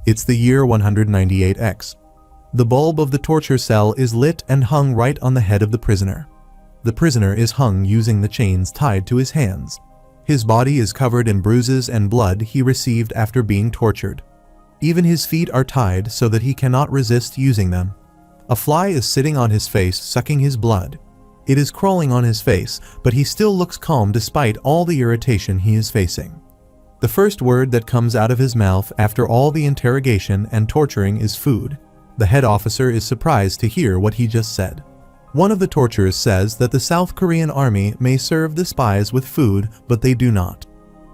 It's the year 198X. The bulb of the torture cell is lit and hung right on the head of the prisoner. The prisoner is hung using the chains tied to his hands. His body is covered in bruises and blood he received after being tortured. Even his feet are tied so that he cannot resist using them. A fly is sitting on his face, sucking his blood. It is crawling on his face, but he still looks calm despite all the irritation he is facing. The first word that comes out of his mouth after all the interrogation and torturing is food. The head officer is surprised to hear what he just said. One of the torturers says that the South Korean army may serve the spies with food, but they do not.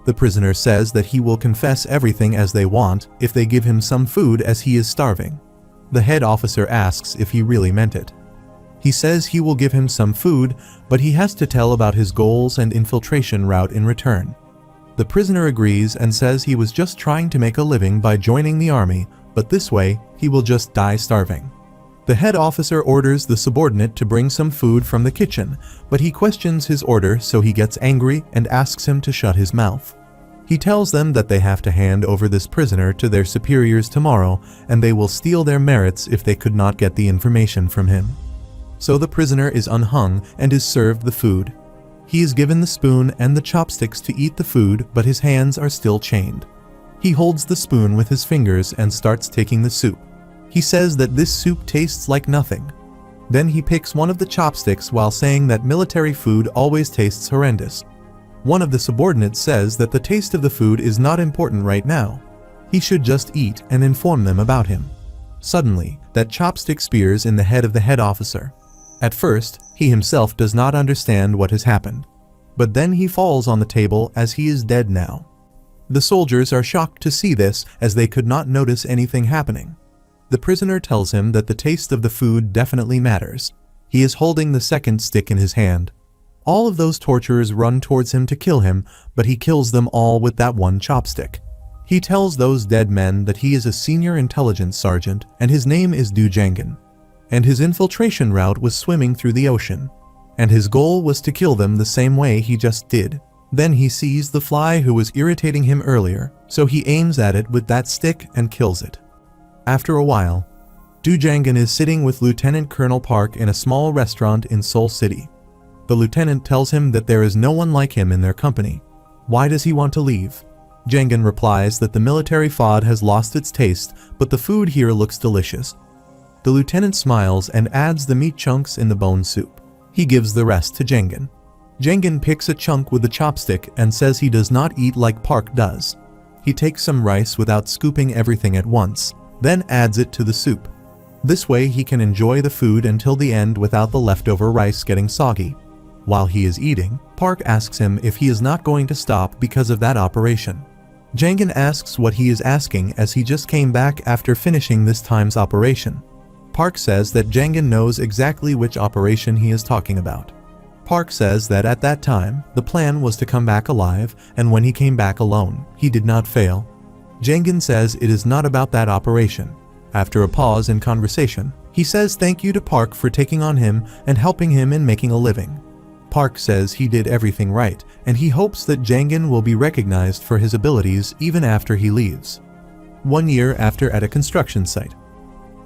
The prisoner says that he will confess everything as they want if they give him some food as he is starving. The head officer asks if he really meant it. He says he will give him some food, but he has to tell about his goals and infiltration route in return. The prisoner agrees and says he was just trying to make a living by joining the army, but this way, he will just die starving. The head officer orders the subordinate to bring some food from the kitchen, but he questions his order, so he gets angry and asks him to shut his mouth. He tells them that they have to hand over this prisoner to their superiors tomorrow, and they will steal their merits if they could not get the information from him. So the prisoner is unhung and is served the food. He is given the spoon and the chopsticks to eat the food, but his hands are still chained. He holds the spoon with his fingers and starts taking the soup. He says that this soup tastes like nothing. Then he picks one of the chopsticks while saying that military food always tastes horrendous. One of the subordinates says that the taste of the food is not important right now. He should just eat and inform them about him. Suddenly, that chopstick spears in the head of the head officer. At first, he himself does not understand what has happened. But then he falls on the table as he is dead now. The soldiers are shocked to see this as they could not notice anything happening. The prisoner tells him that the taste of the food definitely matters. He is holding the second stick in his hand. All of those torturers run towards him to kill him, but he kills them all with that one chopstick. He tells those dead men that he is a senior intelligence sergeant and his name is Du Jangan. And his infiltration route was swimming through the ocean. And his goal was to kill them the same way he just did. Then he sees the fly who was irritating him earlier, so he aims at it with that stick and kills it. After a while, Du Jangan is sitting with Lieutenant Colonel Park in a small restaurant in Seoul City. The lieutenant tells him that there is no one like him in their company. Why does he want to leave? Jangan replies that the military food has lost its taste, but the food here looks delicious. The lieutenant smiles and adds the meat chunks in the bone soup. He gives the rest to Jangan. Jangan picks a chunk with the chopstick and says he does not eat like Park does. He takes some rice without scooping everything at once, then adds it to the soup. This way he can enjoy the food until the end without the leftover rice getting soggy. While he is eating, Park asks him if he is not going to stop because of that operation. Jangan asks what he is asking as he just came back after finishing this time's operation. Park says that Jangan knows exactly which operation he is talking about. Park says that at that time, the plan was to come back alive, and when he came back alone, he did not fail. Jangan says it is not about that operation. After a pause in conversation, he says thank you to Park for taking on him and helping him in making a living. Park says he did everything right, and he hopes that Jangan will be recognized for his abilities even after he leaves. 1 year after at a construction site.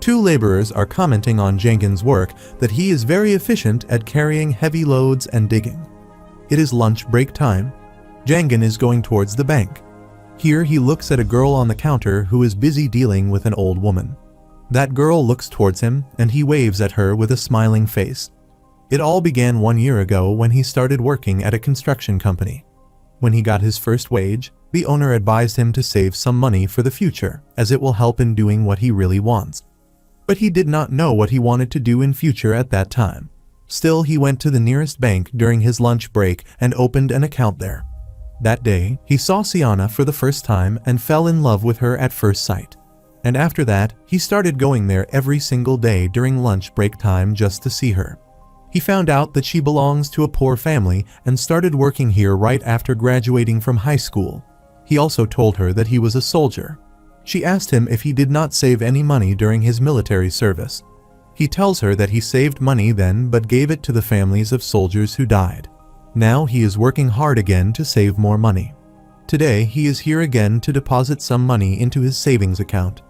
Two laborers are commenting on Jangan's work that he is very efficient at carrying heavy loads and digging. It is lunch break time. Jangan is going towards the bank. Here he looks at a girl on the counter who is busy dealing with an old woman. That girl looks towards him and he waves at her with a smiling face. It all began 1 year ago when he started working at a construction company. When he got his first wage, the owner advised him to save some money for the future, as it will help in doing what he really wants. But he did not know what he wanted to do in future at that time. Still, he went to the nearest bank during his lunch break and opened an account there. That day, he saw Sienna for the first time and fell in love with her at first sight. And after that, he started going there every single day during lunch break time just to see her. He found out that she belongs to a poor family and started working here right after graduating from high school. He also told her that he was a soldier. She asked him if he did not save any money during his military service. He tells her that he saved money then but gave it to the families of soldiers who died. Now he is working hard again to save more money. Today he is here again to deposit some money into his savings account.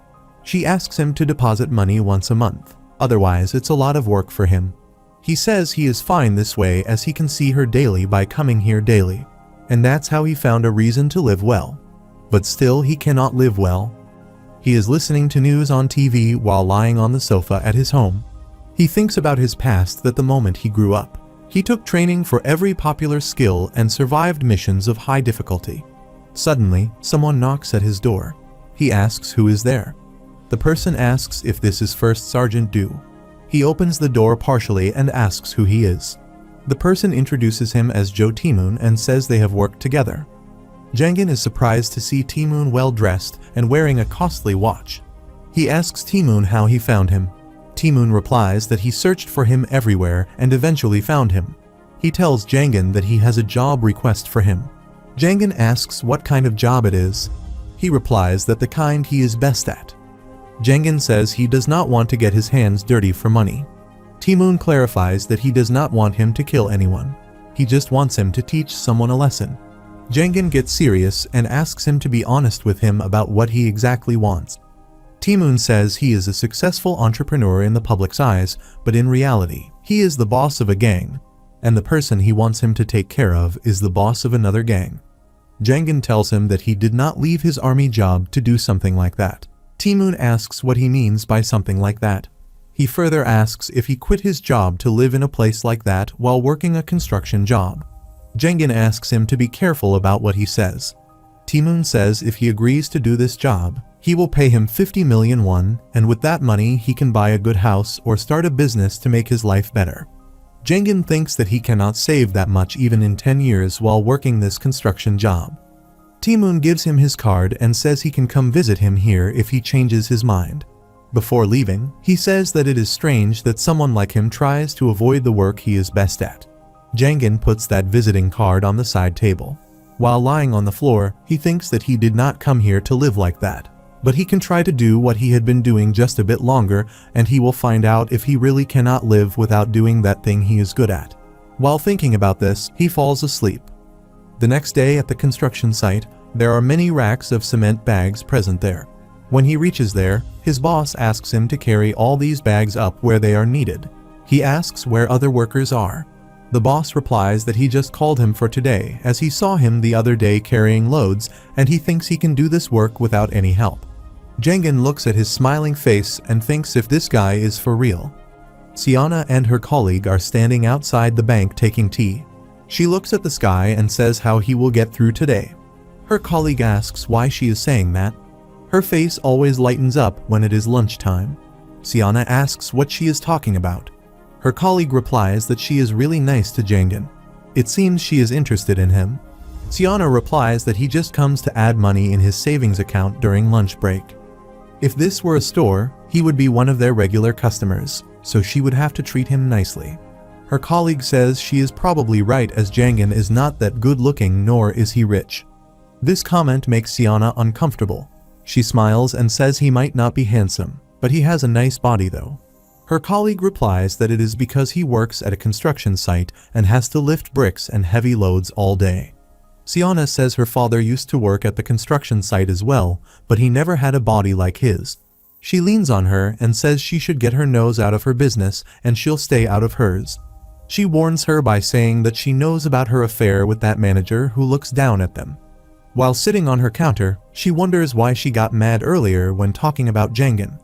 She asks him to deposit money once a month, otherwise it's a lot of work for him. He says he is fine this way as he can see her daily by coming here daily, and that's how he found a reason to live well. But still he cannot live well. He is listening to news on TV while lying on the sofa at his home. He thinks about his past that the moment he grew up. He took training for every popular skill and survived missions of high difficulty. Suddenly, someone knocks at his door. He asks who is there. The person asks if this is First Sergeant Du. He opens the door partially and asks who he is. The person introduces him as Joe Timoon and says they have worked together. Jangin is surprised to see Timoon well dressed and wearing a costly watch. He asks Timoon how he found him. Timoon replies that he searched for him everywhere and eventually found him. He tells Jangin that he has a job request for him. Jangin asks what kind of job it is. He replies that the kind he is best at. Jangin says he does not want to get his hands dirty for money. Timoon clarifies that he does not want him to kill anyone. He just wants him to teach someone a lesson. Jangin gets serious and asks him to be honest with him about what he exactly wants. Timoon says he is a successful entrepreneur in the public's eyes, but in reality, he is the boss of a gang, and the person he wants him to take care of is the boss of another gang. Jangin tells him that he did not leave his army job to do something like that. Timoon asks what he means by something like that. He further asks if he quit his job to live in a place like that while working a construction job. Jangin asks him to be careful about what he says. Timoon says if he agrees to do this job, he will pay him 50 million won, and with that money he can buy a good house or start a business to make his life better. Jangin thinks that he cannot save that much even in 10 years while working this construction job. Timoon gives him his card and says he can come visit him here if he changes his mind. Before leaving, he says that it is strange that someone like him tries to avoid the work he is best at. Jangin puts that visiting card on the side table. While lying on the floor, he thinks that he did not come here to live like that. But he can try to do what he had been doing just a bit longer, and he will find out if he really cannot live without doing that thing he is good at. While thinking about this, he falls asleep. The next day at the construction site, there are many racks of cement bags present there. When he reaches there, his boss asks him to carry all these bags up where they are needed. He asks where other workers are. The boss replies that he just called him for today as he saw him the other day carrying loads and he thinks he can do this work without any help. Jangin looks at his smiling face and thinks if this guy is for real. Siana and her colleague are standing outside the bank taking tea. She looks at the sky and says how he will get through today. Her colleague asks why she is saying that. Her face always lightens up when it is lunchtime. Siana asks what she is talking about. Her colleague replies that she is really nice to Jangin. It seems she is interested in him. Siana replies that he just comes to add money in his savings account during lunch break. If this were a store, he would be one of their regular customers, so she would have to treat him nicely. Her colleague says she is probably right as Jangin is not that good looking nor is he rich. This comment makes Siana uncomfortable. She smiles and says he might not be handsome, but he has a nice body though. Her colleague replies that it is because he works at a construction site and has to lift bricks and heavy loads all day. Siana says her father used to work at the construction site as well, but he never had a body like his. She leans on her and says she should get her nose out of her business and she'll stay out of hers. She warns her by saying that she knows about her affair with that manager who looks down at them. While sitting on her counter, she wonders why she got mad earlier when talking about Jangin.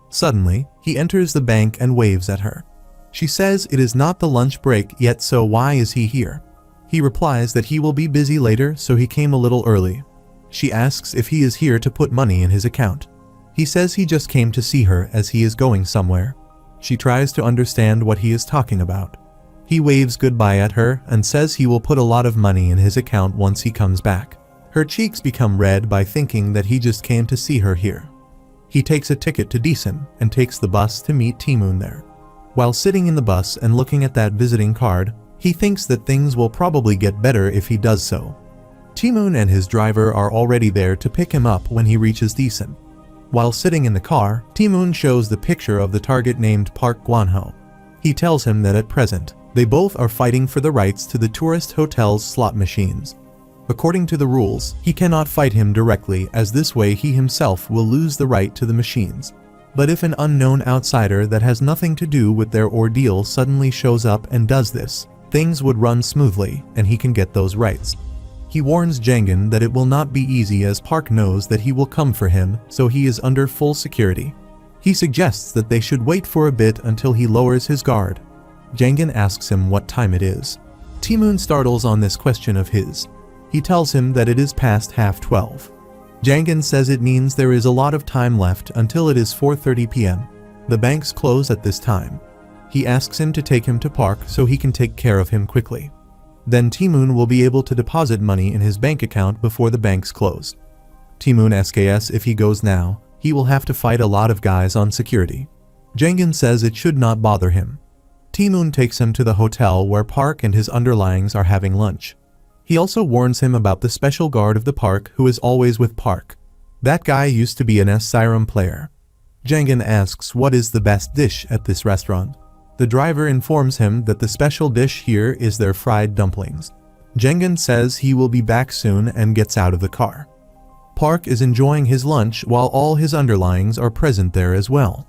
Suddenly, he enters the bank and waves at her. She says it is not the lunch break yet, so why is he here? He replies that he will be busy later, so he came a little early. She asks if he is here to put money in his account. He says he just came to see her as he is going somewhere. She tries to understand what he is talking about. He waves goodbye at her and says he will put a lot of money in his account once he comes back. Her cheeks become red by thinking that he just came to see her here. He takes a ticket to Decent and takes the bus to meet Timoon there. While sitting in the bus and looking at that visiting card, he thinks that things will probably get better if he does so. Timoon and his driver are already there to pick him up when he reaches Decent. While sitting in the car, Timoon shows the picture of the target named Park Gwanho. He tells him that at present, they both are fighting for the rights to the tourist hotel's slot machines. According to the rules, he cannot fight him directly, as this way he himself will lose the right to the machines. But if an unknown outsider that has nothing to do with their ordeal suddenly shows up and does this, things would run smoothly and he can get those rights. He warns Jangan that it will not be easy, as Park knows that he will come for him, so he is under full security. He suggests that they should wait for a bit until he lowers his guard. Jangan asks him what time it is. Ti-moon startles on this question of his. He tells him that it is past 12:30. Jangan says it means there is a lot of time left until it is 4:30 p.m. The banks close at this time. He asks him to take him to Park so he can take care of him quickly. Then Ti-moon will be able to deposit money in his bank account before the banks close. Ti-moon asks if he goes now, he will have to fight a lot of guys on security. Jangan says it should not bother him. Ti-moon takes him to the hotel where Park and his underlings are having lunch. He also warns him about the special guard of the park who is always with Park. That guy used to be an Siren player. Jangan asks what is the best dish at this restaurant. The driver informs him that the special dish here is their fried dumplings. Jangan says he will be back soon and gets out of the car. Park is enjoying his lunch while all his underlings are present there as well.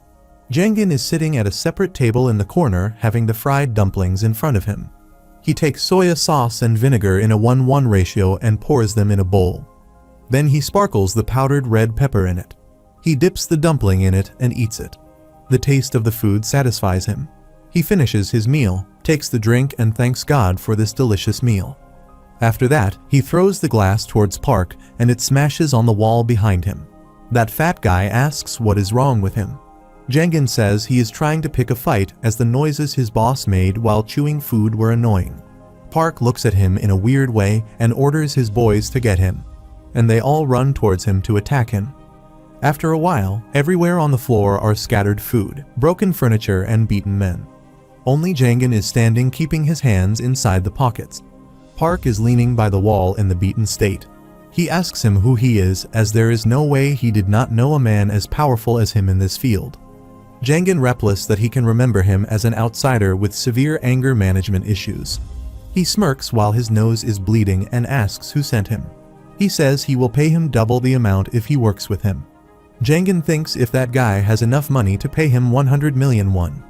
Jangan is sitting at a separate table in the corner having the fried dumplings in front of him. He takes soya sauce and vinegar in a 1:1 ratio and pours them in a bowl. Then he sparkles the powdered red pepper in it. He dips the dumpling in it and eats it. The taste of the food satisfies him. He finishes his meal, takes the drink and thanks God for this delicious meal. After that, he throws the glass towards Park and it smashes on the wall behind him. That fat guy asks what is wrong with him. Jangan says he is trying to pick a fight as the noises his boss made while chewing food were annoying. Park looks at him in a weird way and orders his boys to get him, and they all run towards him to attack him. After a while, everywhere on the floor are scattered food, broken furniture and beaten men. Only Jangan is standing keeping his hands inside the pockets. Park is leaning by the wall in the beaten state. He asks him who he is, as there is no way he did not know a man as powerful as him in this field. Jangan replies that he can remember him as an outsider with severe anger management issues. He smirks while his nose is bleeding and asks who sent him. He says he will pay him double the amount if he works with him. Jangan thinks if that guy has enough money to pay him 100 million won.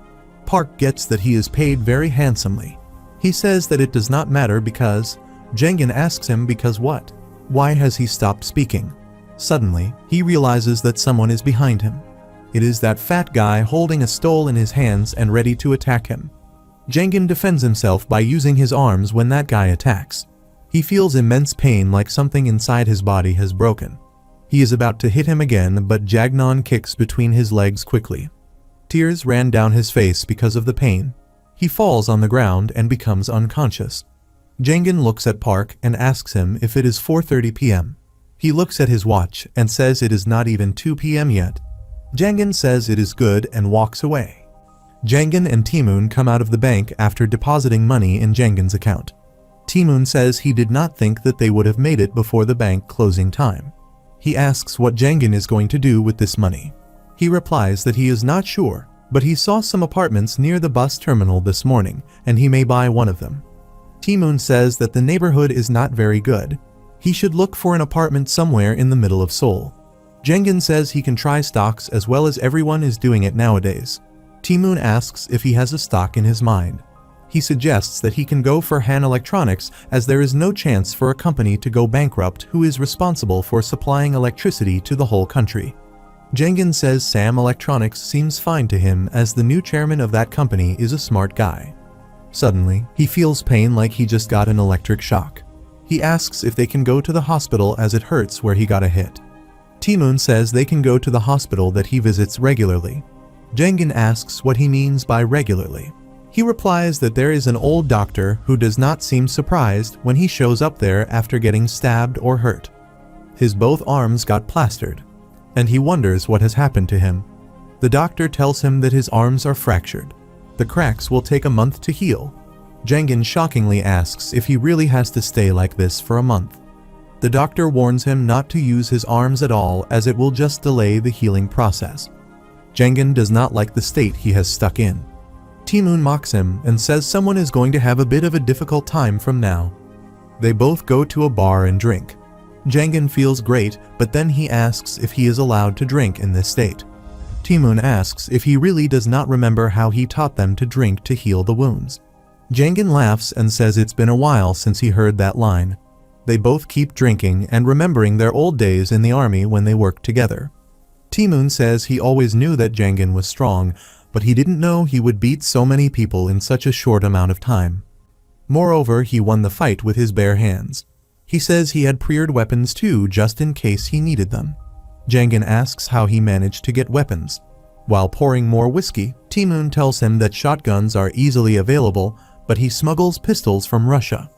Park gets that he is paid very handsomely. He says that it does not matter because... Jangan asks him because what? Why has he stopped speaking? Suddenly, he realizes that someone is behind him. It is that fat guy holding a stole in his hands and ready to attack him. Jangan defends himself by using his arms when that guy attacks. He feels immense pain, like something inside his body has broken. He is about to hit him again, but Jagnon kicks between his legs quickly. Tears ran down his face because of the pain. He falls on the ground and becomes unconscious. Jangan looks at Park and asks him if it is 4:30 p.m. He looks at his watch and says it is not even 2 p.m. yet. Jangan says it is good and walks away. Jangan and Ti-moon come out of the bank after depositing money in Jangan's account. Ti-moon says he did not think that they would have made it before the bank closing time. He asks what Jangan is going to do with this money. He replies that he is not sure, but he saw some apartments near the bus terminal this morning and he may buy one of them. Ti-moon says that the neighborhood is not very good. He should look for an apartment somewhere in the middle of Seoul. Jangan says he can try stocks as well as everyone is doing it nowadays. Ti-moon asks if he has a stock in his mind. He suggests that he can go for Han Electronics, as there is no chance for a company to go bankrupt who is responsible for supplying electricity to the whole country. Jangan says Sam Electronics seems fine to him, as the new chairman of that company is a smart guy. Suddenly, he feels pain like he just got an electric shock. He asks if they can go to the hospital as it hurts where he got a hit. Ti-moon says they can go to the hospital that he visits regularly. Jangan asks what he means by regularly. He replies that there is an old doctor who does not seem surprised when he shows up there after getting stabbed or hurt. His both arms got plastered, and he wonders what has happened to him. The doctor tells him that his arms are fractured. The cracks will take a month to heal. Jangan shockingly asks if he really has to stay like this for a month. The doctor warns him not to use his arms at all, as it will just delay the healing process. Jangan does not like the state he has stuck in. Ti-moon mocks him and says someone is going to have a bit of a difficult time from now. They both go to a bar and drink. Jangin feels great, but then he asks if he is allowed to drink in this state. Timoon asks if he really does not remember how he taught them to drink to heal the wounds. Jangin laughs and says it's been a while since he heard that line. They both keep drinking and remembering their old days in the army when they worked together. Timoon says he always knew that Jangin was strong, but he didn't know he would beat so many people in such a short amount of time. Moreover, he won the fight with his bare hands. He says he had prepared weapons too, just in case he needed them. Jangin asks how he managed to get weapons. While pouring more whiskey, Timoon tells him that shotguns are easily available, but he smuggles pistols from Russia.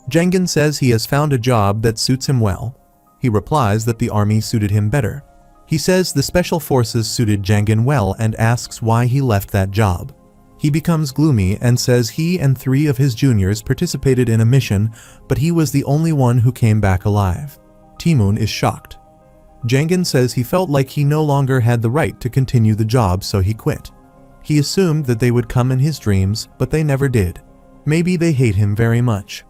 Jangin says he has found a job that suits him well. He replies that the army suited him better. He says the special forces suited Jangin well and asks why he left that job. He becomes gloomy and says he and 3 of his juniors participated in a mission, but he was the only one who came back alive. Timoon is shocked. Jangin says he felt like he no longer had the right to continue the job, so he quit. He assumed that they would come in his dreams, but they never did. Maybe they hate him very much.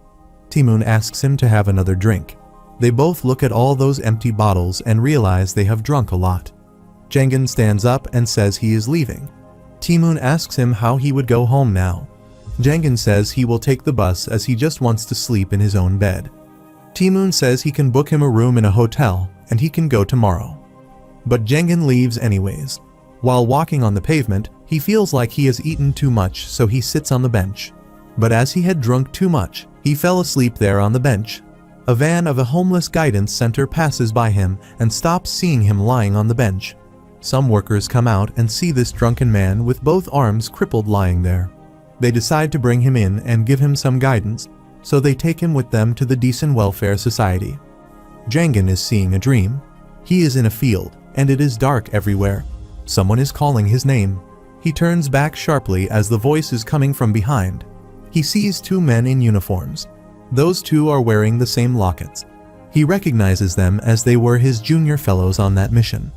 Timoon asks him to have another drink. They both look at all those empty bottles and realize they have drunk a lot. Jangin stands up and says he is leaving. Timoon asks him how he would go home now. Jangin says he will take the bus as he just wants to sleep in his own bed. Timoon says he can book him a room in a hotel and he can go tomorrow. But Jangin leaves anyways. While walking on the pavement, he feels like he has eaten too much, so he sits on the bench. But as he had drunk too much, he fell asleep there on the bench. A van of a homeless guidance center passes by him and stops, seeing him lying on the bench. Some workers come out and see this drunken man with both arms crippled lying there. They decide to bring him in and give him some guidance, so they take him with them to the Decent Welfare Society. Jangin is seeing a dream. He is in a field, and it is dark everywhere. Someone is calling his name. He turns back sharply as the voice is coming from behind. He sees 2 men in uniforms. Those 2 are wearing the same lockets. He recognizes them as they were his junior fellows on that mission.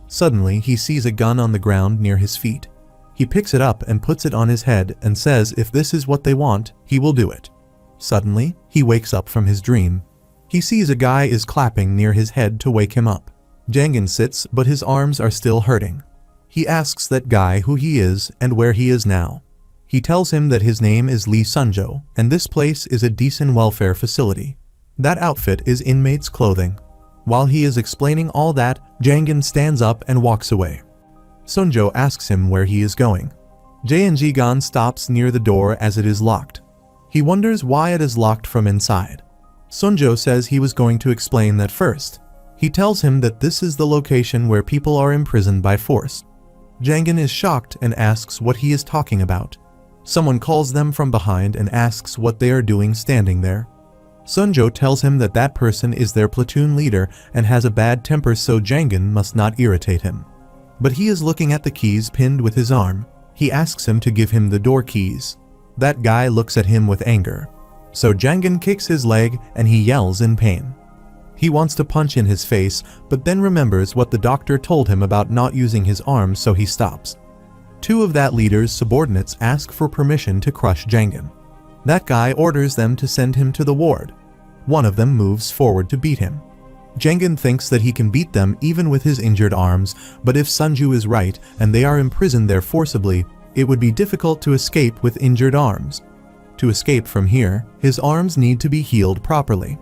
Suddenly, he sees a gun on the ground near his feet. He picks it up and puts it on his head and says if this is what they want, he will do it. Suddenly, he wakes up from his dream. He sees a guy is clapping near his head to wake him up. Jangin sits, but his arms are still hurting. He asks that guy who he is and where he is now. He tells him that his name is Lee Sunjo, and this place is a decent welfare facility. That outfit is inmates' clothing. While he is explaining all that, Jangin stands up and walks away. Sunjo asks him where he is going. Janjigan stops near the door as it is locked. He wonders why it is locked from inside. Sunjo says he was going to explain that first. He tells him that this is the location where people are imprisoned by force. Jangin is shocked and asks what he is talking about. Someone calls them from behind and asks what they are doing standing there. Sunjo tells him that that person is their platoon leader and has a bad temper, so Jangin must not irritate him. But he is looking at the keys pinned with his arm. He asks him to give him the door keys. That guy looks at him with anger. So Jangin kicks his leg and he yells in pain. He wants to punch in his face, but then remembers what the doctor told him about not using his arms, so he stops. 2 of that leader's subordinates ask for permission to crush Jangin. That guy orders them to send him to the ward. One of them moves forward to beat him. Jangin thinks that he can beat them even with his injured arms, but if Sunju is right and they are imprisoned there forcibly, it would be difficult to escape with injured arms. To escape from here, his arms need to be healed properly.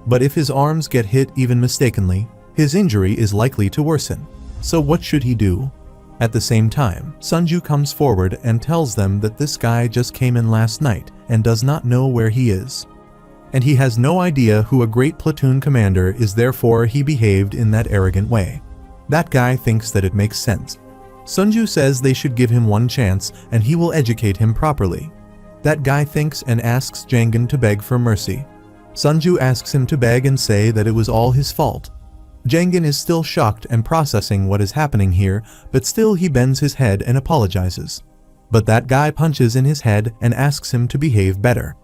But if his arms get hit even mistakenly, his injury is likely to worsen. So what should he do? At the same time, Sunju comes forward and tells them that this guy just came in last night and does not know where he is. And he has no idea who a great platoon commander is, therefore he behaved in that arrogant way. That guy thinks that it makes sense. Sunju says they should give him one chance and he will educate him properly. That guy thinks and asks Jangin to beg for mercy. Sunju asks him to beg and say that it was all his fault. Jangin is still shocked and processing what is happening here, but still he bends his head and apologizes. But that guy punches in his head and asks him to behave better.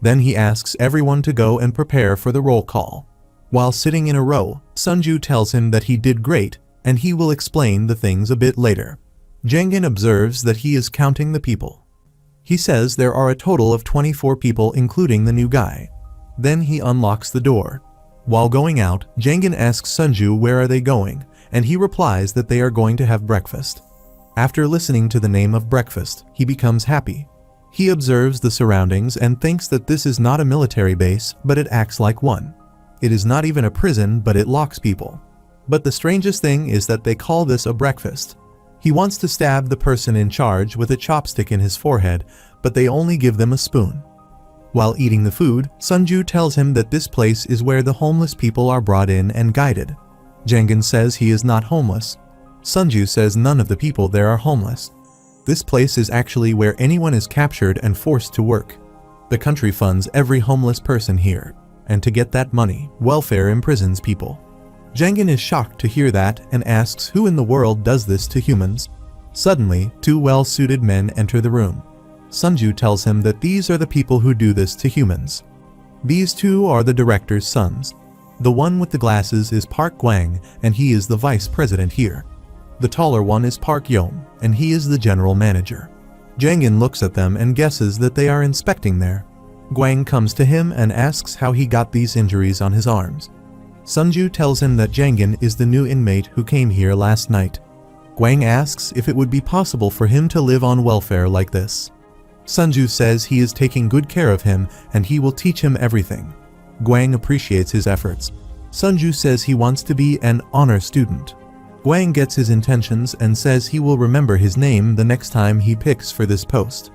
Then he asks everyone to go and prepare for the roll call. While sitting in a row, Sunju tells him that he did great and he will explain the things a bit later. Jangin observes that he is counting the people. He says there are a total of 24 people including the new guy. Then he unlocks the door. While going out, Jangin asks Sunju where are they going, and he replies that they are going to have breakfast. After listening to the name of breakfast, he becomes happy. He observes the surroundings and thinks that this is not a military base, but it acts like one. It is not even a prison, but it locks people. But the strangest thing is that they call this a breakfast. He wants to stab the person in charge with a chopstick in his forehead, but they only give them a spoon. While eating the food, Sunju tells him that this place is where the homeless people are brought in and guided. Jangin says he is not homeless. Sunju says none of the people there are homeless. This place is actually where anyone is captured and forced to work. The country funds every homeless person here, and to get that money, welfare imprisons people. Jangin is shocked to hear that and asks who in the world does this to humans. Suddenly, two well-suited men enter the room. Sunju tells him that these are the people who do this to humans. These two are the director's sons. The one with the glasses is Park Gwang, and he is the vice president here. The taller one is Park Yom, and he is the general manager. Jangin looks at them and guesses that they are inspecting there. Gwang comes to him and asks how he got these injuries on his arms. Sunju tells him that Jangin is the new inmate who came here last night. Gwang asks if it would be possible for him to live on welfare like this. Sunju says he is taking good care of him and he will teach him everything. Gwang appreciates his efforts. Sunju says he wants to be an honor student. Gwang gets his intentions and says he will remember his name the next time he picks for this post.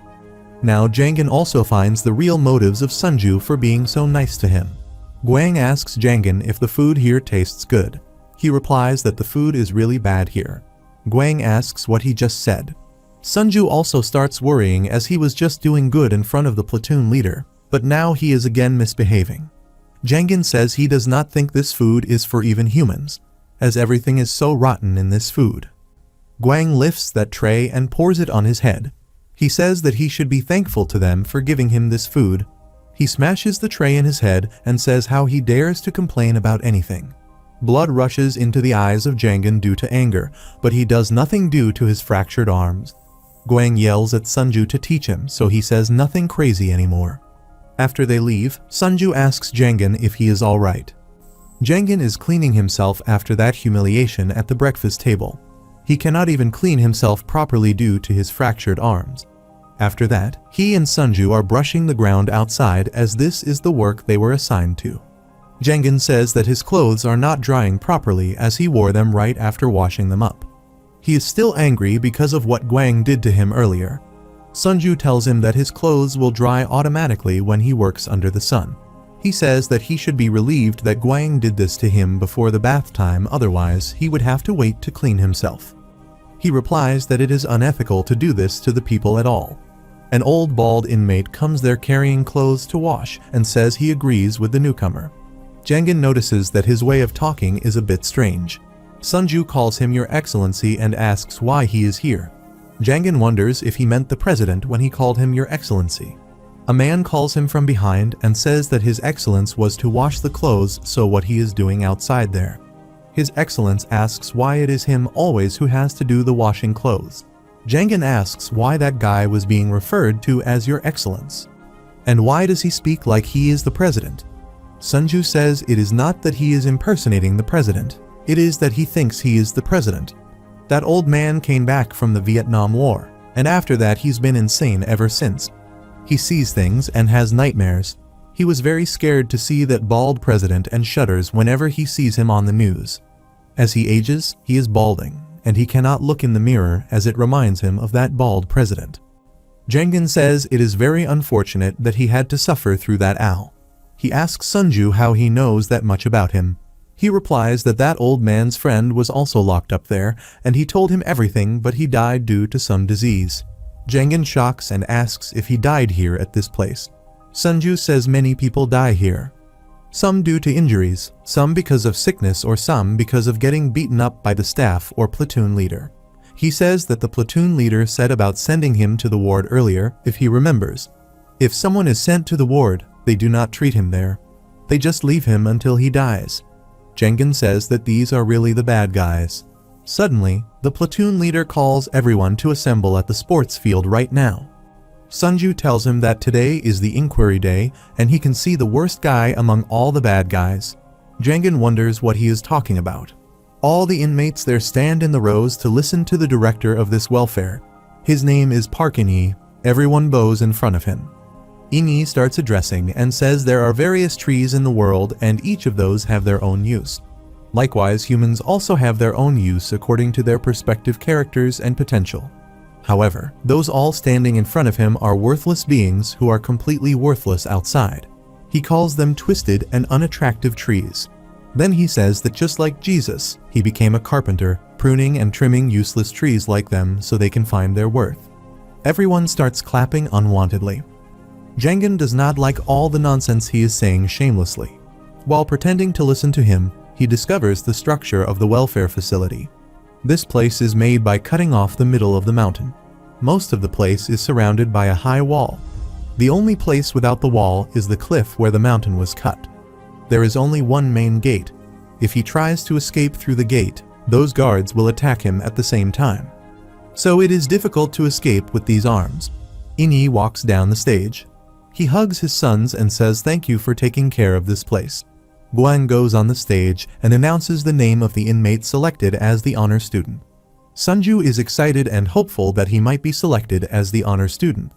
Now Jangin also finds the real motives of Sunju for being so nice to him. Gwang asks Jangin if the food here tastes good. He replies that the food is really bad here. Gwang asks what he just said. Sunju also starts worrying as he was just doing good in front of the platoon leader, but now he is again misbehaving. Jangin says he does not think this food is for even humans, as everything is so rotten in this food. Gwang lifts that tray and pours it on his head. He says that he should be thankful to them for giving him this food. He smashes the tray in his head and says how he dares to complain about anything. Blood rushes into the eyes of Jangin due to anger, but he does nothing due to his fractured arms. Gwang yells at Sunju to teach him, so he says nothing crazy anymore. After they leave, Sunju asks Jangin if he is alright. Jangin is cleaning himself after that humiliation at the breakfast table. He cannot even clean himself properly due to his fractured arms. After that, he and Sunju are brushing the ground outside as this is the work they were assigned to. Jangin says that his clothes are not drying properly as he wore them right after washing them up. He is still angry because of what Gwang did to him earlier. Sunju tells him that his clothes will dry automatically when he works under the sun. He says that he should be relieved that Gwang did this to him before the bath time, otherwise he would have to wait to clean himself. He replies that it is unethical to do this to the people at all. An old bald inmate comes there carrying clothes to wash and says he agrees with the newcomer. Jangin notices that his way of talking is a bit strange. Sunju calls him Your Excellency and asks why he is here. Jangin wonders if he meant the president when he called him Your Excellency. A man calls him from behind and says that His Excellence was to wash the clothes, so what he is doing outside there. His Excellence asks why it is him always who has to do the washing clothes. Jangin asks why that guy was being referred to as Your Excellence. And why does he speak like he is the president? Sunju says it is not that he is impersonating the president, it is that he thinks he is the president. That old man came back from the Vietnam War, and after that he's been insane ever since. He sees things and has nightmares. He was very scared to see that bald president and shudders whenever he sees him on the news. As he ages, he is balding, and he cannot look in the mirror as it reminds him of that bald president. Jangin says it is very unfortunate that he had to suffer through that owl. He asks Sunju how he knows that much about him. He replies that that old man's friend was also locked up there, and he told him everything, but he died due to some disease. Jangin shocks and asks if he died here at this place. Sunju says many people die here. Some due to injuries, some because of sickness, or some because of getting beaten up by the staff or platoon leader. He says that the platoon leader said about sending him to the ward earlier, if he remembers. If someone is sent to the ward, they do not treat him there. They just leave him until he dies. Jangin says that these are really the bad guys. Suddenly, the platoon leader calls everyone to assemble at the sports field right now. Sunju tells him that today is the inquiry day and he can see the worst guy among all the bad guys. Jangin wonders what he is talking about. All the inmates there stand in the rows to listen to the director of this welfare. His name is Park In-yi. Everyone bows in front of him. In-yi starts addressing and says there are various trees in the world and each of those have their own use. Likewise, humans also have their own use according to their respective characters and potential. However, those all standing in front of him are worthless beings who are completely worthless outside. He calls them twisted and unattractive trees. Then he says that just like Jesus, he became a carpenter, pruning and trimming useless trees like them so they can find their worth. Everyone starts clapping unwantedly. Jangin does not like all the nonsense he is saying shamelessly. While pretending to listen to him, he discovers the structure of the welfare facility. This place is made by cutting off the middle of the mountain. Most of the place is surrounded by a high wall. The only place without the wall is the cliff where the mountain was cut. There is only one main gate. If he tries to escape through the gate, those guards will attack him at the same time. So it is difficult to escape with these arms. In-yi walks down the stage. He hugs his sons and says thank you for taking care of this place. Guang goes on the stage and announces the name of the inmate selected as the honor student. Sunju is excited and hopeful that he might be selected as the honor student.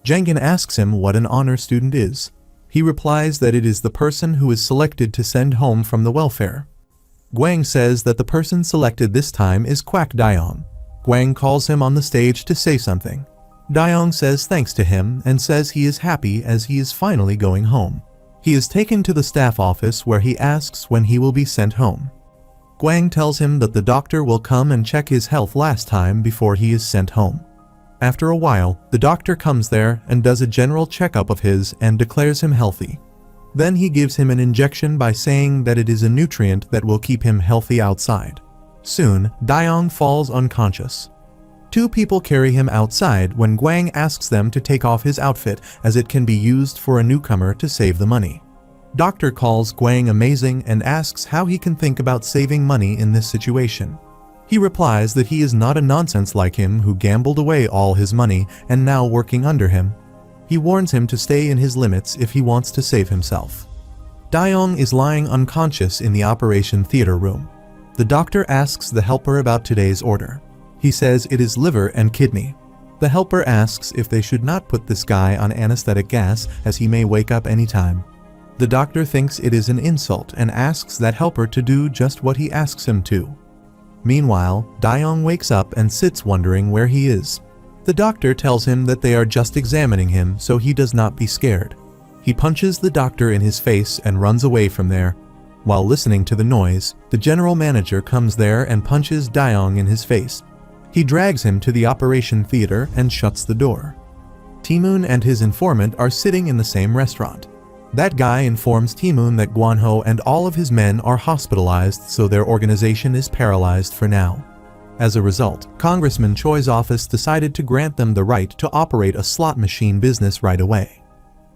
Jangin asks him what an honor student is. He replies that it is the person who is selected to send home from the welfare. Guang says that the person selected this time is Quack Daiyong. Guang calls him on the stage to say something. Daiyong says thanks to him and says he is happy as he is finally going home. He is taken to the staff office where he asks when he will be sent home. Guang tells him that the doctor will come and check his health last time before he is sent home. After a while, the doctor comes there and does a general checkup of his and declares him healthy. Then he gives him an injection by saying that it is a nutrient that will keep him healthy outside. Soon, Daiyong falls unconscious. Two people carry him outside when Guang asks them to take off his outfit as it can be used for a newcomer to save the money. Doctor calls Guang amazing and asks how he can think about saving money in this situation. He replies that he is not a nonsense like him who gambled away all his money and now working under him. He warns him to stay in his limits if he wants to save himself. Daiyong is lying unconscious in the operation theater room. The doctor asks the helper about today's order. He says it is liver and kidney. The helper asks if they should not put this guy on anesthetic gas as he may wake up anytime. The doctor thinks it is an insult and asks that helper to do just what he asks him to. Meanwhile, Daiyong wakes up and sits wondering where he is. The doctor tells him that they are just examining him so he does not be scared. He punches the doctor in his face and runs away from there. While listening to the noise, the general manager comes there and punches Daiyong in his face. He drags him to the operation theater and shuts the door. Timun and his informant are sitting in the same restaurant. That guy informs Timun that Guanho and all of his men are hospitalized, so their organization is paralyzed for now. As a result, Congressman Choi's office decided to grant them the right to operate a slot machine business right away.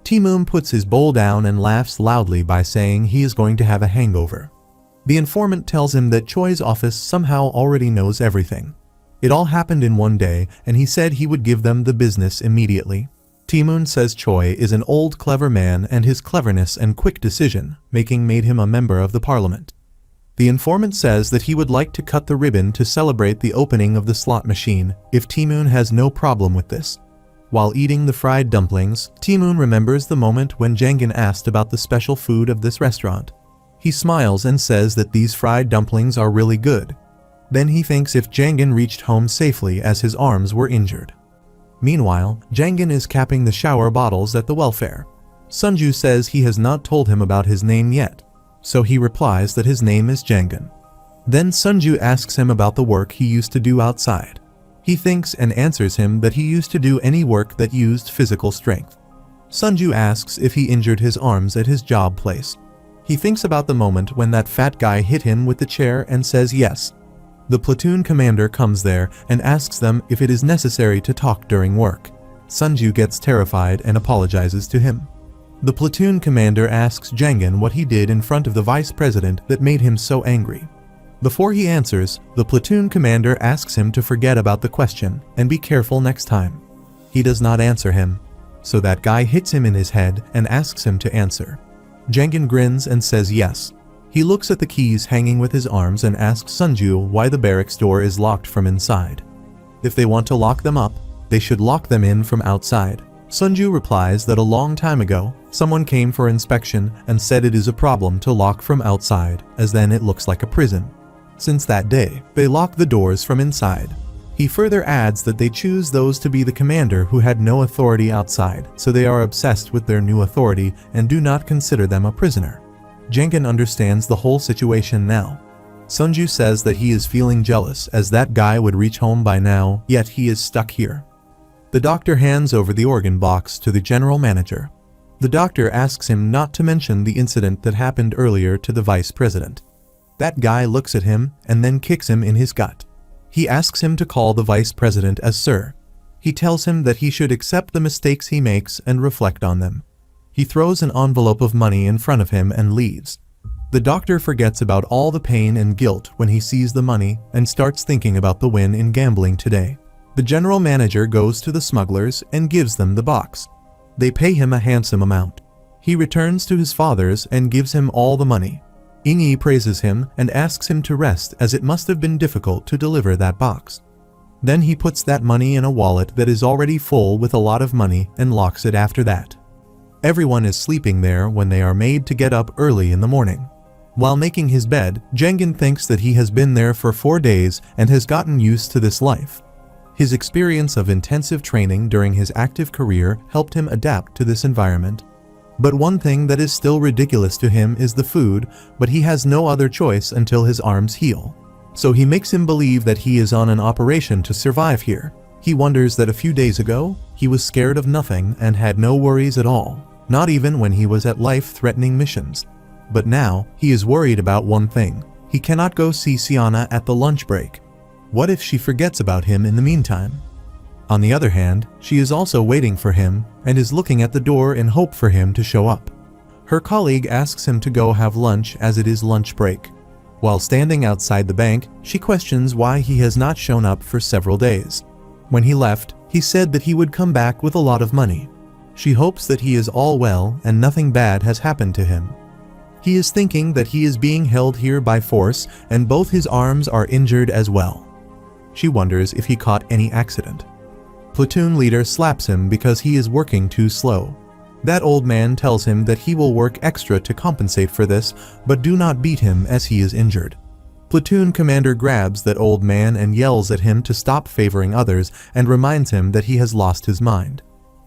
Timun puts his bowl down and laughs loudly by saying he is going to have a hangover. The informant tells him that Choi's office somehow already knows everything. It all happened in one day, and he said he would give them the business immediately. Timun says Choi is an old clever man and his cleverness and quick decision-making made him a member of the parliament. The informant says that he would like to cut the ribbon to celebrate the opening of the slot machine if Timun has no problem with this. While eating the fried dumplings, Timun remembers the moment when Jangin asked about the special food of this restaurant. He smiles and says that these fried dumplings are really good. Then he thinks if Jangin reached home safely as his arms were injured. Meanwhile, Jangin is capping the shower bottles at the welfare. Sunju says he has not told him about his name yet, so he replies that his name is Jangin. Then Sunju asks him about the work he used to do outside. He thinks and answers him that he used to do any work that used physical strength. Sunju asks if he injured his arms at his job place. He thinks about the moment when that fat guy hit him with the chair and says yes. The platoon commander comes there and asks them if it is necessary to talk during work. Sunju gets terrified and apologizes to him. The platoon commander asks Jangin what he did in front of the vice president that made him so angry. Before he answers, the platoon commander asks him to forget about the question and be careful next time. He does not answer him. so that guy hits him in his head and asks him to answer. Jangin grins and says yes. He looks at the keys hanging with his arms and asks Sunju why the barracks door is locked from inside. If they want to lock them up, they should lock them in from outside. Sunju replies that a long time ago, someone came for inspection and said it is a problem to lock from outside, as then it looks like a prison. Since that day, they lock the doors from inside. He further adds that they choose those to be the commander who had no authority outside, so they are obsessed with their new authority and do not consider them a prisoner. Jangin understands the whole situation now. Sunju says that he is feeling jealous as that guy would reach home by now, yet he is stuck here. The doctor hands over the organ box to the general manager. The doctor asks him not to mention the incident that happened earlier to the vice president. That guy looks at him and then kicks him in his gut. He asks him to call the vice president as sir. He tells him that he should accept the mistakes he makes and reflect on them. He throws an envelope of money in front of him and leaves. The doctor forgets about all the pain and guilt when he sees the money and starts thinking about the win in gambling today. The general manager goes to the smugglers and gives them the box. They pay him a handsome amount. He returns to his father's and gives him all the money. Yi praises him and asks him to rest as it must have been difficult to deliver that box. Then he puts that money in a wallet that is already full with a lot of money and locks it after that. Everyone is sleeping there when they are made to get up early in the morning. While making his bed, Jangin thinks that he has been there for 4 days and has gotten used to this life. His experience of intensive training during his active career helped him adapt to this environment. But one thing that is still ridiculous to him is the food, but he has no other choice until his arms heal. So he makes him believe that he is on an operation to survive here. He wonders that a few days ago, he was scared of nothing and had no worries at all, not even when he was at life-threatening missions. But now, he is worried about one thing. He cannot go see Siana at the lunch break. What if she forgets about him in the meantime? On the other hand, she is also waiting for him and is looking at the door in hope for him to show up. Her colleague asks him to go have lunch as it is lunch break. While standing outside the bank, she questions why he has not shown up for several days. When he left, he said that he would come back with a lot of money. She hopes that he is all well and nothing bad has happened to him. He is thinking that he is being held here by force and both his arms are injured as well. She wonders if he caught any accident. Platoon leader slaps him because he is working too slow. That old man tells him that he will work extra to compensate for this, but do not beat him as he is injured. Platoon commander grabs that old man and yells at him to stop favoring others and reminds him that he has lost his mind.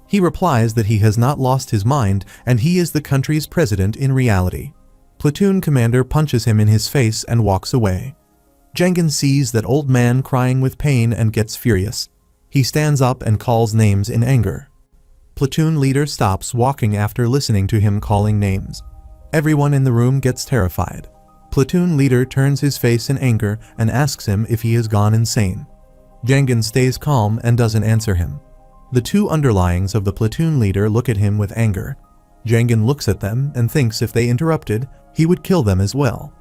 He replies that he has not lost his mind and he is the country's president in reality. Platoon commander punches him in his face and walks away. Jangin sees that old man crying with pain and gets furious. He stands up and calls names in anger. Platoon leader stops walking after listening to him calling names. Everyone in the room gets terrified. Platoon leader turns his face in anger and asks him if he has gone insane. Jangin stays calm and doesn't answer him. The two underlings of the platoon leader look at him with anger. Jangin looks at them and thinks if they interrupted, he would kill them as well.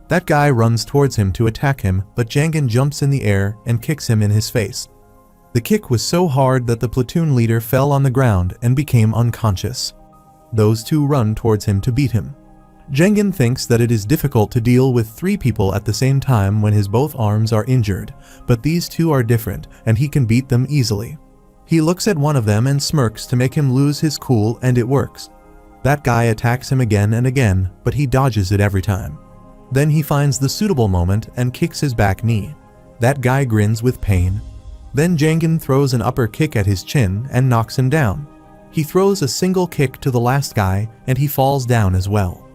That guy runs towards him to attack him, but Jangin jumps in the air and kicks him in his face. The kick was so hard that the platoon leader fell on the ground and became unconscious. Those two run towards him to beat him. Jangin thinks that it is difficult to deal with 3 people at the same time when his both arms are injured, but these two are different and he can beat them easily. He looks at one of them and smirks to make him lose his cool and it works. That guy attacks him again and again, but he dodges it every time. Then he finds the suitable moment and kicks his back knee. That guy grins with pain. Then Jangin throws an upper kick at his chin and knocks him down. He throws a single kick to the last guy and he falls down as well.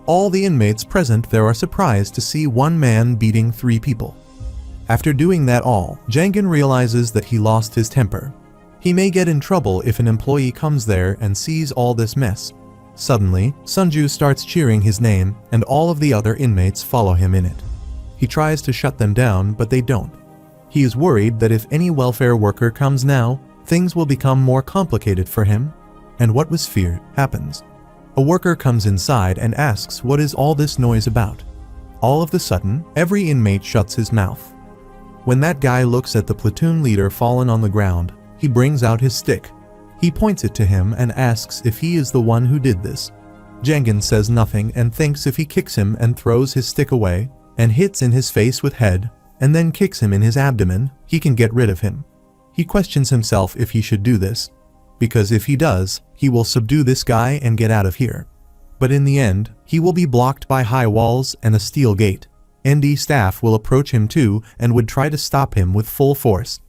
All the inmates present there are surprised to see one man beating 3 people. After doing that all, Jangin realizes that he lost his temper. He may get in trouble if an employee comes there and sees all this mess. Suddenly, Sunju starts cheering his name and all of the other inmates follow him in it. He tries to shut them down, but they don't. He is worried that if any welfare worker comes now, things will become more complicated for him. And what was feared happens. A worker comes inside and asks what is all this noise about. All of a sudden, every inmate shuts his mouth. When that guy looks at the platoon leader fallen on the ground, he brings out his stick. He points it to him and asks if he is the one who did this. Jangin says nothing and thinks if he kicks him and throws his stick away, and hits in his face with head, and then kicks him in his abdomen, he can get rid of him. He questions himself if he should do this, because if he does, he will subdue this guy and get out of here. But in the end, he will be blocked by high walls and a steel gate. ND staff will approach him too and would try to stop him with full force.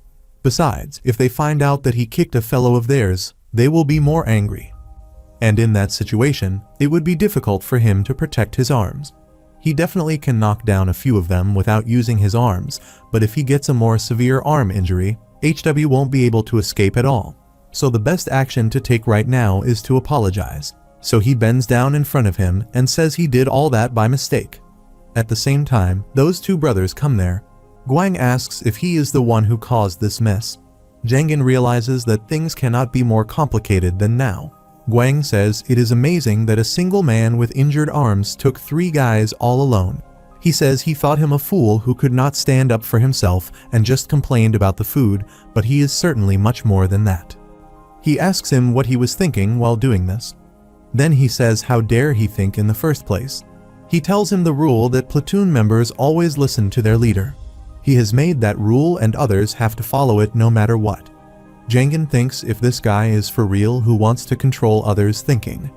Besides, if they find out that he kicked a fellow of theirs, they will be more angry. And in that situation, it would be difficult for him to protect his arms. He definitely can knock down a few of them without using his arms, but if he gets a more severe arm injury, HW won't be able to escape at all. So the best action to take right now is to apologize. So he bends down in front of him and says he did all that by mistake. At the same time, those two brothers come there. Guang asks if he is the one who caused this mess. Jangin realizes that things cannot be more complicated than now. Guang says it is amazing that a single man with injured arms took 3 guys all alone. He says he thought him a fool who could not stand up for himself and just complained about the food, but he is certainly much more than that. He asks him what he was thinking while doing this. Then he says how dare he think in the first place. He tells him the rule that platoon members always listen to their leader. He has made that rule and others have to follow it no matter what. Jangin thinks if this guy is for real who wants to control others' thinking.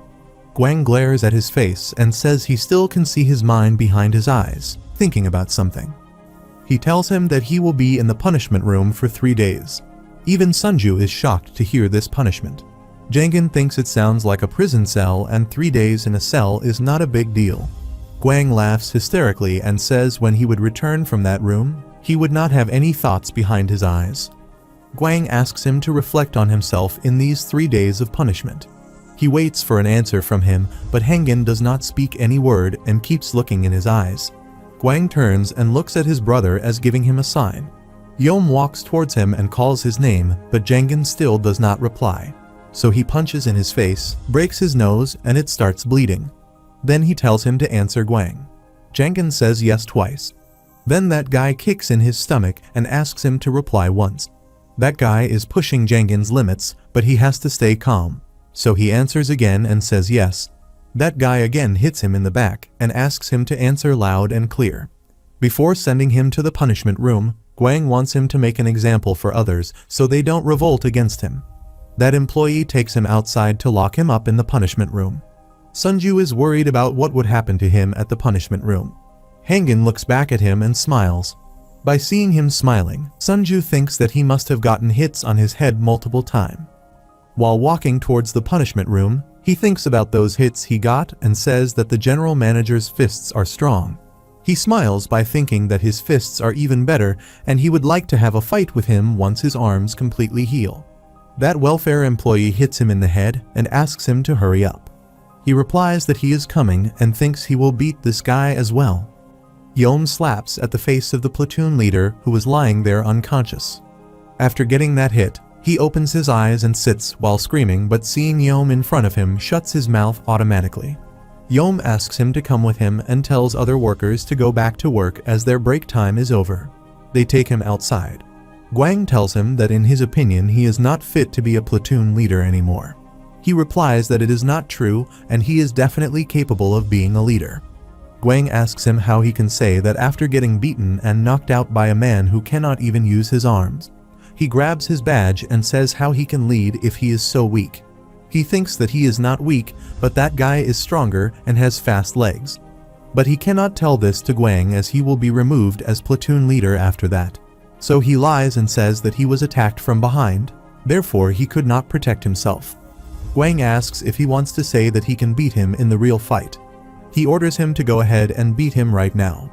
Guang glares at his face and says he still can see his mind behind his eyes, thinking about something. He tells him that he will be in the punishment room for 3 days. Even Sunju is shocked to hear this punishment. Jangin thinks it sounds like a prison cell and 3 days in a cell is not a big deal. Guang laughs hysterically and says when he would return from that room, he would not have any thoughts behind his eyes. Guang asks him to reflect on himself in these 3 days of punishment. He waits for an answer from him, but Hengin does not speak any word and keeps looking in his eyes. Guang turns and looks at his brother as giving him a sign. Yom walks towards him and calls his name, but Jangin still does not reply. So he punches in his face, breaks his nose, and it starts bleeding. Then he tells him to answer Guang. Jangin says yes twice. Then that guy kicks in his stomach and asks him to reply once. That guy is pushing Jangin's limits, but he has to stay calm. So he answers again and says yes. That guy again hits him in the back and asks him to answer loud and clear. Before sending him to the punishment room, Guang wants him to make an example for others so they don't revolt against him. That employee takes him outside to lock him up in the punishment room. Sunju is worried about what would happen to him at the punishment room. Hengin looks back at him and smiles. By seeing him smiling, Sunju thinks that he must have gotten hits on his head multiple times. While walking towards the punishment room, he thinks about those hits he got and says that the general manager's fists are strong. He smiles by thinking that his fists are even better and he would like to have a fight with him once his arms completely heal. That welfare employee hits him in the head and asks him to hurry up. He replies that he is coming and thinks he will beat this guy as well. Yom slaps at the face of the platoon leader who was lying there unconscious. After getting that hit, he opens his eyes and sits while screaming, but seeing Yom in front of him shuts his mouth automatically. Yom asks him to come with him and tells other workers to go back to work as their break time is over. They take him outside. Guang tells him that in his opinion he is not fit to be a platoon leader anymore. He replies that it is not true and he is definitely capable of being a leader. Guang asks him how he can say that after getting beaten and knocked out by a man who cannot even use his arms. He grabs his badge and says how he can lead if he is so weak. He thinks that he is not weak, but that guy is stronger and has fast legs. But he cannot tell this to Guang as he will be removed as platoon leader after that. So he lies and says that he was attacked from behind, therefore he could not protect himself. Guang asks if he wants to say that he can beat him in the real fight. He orders him to go ahead and beat him right now.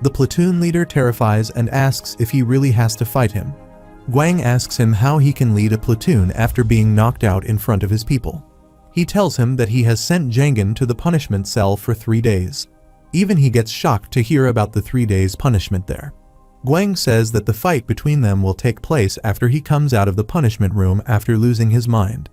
The platoon leader terrifies and asks if he really has to fight him. Guang asks him how he can lead a platoon after being knocked out in front of his people. He tells him that he has sent Jangin to the punishment cell for 3 days. Even he gets shocked to hear about the 3 days punishment there. Guang says that the fight between them will take place after he comes out of the punishment room after losing his mind.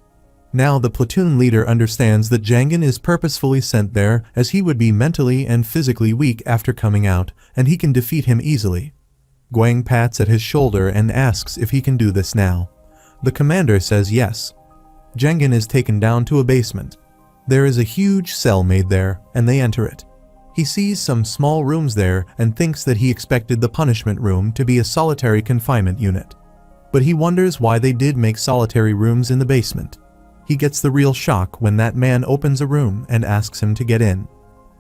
Now the platoon leader understands that Jangin is purposefully sent there as he would be mentally and physically weak after coming out, and he can defeat him easily. Guang pats at his shoulder and asks if he can do this now. The commander says yes. Jengen is taken down to a basement. There is a huge cell made there, and they enter it. He sees some small rooms there and thinks that he expected the punishment room to be a solitary confinement unit. But he wonders why they did make solitary rooms in the basement. He gets the real shock when that man opens a room and asks him to get in.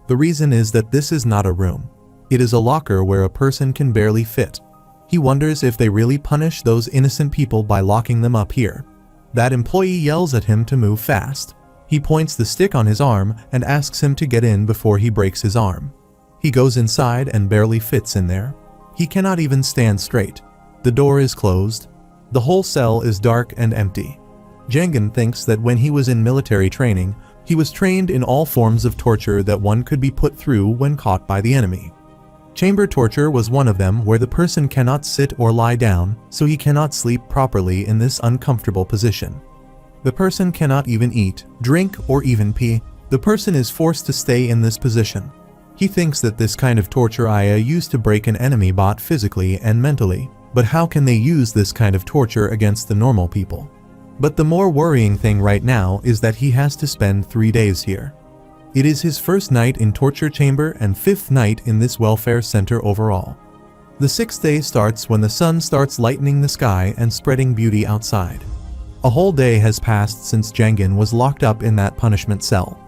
The reason is that this is not a room. It is a locker where a person can barely fit. He wonders if they really punish those innocent people by locking them up here. That employee yells at him to move fast. He points the stick on his arm and asks him to get in before he breaks his arm. He goes inside and barely fits in there. He cannot even stand straight. The door is closed. The whole cell is dark and empty. Jengen thinks that when he was in military training, he was trained in all forms of torture that one could be put through when caught by the enemy. Chamber torture was one of them, where the person cannot sit or lie down, so he cannot sleep properly in this uncomfortable position. The person cannot even eat, drink, or even pee. The person is forced to stay in this position. He thinks that this kind of torture is used to break an enemy bot physically and mentally, but how can they use this kind of torture against the normal people? But the more worrying thing right now is that he has to spend 3 days here. It is his first night in torture chamber and 5th night in this welfare center overall. The 6th day starts when the sun starts lightening the sky and spreading beauty outside. A whole day has passed since Jengen was locked up in that punishment cell.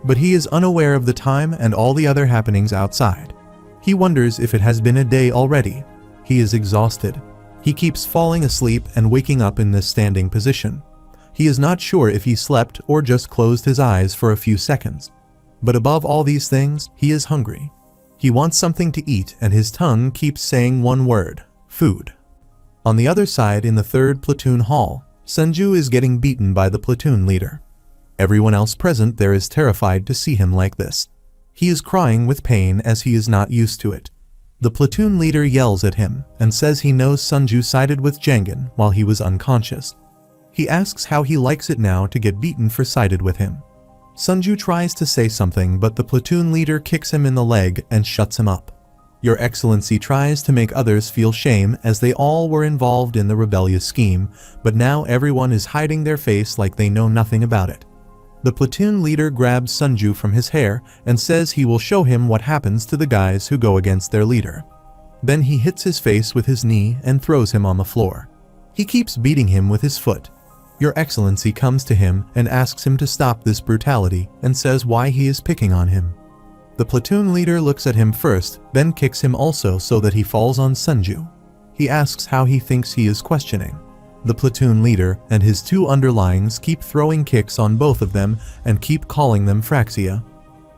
But he is unaware of the time and all the other happenings outside. He wonders if it has been a day already. He is exhausted. He keeps falling asleep and waking up in this standing position. He is not sure if he slept or just closed his eyes for a few seconds. But above all these things, he is hungry. He wants something to eat and his tongue keeps saying one word: food. On the other side, in the 3rd platoon hall, Sunju is getting beaten by the platoon leader. Everyone else present there is terrified to see him like this. He is crying with pain as he is not used to it. The platoon leader yells at him and says he knows Sunju sided with Jengen while he was unconscious. He asks how he likes it now to get beaten for sided with him. Sunju tries to say something, but the platoon leader kicks him in the leg and shuts him up. Your Excellency tries to make others feel shame as they all were involved in the rebellious scheme, but now everyone is hiding their face like they know nothing about it. The platoon leader grabs Sunju from his hair and says he will show him what happens to the guys who go against their leader. Then he hits his face with his knee and throws him on the floor. He keeps beating him with his foot. Your Excellency comes to him and asks him to stop this brutality and says why he is picking on him. The platoon leader looks at him first, then kicks him also so that he falls on Sunju. He asks how he thinks he is questioning. The platoon leader and his 2 underlings keep throwing kicks on both of them and keep calling them Fraxia.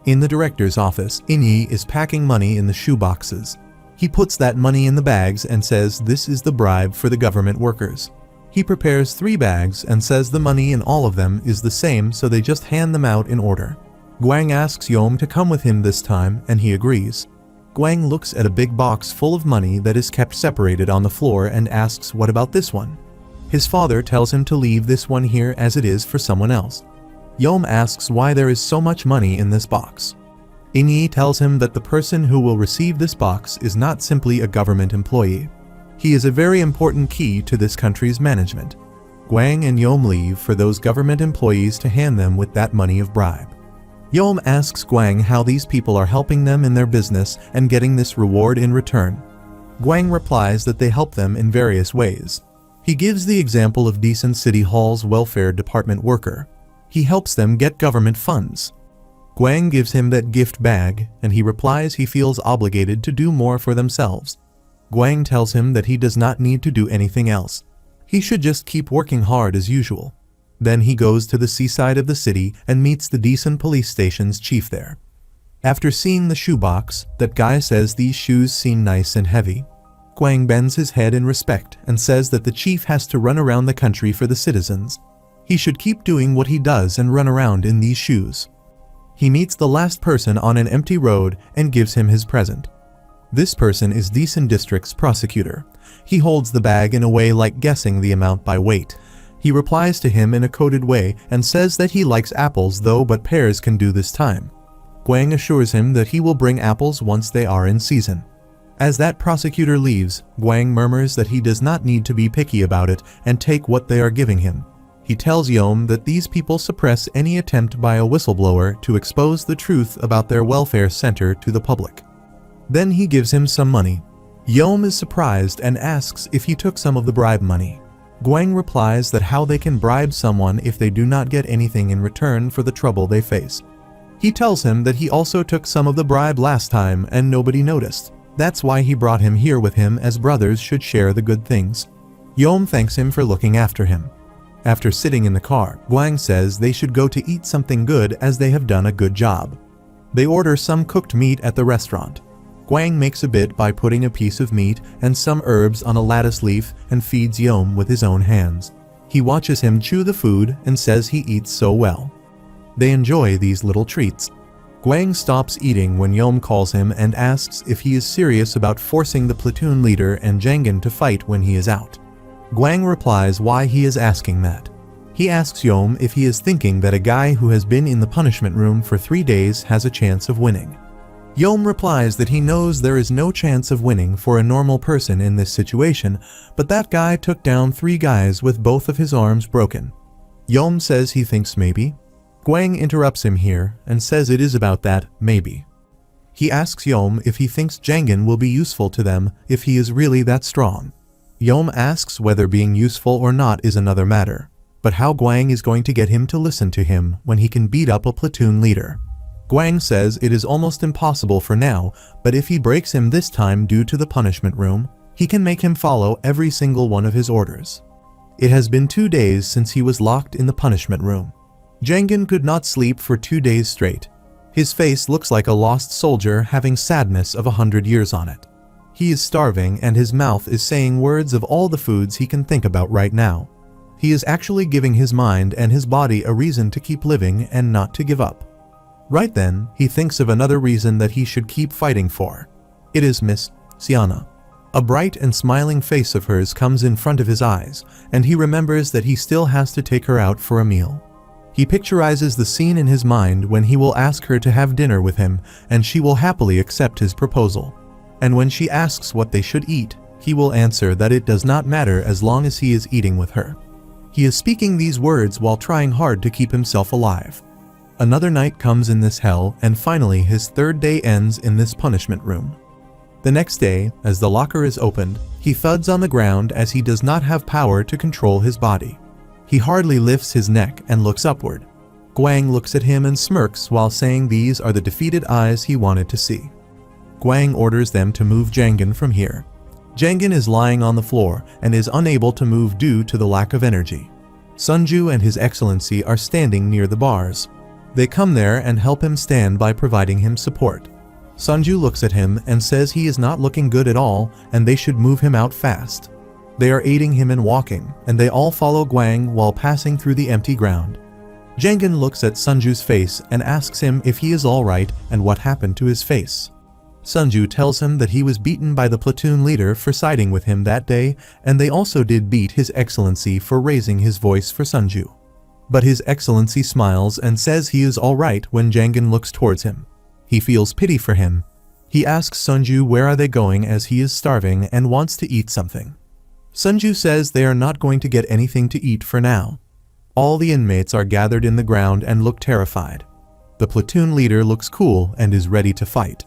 In the director's office, Inyi is packing money in the shoe boxes. He puts that money in the bags and says this is the bribe for the government workers. He prepares 3 bags and says the money in all of them is the same, so they just hand them out in order. Guang asks Yom to come with him this time and he agrees. Guang looks at a big box full of money that is kept separated on the floor and asks what about this one? His father tells him to leave this one here as it is for someone else. Yom asks why there is so much money in this box. Inyi tells him that the person who will receive this box is not simply a government employee. He is a very important key to this country's management. Guang and Yom leave for those government employees to hand them with that money of bribe. Yom asks Guang how these people are helping them in their business and getting this reward in return. Guang replies that they help them in various ways. He gives the example of Decent City Hall's welfare department worker. He helps them get government funds. Guang gives him that gift bag, and he replies he feels obligated to do more for themselves. Guang tells him that he does not need to do anything else. He should just keep working hard as usual. Then he goes to the seaside of the city and meets the Decent police station's chief there. After seeing the shoebox, that guy says these shoes seem nice and heavy. Guang bends his head in respect and says that the chief has to run around the country for the citizens. He should keep doing what he does and run around in these shoes. He meets the last person on an empty road and gives him his present. This person is Decent District's prosecutor. He holds the bag in a way like guessing the amount by weight. He replies to him in a coded way and says that he likes apples though, but pears can do this time. Guang assures him that he will bring apples once they are in season. As that prosecutor leaves, Guang murmurs that he does not need to be picky about it and take what they are giving him. He tells Yom that these people suppress any attempt by a whistleblower to expose the truth about their welfare center to the public. Then he gives him some money. Yom is surprised and asks if he took some of the bribe money. Gwang replies that how they can bribe someone if they do not get anything in return for the trouble they face. He tells him that he also took some of the bribe last time and nobody noticed. That's why he brought him here with him, as brothers should share the good things. Yom thanks him for looking after him. After sitting in the car, Gwang says they should go to eat something good as they have done a good job. They order some cooked meat at the restaurant. Gwang makes a bit by putting a piece of meat and some herbs on a lettuce leaf and feeds Yom with his own hands. He watches him chew the food and says he eats so well. They enjoy these little treats. Gwang stops eating when Yom calls him and asks if he is serious about forcing the platoon leader and Jangan to fight when he is out. Gwang replies why he is asking that. He asks Yom if he is thinking that a guy who has been in the punishment room for 3 days has a chance of winning. Yom replies that he knows there is no chance of winning for a normal person in this situation, but that guy took down 3 guys with both of his arms broken. Yom says he thinks maybe. Gwang interrupts him here and says it is about that maybe. He asks Yom if he thinks Jangan will be useful to them if he is really that strong. Yom asks whether being useful or not is another matter, but how Gwang is going to get him to listen to him when he can beat up a platoon leader. Gwang says it is almost impossible for now, but if he breaks him this time due to the punishment room, he can make him follow every single one of his orders. It has been 2 days since he was locked in the punishment room. Jangan could not sleep for 2 days straight. His face looks like a lost soldier having sadness of 100 years on it. He is starving and his mouth is saying words of all the foods he can think about right now. He is actually giving his mind and his body a reason to keep living and not to give up. Right then, he thinks of another reason that he should keep fighting for. It is Miss Siana. A bright and smiling face of hers comes in front of his eyes, and he remembers that he still has to take her out for a meal. He picturizes the scene in his mind when he will ask her to have dinner with him, and she will happily accept his proposal. And when she asks what they should eat, he will answer that it does not matter as long as he is eating with her. He is speaking these words while trying hard to keep himself alive. Another night comes in this hell, and finally his 3rd day ends in this punishment room. The next day, as the locker is opened, he thuds on the ground as he does not have power to control his body. He hardly lifts his neck and looks upward. Gwang looks at him and smirks while saying these are the defeated eyes he wanted to see. Gwang orders them to move Jangan from here. Jangan is lying on the floor and is unable to move due to the lack of energy. Sunju and His Excellency are standing near the bars. They come there and help him stand by providing him support. Sunju looks at him and says he is not looking good at all and they should move him out fast. They are aiding him in walking, and they all follow Gwang while passing through the empty ground. Jangan looks at Sunju's face and asks him if he is alright and what happened to his face. Sunju tells him that he was beaten by the platoon leader for siding with him that day, and they also did beat His Excellency for raising his voice for Sunju. But His Excellency smiles and says he is alright when Jangan looks towards him. He feels pity for him. He asks Sunju where are they going as he is starving and wants to eat something. Sunju says they are not going to get anything to eat for now. All the inmates are gathered in the ground and look terrified. The platoon leader looks cool and is ready to fight.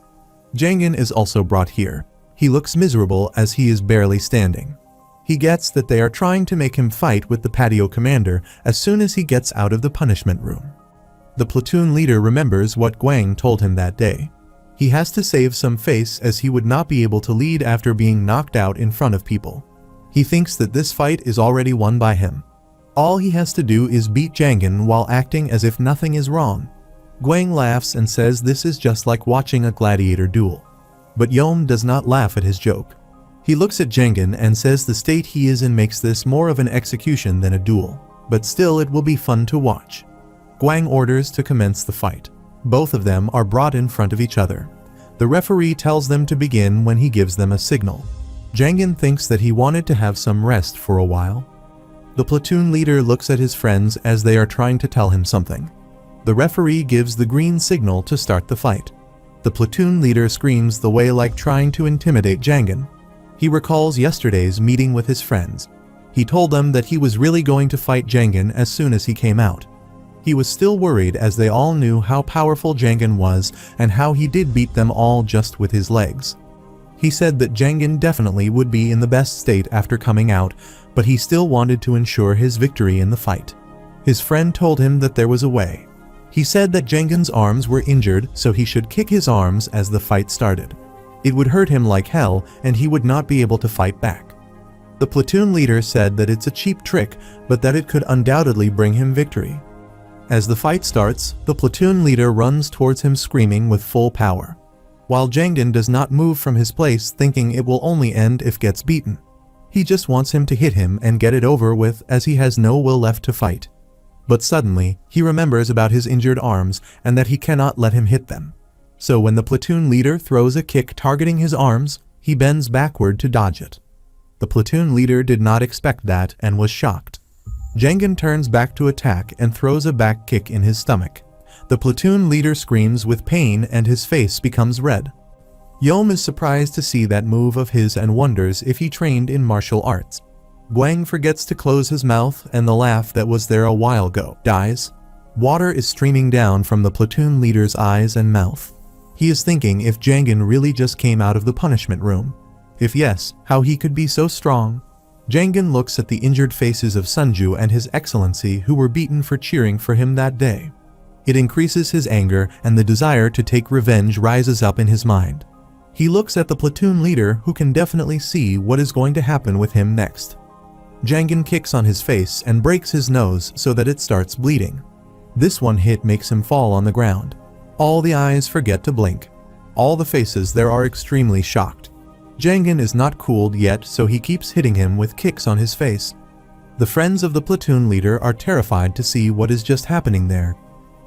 Jangan is also brought here. He looks miserable as he is barely standing. He gets that they are trying to make him fight with the patio commander as soon as he gets out of the punishment room. The platoon leader remembers what Gwang told him that day. He has to save some face as he would not be able to lead after being knocked out in front of people. He thinks that this fight is already won by him. All he has to do is beat Jangan while acting as if nothing is wrong. Gwang laughs and says this is just like watching a gladiator duel. But Yom does not laugh at his joke. He looks at Jangan and says the state he is in makes this more of an execution than a duel, but still it will be fun to watch. Gwang orders to commence the fight. Both of them are brought in front of each other. The referee tells them to begin when he gives them a signal. Jangan thinks that he wanted to have some rest for a while. The platoon leader looks at his friends as they are trying to tell him something. The referee gives the green signal to start the fight. The platoon leader screams the way like trying to intimidate Jangan. He recalls yesterday's meeting with his friends. He told them that he was really going to fight Jangan as soon as he came out. He was still worried as they all knew how powerful Jangan was and how he did beat them all just with his legs. He said that Jangan definitely would be in the best state after coming out, but he still wanted to ensure his victory in the fight. His friend told him that there was a way. He said that Jangan's arms were injured, so he should kick his arms as the fight started. It would hurt him like hell and he would not be able to fight back. The platoon leader said that it's a cheap trick, but that it could undoubtedly bring him victory. As the fight starts, the platoon leader runs towards him screaming with full power, while Jangan does not move from his place, thinking it will only end if gets beaten. He just wants him to hit him and get it over with, as he has no will left to fight. But suddenly, he remembers about his injured arms and that he cannot let him hit them. So when the platoon leader throws a kick targeting his arms, he bends backward to dodge it. The platoon leader did not expect that and was shocked. Jangan turns back to attack and throws a back kick in his stomach. The platoon leader screams with pain and his face becomes red. Yom is surprised to see that move of his and wonders if he trained in martial arts. Guang forgets to close his mouth and the laugh that was there a while ago dies. Water is streaming down from the platoon leader's eyes and mouth. He is thinking if Jangan really just came out of the punishment room. If yes, how he could be so strong. Jangan looks at the injured faces of Sunju and His Excellency who were beaten for cheering for him that day. It increases his anger and the desire to take revenge rises up in his mind. He looks at the platoon leader who can definitely see what is going to happen with him next. Jangan kicks on his face and breaks his nose so that it starts bleeding. This one hit makes him fall on the ground. All the eyes forget to blink. All the faces there are extremely shocked. Jangan is not cooled yet, so he keeps hitting him with kicks on his face. The friends of the platoon leader are terrified to see what is just happening there.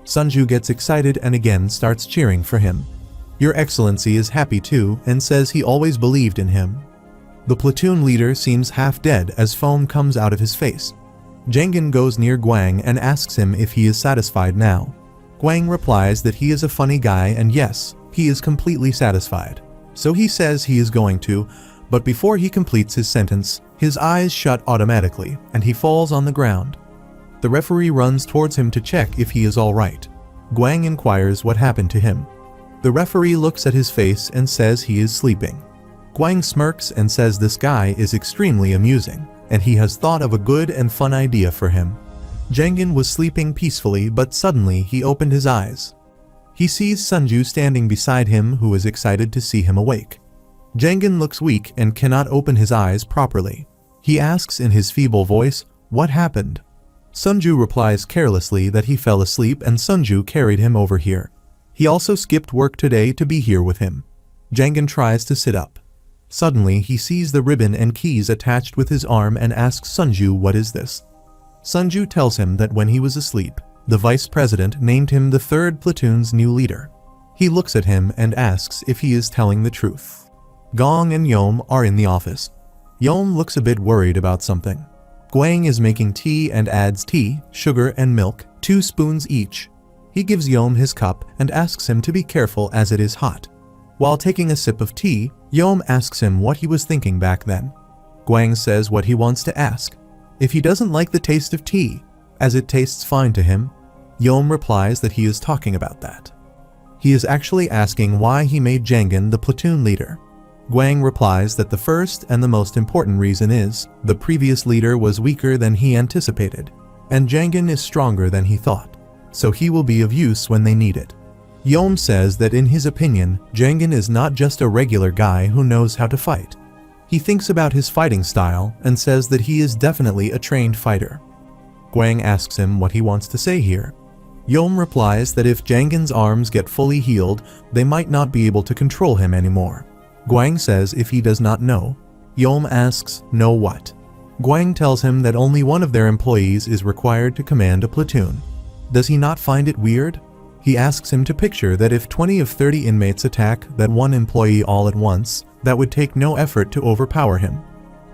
Sunju gets excited and again starts cheering for him. Your Excellency is happy too and says he always believed in him. The platoon leader seems half dead as foam comes out of his face. Jangan goes near Guang and asks him if he is satisfied now. Guang replies that he is a funny guy and yes, he is completely satisfied. So he says he is going to, but before he completes his sentence, his eyes shut automatically and he falls on the ground. The referee runs towards him to check if he is alright. Guang inquires what happened to him. The referee looks at his face and says he is sleeping. Guang smirks and says this guy is extremely amusing, and he has thought of a good and fun idea for him. Jangan was sleeping peacefully, but suddenly he opened his eyes. He sees Sunju standing beside him who is excited to see him awake. Jangan looks weak and cannot open his eyes properly. He asks in his feeble voice, "What happened?" Sunju replies carelessly that he fell asleep and Sunju carried him over here. He also skipped work today to be here with him. Jangan tries to sit up. Suddenly he sees the ribbon and keys attached with his arm and asks Sunju what is this. Sunju tells him that when he was asleep, the vice president named him the 3rd platoon's new leader. He looks at him and asks if he is telling the truth. Gong and Yom are in the office. Yom looks a bit worried about something. Guang is making tea and adds tea, sugar and milk, 2 spoons each. He gives Yom his cup and asks him to be careful as it is hot. While taking a sip of tea, Yom asks him what he was thinking back then. Guang says what he wants to ask. If he doesn't like the taste of tea, as it tastes fine to him, Yom replies that he is talking about that. He is actually asking why he made Jangan the platoon leader. Guang replies that the first and the most important reason is, the previous leader was weaker than he anticipated, and Jangan is stronger than he thought, so he will be of use when they need it. Yom says that in his opinion, Jangan is not just a regular guy who knows how to fight. He thinks about his fighting style and says that he is definitely a trained fighter. Guang asks him what he wants to say here. Yom replies that if Jangan's arms get fully healed, they might not be able to control him anymore. Guang says if he does not know. Yom asks, know what? Guang tells him that only one of their employees is required to command a platoon. Does he not find it weird? He asks him to picture that if 20 of 30 inmates attack that one employee all at once, that would take no effort to overpower him.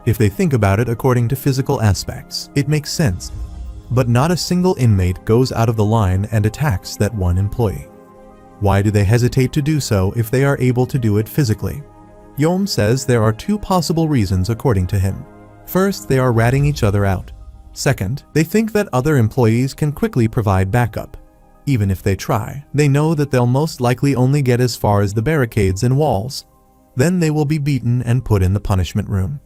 If they think about it according to physical aspects, it makes sense. But not a single inmate goes out of the line and attacks that one employee. Why do they hesitate to do so if they are able to do it physically? Yom says there are 2 possible reasons according to him. First, they are ratting each other out. Second, they think that other employees can quickly provide backup. Even if they try, they know that they'll most likely only get as far as the barricades and walls. Then they will be beaten and put in the punishment room.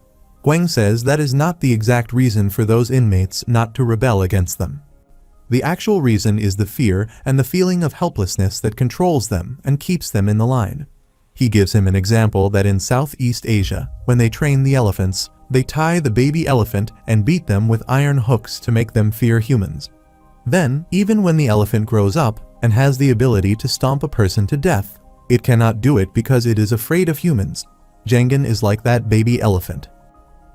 Guang says that is not the exact reason for those inmates not to rebel against them. The actual reason is the fear and the feeling of helplessness that controls them and keeps them in the line. He gives him an example that in Southeast Asia, when they train the elephants, they tie the baby elephant and beat them with iron hooks to make them fear humans. Then, even when the elephant grows up and has the ability to stomp a person to death, it cannot do it because it is afraid of humans. Jengen is like that baby elephant.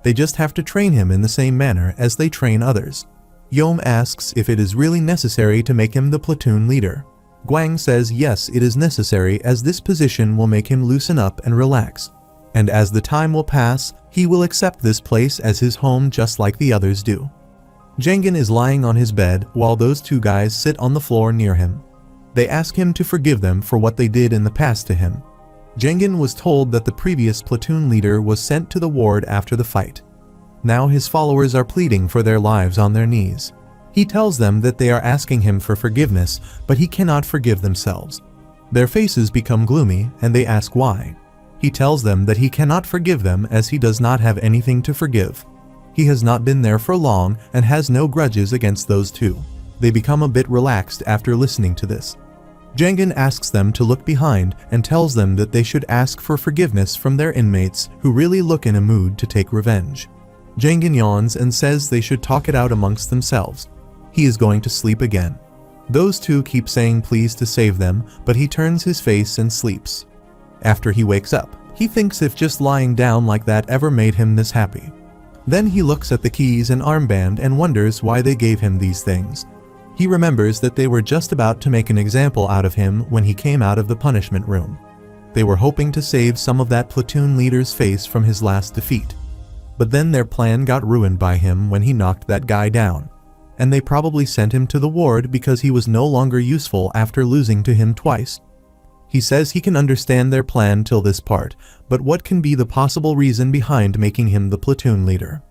They just have to train him in the same manner as they train others. Yom asks if it is really necessary to make him the platoon leader. Guang says yes, it is necessary, as this position will make him loosen up and relax. And as the time will pass, he will accept this place as his home just like the others do. Jengen is lying on his bed while those two guys sit on the floor near him. They ask him to forgive them for what they did in the past to him. Jengen was told that the previous platoon leader was sent to the ward after the fight. Now his followers are pleading for their lives on their knees. He tells them that they are asking him for forgiveness, but he cannot forgive themselves. Their faces become gloomy and they ask why. He tells them that he cannot forgive them as he does not have anything to forgive. He has not been there for long and has no grudges against those two. They become a bit relaxed after listening to this. Jengen asks them to look behind and tells them that they should ask for forgiveness from their inmates who really look in a mood to take revenge. Jengen yawns and says they should talk it out amongst themselves. He is going to sleep again. Those two keep saying please to save them, but he turns his face and sleeps. After he wakes up, he thinks if just lying down like that ever made him this happy. Then he looks at the keys and armband and wonders why they gave him these things. He remembers that they were just about to make an example out of him when he came out of the punishment room. They were hoping to save some of that platoon leader's face from his last defeat. But then their plan got ruined by him when he knocked that guy down. And they probably sent him to the ward because he was no longer useful after losing to him twice. He says he can understand their plan till this part, but what can be the possible reason behind making him the platoon leader?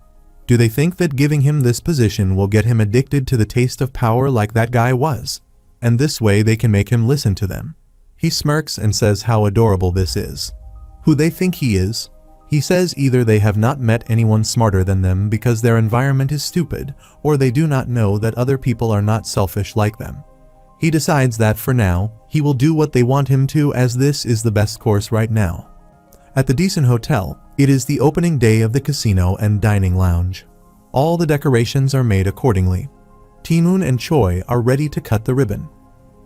Do they think that giving him this position will get him addicted to the taste of power like that guy was? And this way they can make him listen to them. He smirks and says how adorable this is. Who they think he is? He says either they have not met anyone smarter than them because their environment is stupid, or they do not know that other people are not selfish like them. He decides that for now, he will do what they want him to, as this is the best course right now. At the Decent Hotel, it is the opening day of the casino and dining lounge. All the decorations are made accordingly. Timun and Choi are ready to cut the ribbon.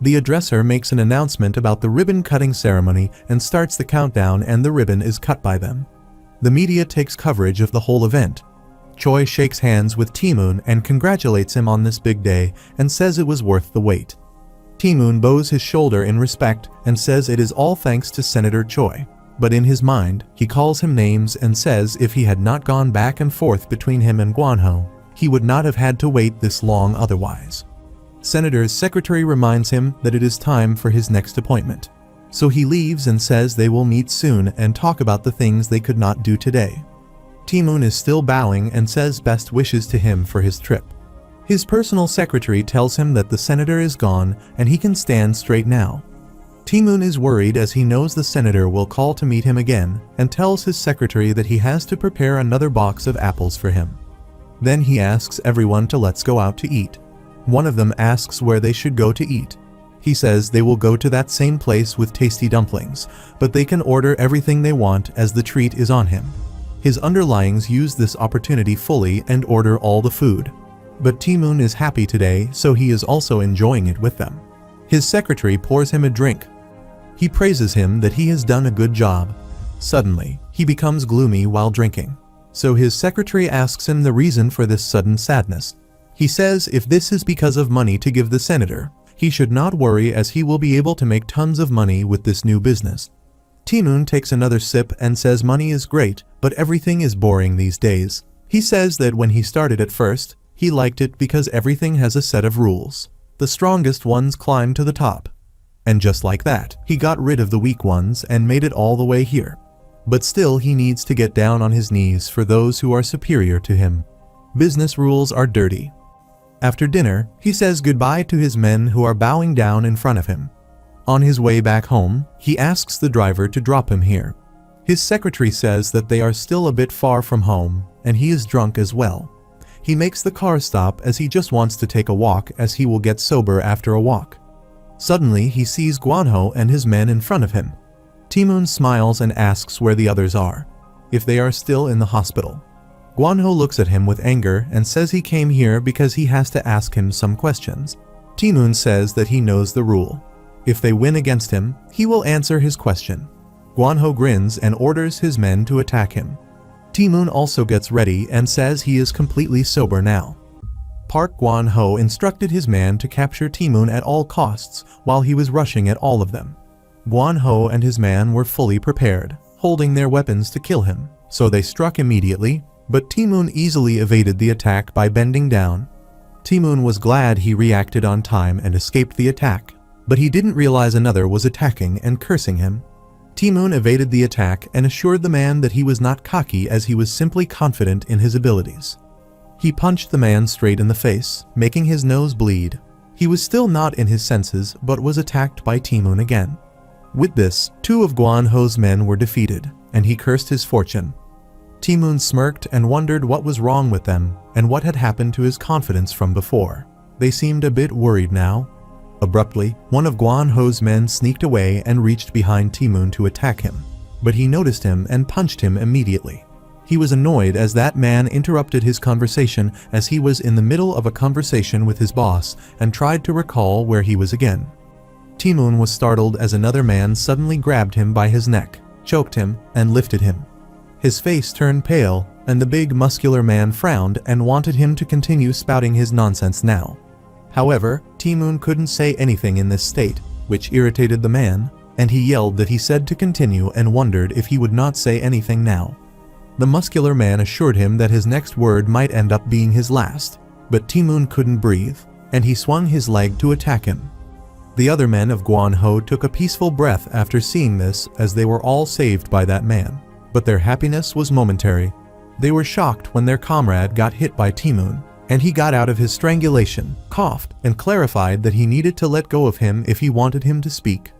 The addresser makes an announcement about the ribbon cutting ceremony and starts the countdown, and the ribbon is cut by them. The media takes coverage of the whole event. Choi shakes hands with Timun and congratulates him on this big day and says it was worth the wait. Timun bows his shoulder in respect and says it is all thanks to Senator Choi. But in his mind, he calls him names and says if he had not gone back and forth between him and Guanho, he would not have had to wait this long otherwise. Senator's secretary reminds him that it is time for his next appointment. So he leaves and says they will meet soon and talk about the things they could not do today. Timun is still bowing and says best wishes to him for his trip. His personal secretary tells him that the senator is gone and he can stand straight now. Timun is worried as he knows the senator will call to meet him again and tells his secretary that he has to prepare another box of apples for him. Then he asks everyone to let's go out to eat. One of them asks where they should go to eat. He says they will go to that same place with tasty dumplings, but they can order everything they want as the treat is on him. His underlings use this opportunity fully and order all the food. But Timun is happy today, so he is also enjoying it with them. His secretary pours him a drink. He praises him that he has done a good job. Suddenly, he becomes gloomy while drinking. So his secretary asks him the reason for this sudden sadness. He says if this is because of money to give the senator, he should not worry as he will be able to make tons of money with this new business. Timun takes another sip and says money is great, but everything is boring these days. He says that when he started at first, he liked it because everything has a set of rules. The strongest ones climb to the top. And just like that, he got rid of the weak ones and made it all the way here. But still he needs to get down on his knees for those who are superior to him. Business rules are dirty. After dinner, he says goodbye to his men who are bowing down in front of him. On his way back home, he asks the driver to drop him here. His secretary says that they are still a bit far from home, and he is drunk as well. He makes the car stop as he just wants to take a walk, as he will get sober after a walk. Suddenly, he sees Guanho and his men in front of him. Ti-moon smiles and asks where the others are, if they are still in the hospital. Guanho looks at him with anger and says he came here because he has to ask him some questions. Ti-moon says that he knows the rule. If they win against him, he will answer his question. Guanho grins and orders his men to attack him. Ti-moon also gets ready and says he is completely sober now. Park Guanho instructed his man to capture Ti-moon at all costs while he was rushing at all of them. Guanho and his man were fully prepared, holding their weapons to kill him, so they struck immediately, but Ti-moon easily evaded the attack by bending down. Ti-moon was glad he reacted on time and escaped the attack, but he didn't realize another was attacking and cursing him. Ti-moon evaded the attack and assured the man that he was not cocky, as he was simply confident in his abilities. He punched the man straight in the face, making his nose bleed. He was still not in his senses but was attacked by Ti-moon again. With this, 2 of Guanho's men were defeated, and he cursed his fortune. Ti-moon smirked and wondered what was wrong with them and what had happened to his confidence from before. They seemed a bit worried now. Abruptly, one of Guanho's men sneaked away and reached behind Ti-moon to attack him, but he noticed him and punched him immediately. He was annoyed as that man interrupted his conversation, as he was in the middle of a conversation with his boss and tried to recall where he was again. Ti-moon was startled as another man suddenly grabbed him by his neck, choked him, and lifted him. His face turned pale, and the big muscular man frowned and wanted him to continue spouting his nonsense now. However, Ti-moon couldn't say anything in this state, which irritated the man, and he yelled that he said to continue and wondered if he would not say anything now. The muscular man assured him that his next word might end up being his last, but Ti-moon couldn't breathe, and he swung his leg to attack him. The other men of Guanho took a peaceful breath after seeing this, as they were all saved by that man, but their happiness was momentary. They were shocked when their comrade got hit by Ti-moon, and he got out of his strangulation, coughed, and clarified that he needed to let go of him if he wanted him to speak.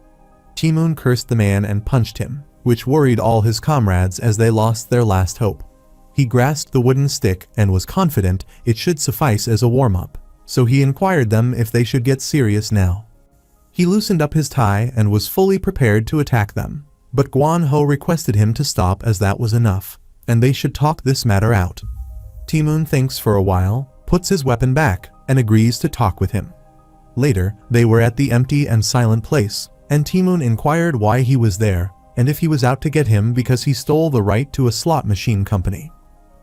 Ti-moon cursed the man and punched him, which worried all his comrades as they lost their last hope. He grasped the wooden stick and was confident it should suffice as a warm-up, so he inquired them if they should get serious now. He loosened up his tie and was fully prepared to attack them, but Guanho requested him to stop, as that was enough, and they should talk this matter out. Ti-moon thinks for a while, puts his weapon back, and agrees to talk with him. Later, they were at the empty and silent place, and Ti-moon inquired why he was there, and if he was out to get him because he stole the right to a slot machine company.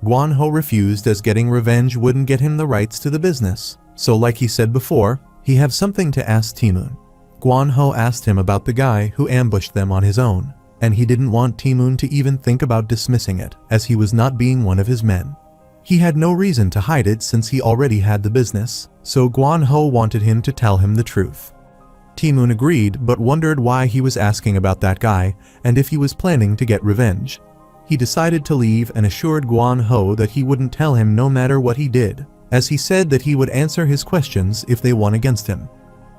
Guanho refused, as getting revenge wouldn't get him the rights to the business, so like he said before, he have something to ask Ti-moon. Guanho asked him about the guy who ambushed them on his own, and he didn't want Ti-moon to even think about dismissing it, as he was not being one of his men. He had no reason to hide it since he already had the business, so Guanho wanted him to tell him the truth. Ti-moon agreed, but wondered why he was asking about that guy and if he was planning to get revenge. He decided to leave and assured Guanho that he wouldn't tell him no matter what he did, as he said that he would answer his questions if they won against him.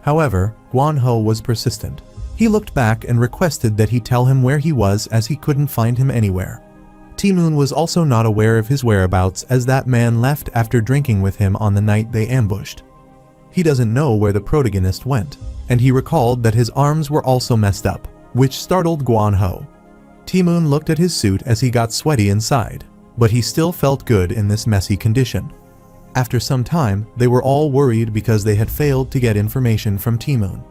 However, Guanho was persistent. He looked back and requested that he tell him where he was, as he couldn't find him anywhere. Ti-moon was also not aware of his whereabouts, as that man left after drinking with him on the night they ambushed. He doesn't know where the protagonist went, and he recalled that his arms were also messed up, which startled Guanho. Ti-moon looked at his suit as he got sweaty inside, but he still felt good in this messy condition. After some time, they were all worried because they had failed to get information from Ti-moon.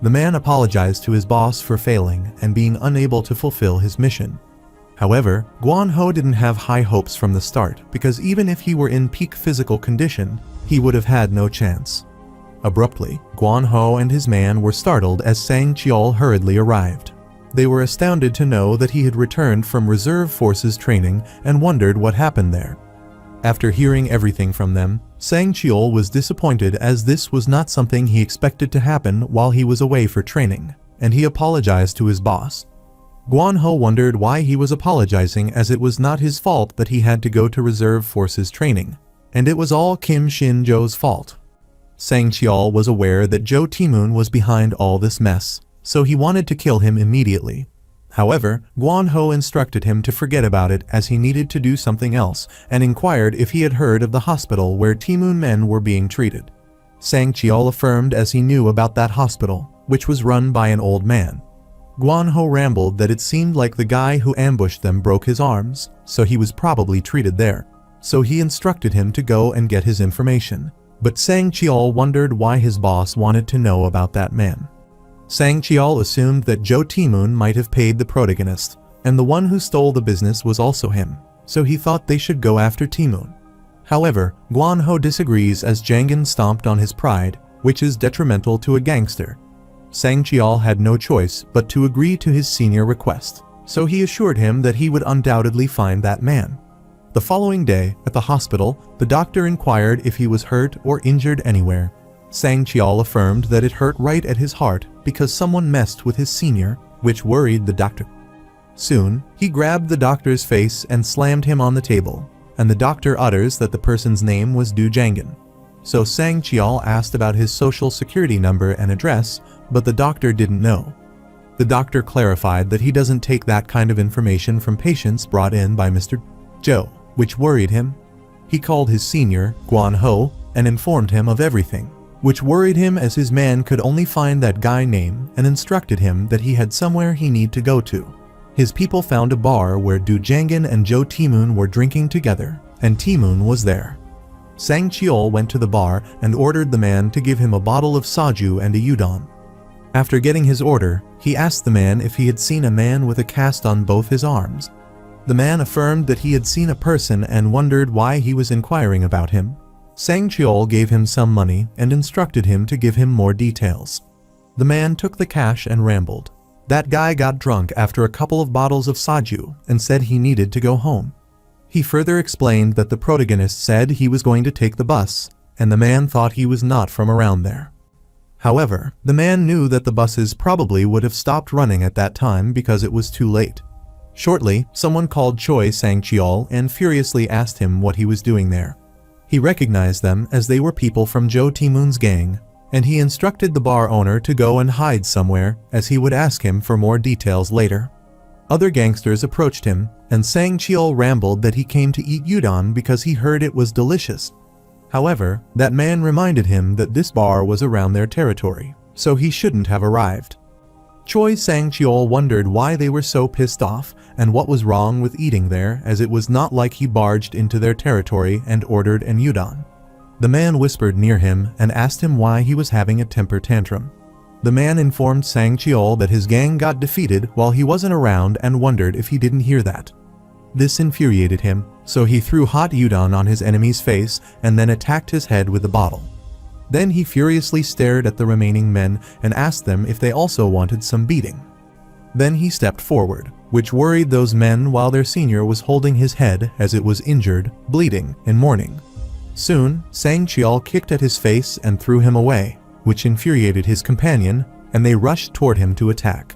The man apologized to his boss for failing and being unable to fulfill his mission. However, Guanho didn't have high hopes from the start, because even if he were in peak physical condition, he would have had no chance. Abruptly, Guanho and his man were startled as Sang Cheol hurriedly arrived. They were astounded to know that he had returned from reserve forces training and wondered what happened there. After hearing everything from them, Sang Cheol was disappointed, as this was not something he expected to happen while he was away for training, and he apologized to his boss. Guan Ho wondered why he was apologizing, as it was not his fault that he had to go to reserve forces training, and it was all Kim Shin-jo's fault. Sang Chiol was aware that Jo Taemoon was behind all this mess, so he wanted to kill him immediately. However, Guan Ho instructed him to forget about it, as he needed to do something else, and inquired if he had heard of the hospital where Taemoon men were being treated. Sang Chiol affirmed, as he knew about that hospital, which was run by an old man. Guan Ho rambled that it seemed like the guy who ambushed them broke his arms, so he was probably treated there. So he instructed him to go and get his information. But Sang Chiol wondered why his boss wanted to know about that man. Sang Chiol assumed that Jo Taemoon might have paid the protagonist, and the one who stole the business was also him, so he thought they should go after Taemoon. However, Guan Ho disagrees, as Jangan stomped on his pride, which is detrimental to a gangster. Sang Chiol had no choice but to agree to his senior request, so he assured him that he would undoubtedly find that man. The following day, at the hospital, the doctor inquired if he was hurt or injured anywhere. Sang Chiol affirmed that it hurt right at his heart because someone messed with his senior, which worried the doctor. Soon, he grabbed the doctor's face and slammed him on the table, and the doctor utters that the person's name was Du Jangan. So Sang Chiol asked about his social security number and address, but the doctor didn't know. The doctor clarified that he doesn't take that kind of information from patients brought in by Mr. Jo, which worried him. He called his senior, Guan Ho, and informed him of everything, which worried him, as his man could only find that guy name, and instructed him that he had somewhere he need to go to. His people found a bar where Du Jangan and Jo Taemoon were drinking together, and Taemoon was there. Sang Chiol went to the bar and ordered the man to give him a bottle of soju and a udon. After getting his order, he asked the man if he had seen a man with a cast on both his arms. The man affirmed that he had seen a person and wondered why he was inquiring about him. Sang Chiol gave him some money and instructed him to give him more details. The man took the cash and rambled. That guy got drunk after a couple of bottles of soju and said he needed to go home. He further explained that the protagonist said he was going to take the bus, and the man thought he was not from around there. However, the man knew that the buses probably would have stopped running at that time because it was too late. Shortly, someone called Choi Sang Chiol and furiously asked him what he was doing there. He recognized them, as they were people from Jo Taemoon's gang, and he instructed the bar owner to go and hide somewhere, as he would ask him for more details later. Other gangsters approached him, and Sang Chiol rambled that he came to eat udon because he heard it was delicious. However, that man reminded him that this bar was around their territory, so he shouldn't have arrived. Choi Sang Chiol wondered why they were so pissed off and what was wrong with eating there, as it was not like he barged into their territory and ordered an udon. The man whispered near him and asked him why he was having a temper tantrum. The man informed Sang Chiol that his gang got defeated while he wasn't around and wondered if he didn't hear that. This infuriated him, so he threw hot udon on his enemy's face and then attacked his head with the bottle. Then he furiously stared at the remaining men and asked them if they also wanted some beating. Then he stepped forward, which worried those men, while their senior was holding his head as it was injured, bleeding, and mourning. Soon, Sang Chiol kicked at his face and threw him away, which infuriated his companion, and they rushed toward him to attack.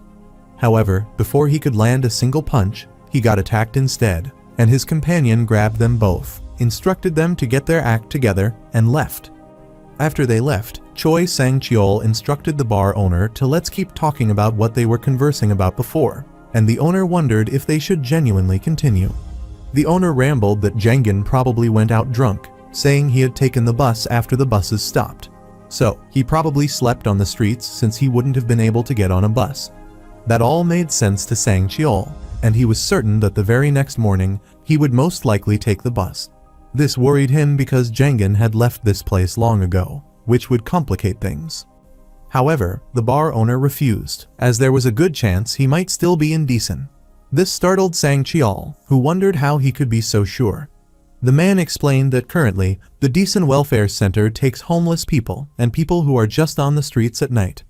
However, before he could land a single punch, he got attacked instead, and his companion grabbed them both, instructed them to get their act together, and left. After they left, Choi Sang Chiol instructed the bar owner to let's keep talking about what they were conversing about before, and the owner wondered if they should genuinely continue. The owner rambled that Jangan probably went out drunk, saying he had taken the bus after the buses stopped. So, he probably slept on the streets since he wouldn't have been able to get on a bus. That all made sense to Sang Chiol, and he was certain that the very next morning, he would most likely take the bus. This worried him because Jangan had left this place long ago, which would complicate things. However, the bar owner refused, as there was a good chance he might still be indecent. This startled Sang Chiol, who wondered how he could be so sure. The man explained that currently, the Decent Welfare Center takes homeless people and people who are just on the streets at night.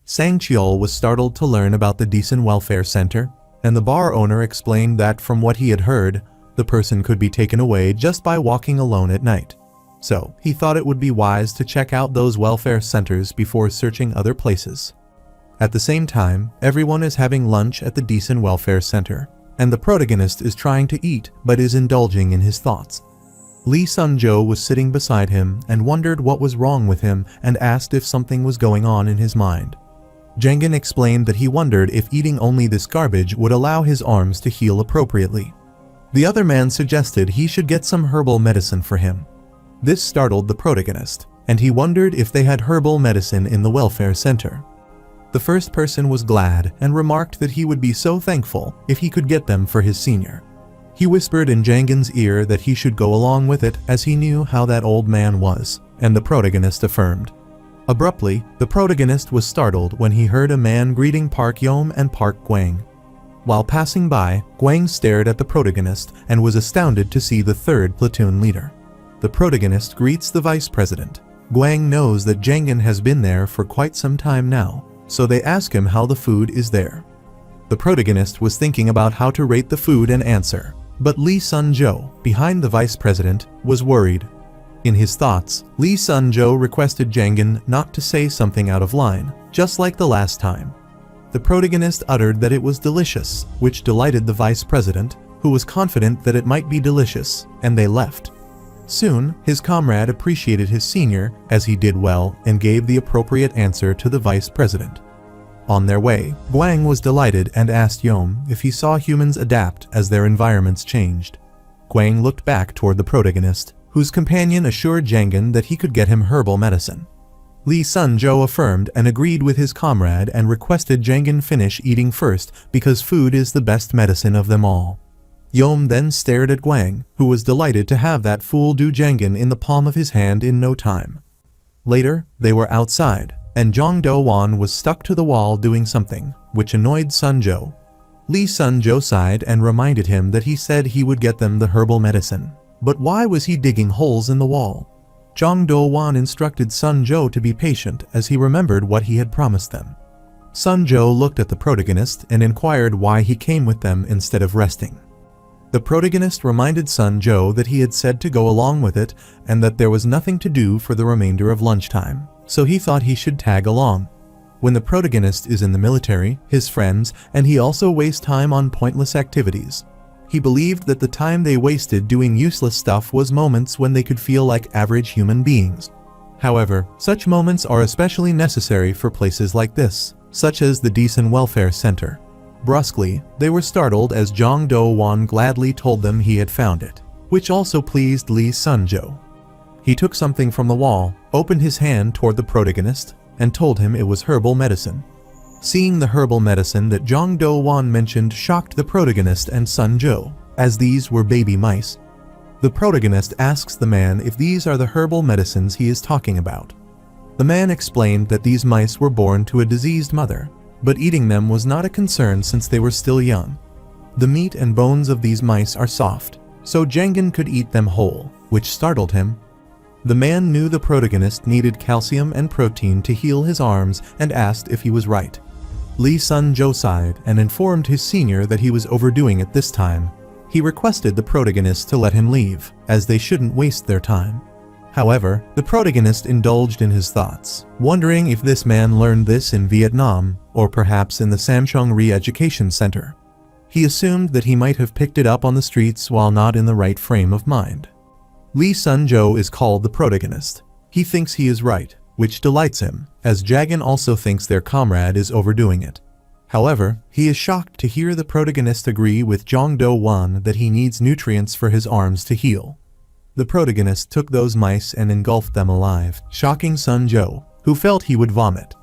Sang Chiol was startled to learn about the Decent Welfare Center, and the bar owner explained that from what he had heard, the person could be taken away just by walking alone at night. So, he thought it would be wise to check out those welfare centers before searching other places. At the same time, everyone is having lunch at the Decent Welfare Center, and the protagonist is trying to eat but is indulging in his thoughts. Lee Sun-jo was sitting beside him and wondered what was wrong with him and asked if something was going on in his mind. Jang-in explained that he wondered if eating only this garbage would allow his arms to heal appropriately. The other man suggested he should get some herbal medicine for him. This startled the protagonist, and he wondered if they had herbal medicine in the welfare center. The first person was glad and remarked that he would be so thankful if he could get them for his senior. He whispered in Jang-in's ear that he should go along with it as he knew how that old man was, and the protagonist affirmed. Abruptly, the protagonist was startled when he heard a man greeting Park Yeom and Park Gwang. While passing by, Gwang stared at the protagonist and was astounded to see the third platoon leader. The protagonist greets the vice president. Gwang knows that Jang-in has been there for quite some time now, so they ask him how the food is there. The protagonist was thinking about how to rate the food and answer, but Lee Sun-jo, behind the vice president, was worried. In his thoughts, Lee Sun-jo requested Jang-in not to say something out of line, just like the last time. The protagonist uttered that it was delicious, which delighted the vice president, who was confident that it might be delicious, and they left. Soon, his comrade appreciated his senior as he did well and gave the appropriate answer to the vice president. On their way, Gwang was delighted and asked Yeom if he saw humans adapt as their environments changed. Gwang looked back toward the protagonist, whose companion assured Jang-in that he could get him herbal medicine. Lee Sun-jo affirmed and agreed with his comrade and requested Jang-in finish eating first because food is the best medicine of them all. Yeom then stared at Gwang, who was delighted to have that fool do Jang-in in the palm of his hand in no time. Later, they were outside, and Jong Do-won was stuck to the wall doing something, which annoyed Sun-jo. Lee Sun-jo sighed and reminded him that he said he would get them the herbal medicine. But why was he digging holes in the wall? Jong Do-won instructed Sun-jo to be patient as he remembered what he had promised them. Sun-jo looked at the protagonist and inquired why he came with them instead of resting. The protagonist reminded Sun-jo that he had said to go along with it and that there was nothing to do for the remainder of lunchtime, so he thought he should tag along. When the protagonist is in the military, his friends, and he also wastes time on pointless activities. He believed that the time they wasted doing useless stuff was moments when they could feel like average human beings. However, such moments are especially necessary for places like this, such as the Decent Welfare Center. Brusquely, they were startled as Jong Do-won gladly told them he had found it, which also pleased Lee Sun-jo. He took something from the wall, opened his hand toward the protagonist, and told him it was herbal medicine. Seeing the herbal medicine that Jong Do-won mentioned shocked the protagonist and Sun-jo, as these were baby mice. The protagonist asks the man if these are the herbal medicines he is talking about. The man explained that these mice were born to a diseased mother, but eating them was not a concern since they were still young. The meat and bones of these mice are soft, so Jang-in could eat them whole, which startled him. The man knew the protagonist needed calcium and protein to heal his arms and asked if he was right. Lee Sun-jo sighed and informed his senior that he was overdoing it this time. He requested the protagonist to let him leave, as they shouldn't waste their time. However, the protagonist indulged in his thoughts, wondering if this man learned this in Vietnam or perhaps in the Samcheong Re-Education Center. He assumed that he might have picked it up on the streets while not in the right frame of mind. Lee Sun-jo is called the protagonist. He thinks he is right, which delights him, as Jang-in also thinks their comrade is overdoing it. However, he is shocked to hear the protagonist agree with Jong Do-won that he needs nutrients for his arms to heal. The protagonist took those mice and engulfed them alive, shocking Sun-jo, who felt he would vomit.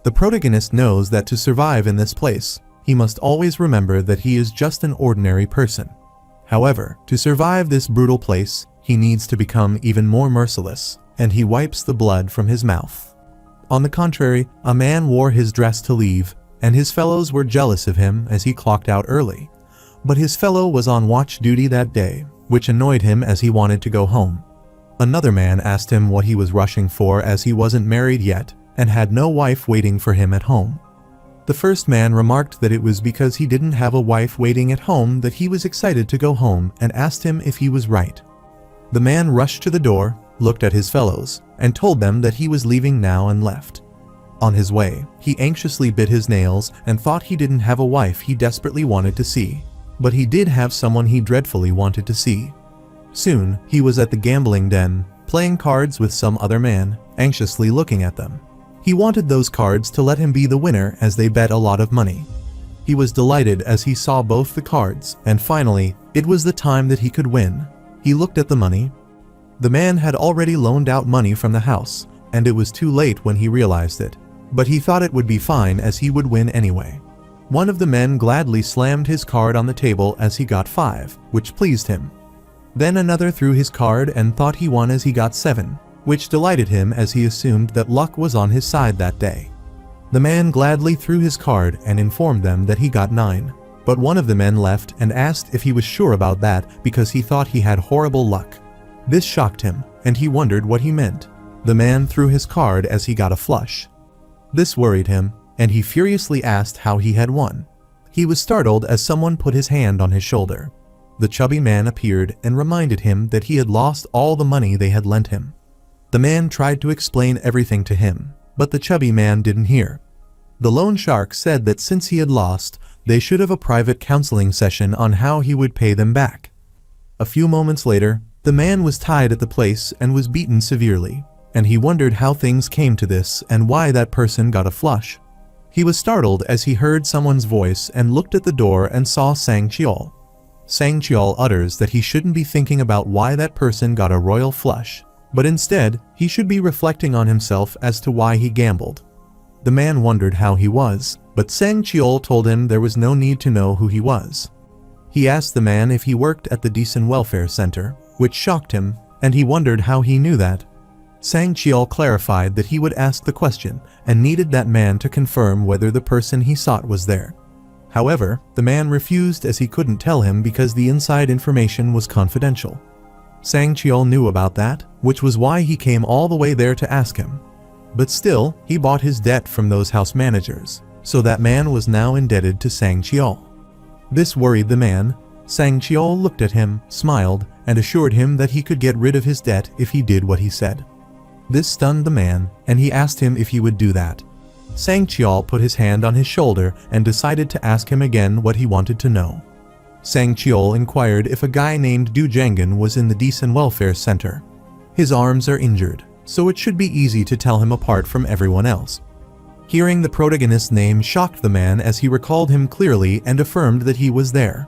The protagonist knows that to survive in this place, he must always remember that he is just an ordinary person. However, to survive this brutal place, he needs to become even more merciless, and he wipes the blood from his mouth. On the contrary, a man wore his dress to leave, and his fellows were jealous of him as he clocked out early. But his fellow was on watch duty that day, which annoyed him as he wanted to go home. Another man asked him what he was rushing for as he wasn't married yet and had no wife waiting for him at home. The first man remarked that it was because he didn't have a wife waiting at home that he was excited to go home and asked him if he was right. The man rushed to the door, looked at his fellows, and told them that he was leaving now and left. On his way, he anxiously bit his nails and thought he didn't have a wife he desperately wanted to see. But he did have someone he dreadfully wanted to see. Soon, he was at the gambling den, playing cards with some other man, anxiously looking at them. He wanted those cards to let him be the winner as they bet a lot of money. He was delighted as he saw both the cards, and finally, it was the time that he could win. He looked at the money. The man had already loaned out money from the house, and it was too late when he realized it. But he thought it would be fine as he would win anyway. One of the men gladly slammed his card on the table as he got 5, which pleased him. Then another threw his card and thought he won as he got 7, which delighted him as he assumed that luck was on his side that day. The man gladly threw his card and informed them that he got 9. But one of the men left and asked if he was sure about that because he thought he had horrible luck. This shocked him, and he wondered what he meant. The man threw his card as he got a flush. This worried him, and he furiously asked how he had won. He was startled as someone put his hand on his shoulder. The chubby man appeared and reminded him that he had lost all the money they had lent him. The man tried to explain everything to him, but the chubby man didn't hear. The loan shark said that since he had lost, they should have a private counseling session on how he would pay them back. A few moments later, the man was tied at the place and was beaten severely, and he wondered how things came to this and why that person got a flush. He was startled as he heard someone's voice and looked at the door and saw Sang Cheol. Sang Cheol utters that he shouldn't be thinking about why that person got a royal flush, but instead, he should be reflecting on himself as to why he gambled. The man wondered how he was, but Sang Cheol told him there was no need to know who he was. He asked the man if he worked at the Decent Welfare Center, which shocked him, and he wondered how he knew that. Sang Cheol clarified that he would ask the question and needed that man to confirm whether the person he sought was there. However, the man refused as he couldn't tell him because the inside information was confidential. Sang Cheol knew about that, which was why he came all the way there to ask him. But still, he bought his debt from those house managers, so that man was now indebted to Sang Cheol. This worried the man. Sang Cheol looked at him, smiled, and assured him that he could get rid of his debt if he did what he said. This stunned the man, and he asked him if he would do that. Sang Cheol put his hand on his shoulder and decided to ask him again what he wanted to know. Sang Cheol inquired if a guy named Du Jangan was in the Decent Welfare Center. His arms are injured, so it should be easy to tell him apart from everyone else. Hearing the protagonist's name shocked the man as he recalled him clearly and affirmed that he was there.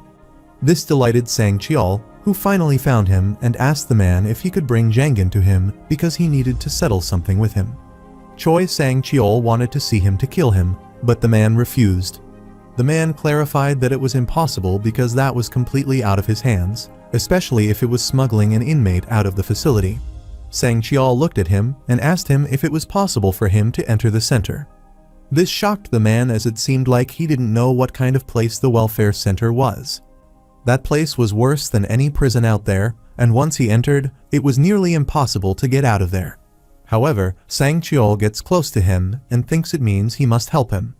This delighted Sang Cheol, who finally found him and asked the man if he could bring Jangan to him because he needed to settle something with him. Choi Sang Cheol wanted to see him to kill him, but the man refused. The man clarified that it was impossible because that was completely out of his hands, especially if it was smuggling an inmate out of the facility. Sang Cheol looked at him and asked him if it was possible for him to enter the center. This shocked the man as it seemed like he didn't know what kind of place the welfare center was. That place was worse than any prison out there, and once he entered, it was nearly impossible to get out of there. However, Sang Cheol gets close to him and thinks it means he must help him.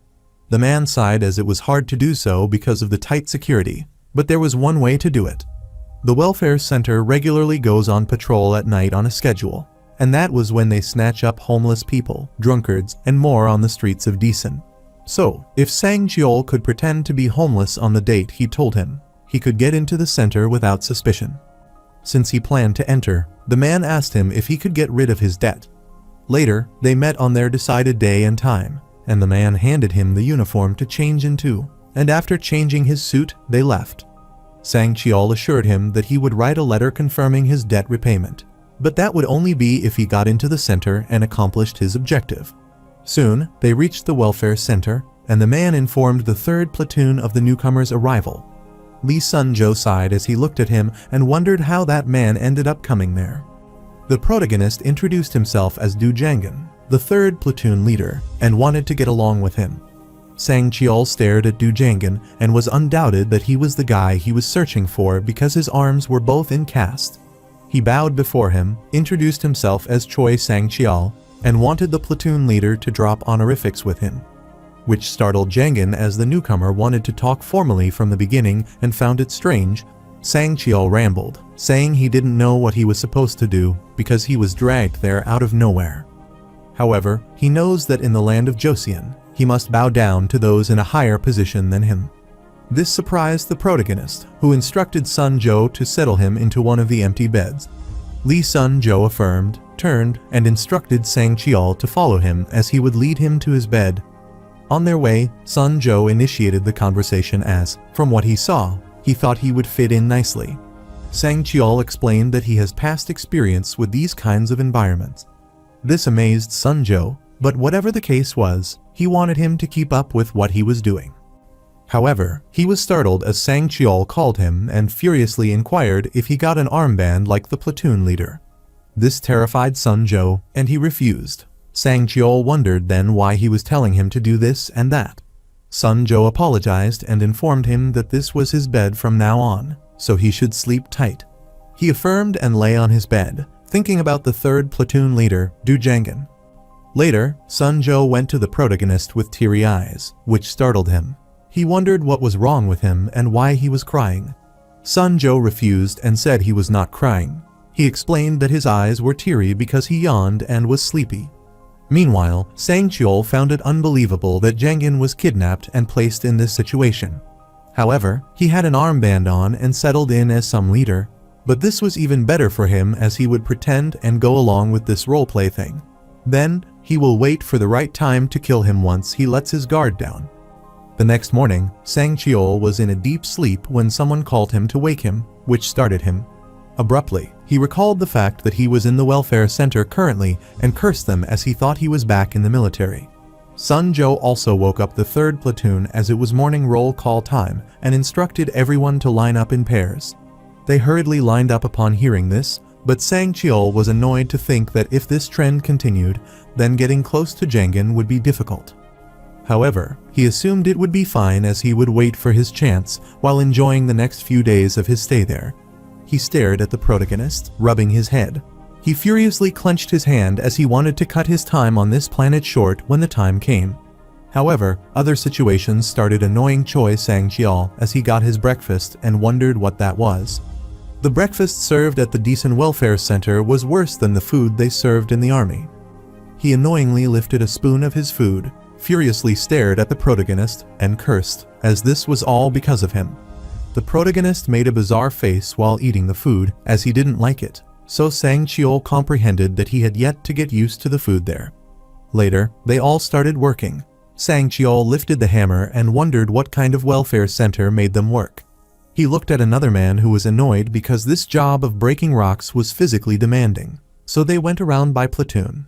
The man sighed as it was hard to do so because of the tight security, but there was one way to do it. The welfare center regularly goes on patrol at night on a schedule, and that was when they snatch up homeless people, drunkards, and more on the streets of Decent. So, if Sang Cheol could pretend to be homeless on the date he told him, he could get into the center without suspicion. Since he planned to enter, the man asked him if he could get rid of his debt. Later, they met on their decided day and time, and the man handed him the uniform to change into, and after changing his suit, they left. Sang Cheol assured him that he would write a letter confirming his debt repayment, but that would only be if he got into the center and accomplished his objective. Soon, they reached the welfare center, and the man informed the 3rd platoon of the newcomer's arrival. Lee Sun-jo sighed as he looked at him and wondered how that man ended up coming there. The protagonist introduced himself as Du Jangan, the 3rd platoon leader, and wanted to get along with him. Sang Cheol stared at Du Jangan and was undoubted that he was the guy he was searching for because his arms were both in cast. He bowed before him, introduced himself as Choi Sang Cheol, and wanted the platoon leader to drop honorifics with him, which startled Jangan as the newcomer wanted to talk formally from the beginning and found it strange. Sang Cheol rambled, saying he didn't know what he was supposed to do because he was dragged there out of nowhere. However, he knows that in the land of Joseon, he must bow down to those in a higher position than him. This surprised the protagonist, who instructed Sun Jo to settle him into one of the empty beds. Lee Sun Jo affirmed, turned, and instructed Sang Cheol to follow him as he would lead him to his bed. On their way, Sun Jo initiated the conversation as, from what he saw, he thought he would fit in nicely. Sang Cheol explained that he has past experience with these kinds of environments. This amazed Sun Jo, but whatever the case was, he wanted him to keep up with what he was doing. However, he was startled as Sang Cheol called him and furiously inquired if he got an armband like the platoon leader. This terrified Sun Jo, and he refused. Sang Cheol wondered then why he was telling him to do this and that. Sun Jo apologized and informed him that this was his bed from now on, so he should sleep tight. He affirmed and lay on his bed, thinking about the third platoon leader, Du Jangan. Later, Sun Jo went to the protagonist with teary eyes, which startled him. He wondered what was wrong with him and why he was crying. Sun Jo refused and said he was not crying. He explained that his eyes were teary because he yawned and was sleepy. Meanwhile, Sang Cheol found it unbelievable that Jangan was kidnapped and placed in this situation. However, he had an armband on and settled in as some leader, but this was even better for him as he would pretend and go along with this roleplay thing. Then, he will wait for the right time to kill him once he lets his guard down. The next morning, Sang Cheol was in a deep sleep when someone called him to wake him, which started him. Abruptly, he recalled the fact that he was in the welfare center currently and cursed them as he thought he was back in the military. Sun Jo also woke up the third platoon as it was morning roll call time and instructed everyone to line up in pairs. They hurriedly lined up upon hearing this, but Sang Cheol was annoyed to think that if this trend continued, then getting close to Jangan would be difficult. However, he assumed it would be fine as he would wait for his chance while enjoying the next few days of his stay there. He stared at the protagonist, rubbing his head. He furiously clenched his hand as he wanted to cut his time on this planet short when the time came. However, other situations started annoying Choi Sang Cheol as he got his breakfast and wondered what that was. The breakfast served at the decent welfare center was worse than the food they served in the army. He annoyingly lifted a spoon of his food, furiously stared at the protagonist, and cursed, as this was all because of him. The protagonist made a bizarre face while eating the food, as he didn't like it, so Sang Cheol comprehended that he had yet to get used to the food there. Later, they all started working. Sang Cheol lifted the hammer and wondered what kind of welfare center made them work. He looked at another man who was annoyed because this job of breaking rocks was physically demanding, so they went around by platoon.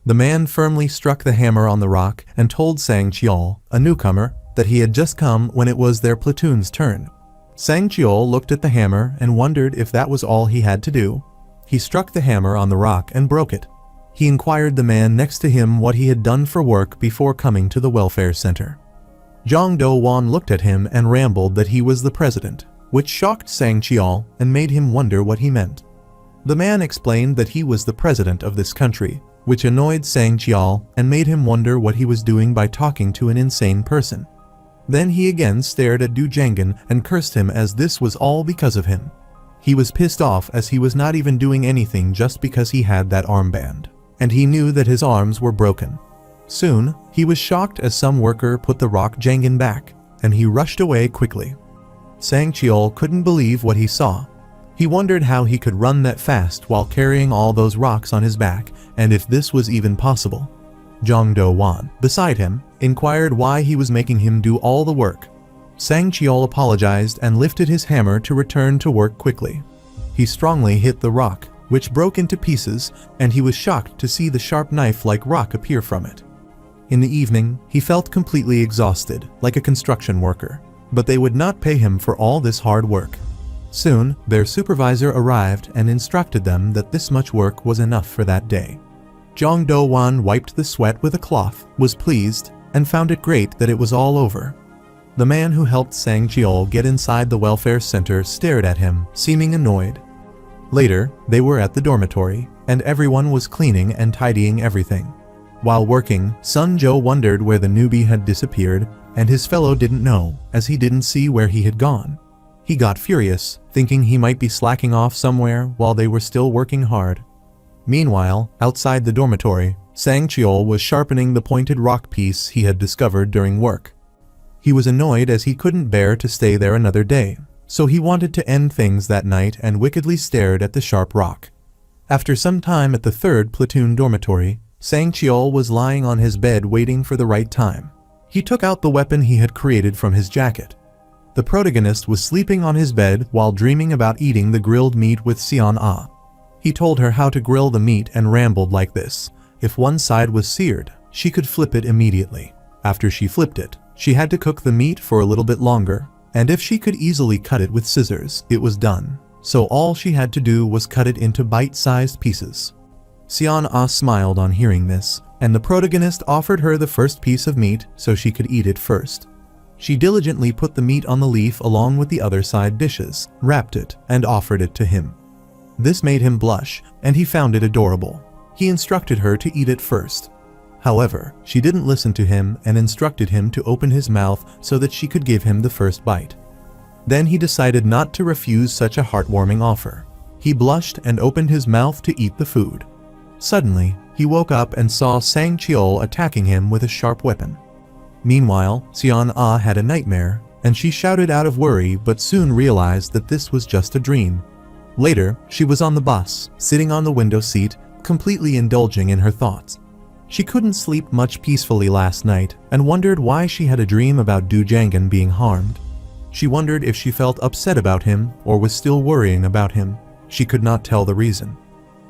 The man firmly struck the hammer on the rock and told Sang Cheol, a newcomer, that he had just come when it was their platoon's turn. Sang Cheol looked at the hammer and wondered if that was all he had to do. He struck the hammer on the rock and broke it. He inquired the man next to him what he had done for work before coming to the welfare center. Jong Do-won looked at him and rambled that he was the president, which shocked Sang Cheol and made him wonder what he meant. The man explained that he was the president of this country, which annoyed Sang Cheol and made him wonder what he was doing by talking to an insane person. Then he again stared at Du Jangan and cursed him as this was all because of him. He was pissed off as he was not even doing anything just because he had that armband, and he knew that his arms were broken. Soon, he was shocked as some worker put the rock Jangan back, and he rushed away quickly. Sang Cheol couldn't believe what he saw. He wondered how he could run that fast while carrying all those rocks on his back, and if this was even possible. Jong Do-won, beside him, inquired why he was making him do all the work. Sang Cheol apologized and lifted his hammer to return to work quickly. He strongly hit the rock, which broke into pieces, and he was shocked to see the sharp knife-like rock appear from it. In the evening, he felt completely exhausted, like a construction worker, but they would not pay him for all this hard work. Soon, their supervisor arrived and instructed them that this much work was enough for that day. Jong Do-won wiped the sweat with a cloth, was pleased, and found it great that it was all over. The man who helped Sang Cheol get inside the welfare center stared at him, seeming annoyed. Later, they were at the dormitory, and everyone was cleaning and tidying everything. While working, Sun Jo wondered where the newbie had disappeared, and his fellow didn't know, as he didn't see where he had gone. He got furious, thinking he might be slacking off somewhere while they were still working hard. Meanwhile, outside the dormitory, Sang Cheol was sharpening the pointed rock piece he had discovered during work. He was annoyed as he couldn't bear to stay there another day, so he wanted to end things that night and wickedly stared at the sharp rock. After some time at the 3rd platoon dormitory, Sang Cheol was lying on his bed waiting for the right time. He took out the weapon he had created from his jacket. The protagonist was sleeping on his bed while dreaming about eating the grilled meat with Sion Ah. He told her how to grill the meat and rambled like this. If one side was seared, she could flip it immediately. After she flipped it, she had to cook the meat for a little bit longer, and if she could easily cut it with scissors, it was done. So all she had to do was cut it into bite-sized pieces. Sion Ah smiled on hearing this, and the protagonist offered her the first piece of meat so she could eat it first. She diligently put the meat on the leaf along with the other side dishes, wrapped it, and offered it to him. This made him blush, and he found it adorable. He instructed her to eat it first. However, she didn't listen to him and instructed him to open his mouth so that she could give him the first bite. Then he decided not to refuse such a heartwarming offer. He blushed and opened his mouth to eat the food. Suddenly, he woke up and saw Sang Cheol attacking him with a sharp weapon. Meanwhile, Sion Ah had a nightmare, and she shouted out of worry but soon realized that this was just a dream. Later, she was on the bus, sitting on the window seat, completely indulging in her thoughts. She couldn't sleep much peacefully last night and wondered why she had a dream about Du Jangan being harmed. She wondered if she felt upset about him or was still worrying about him. She could not tell the reason.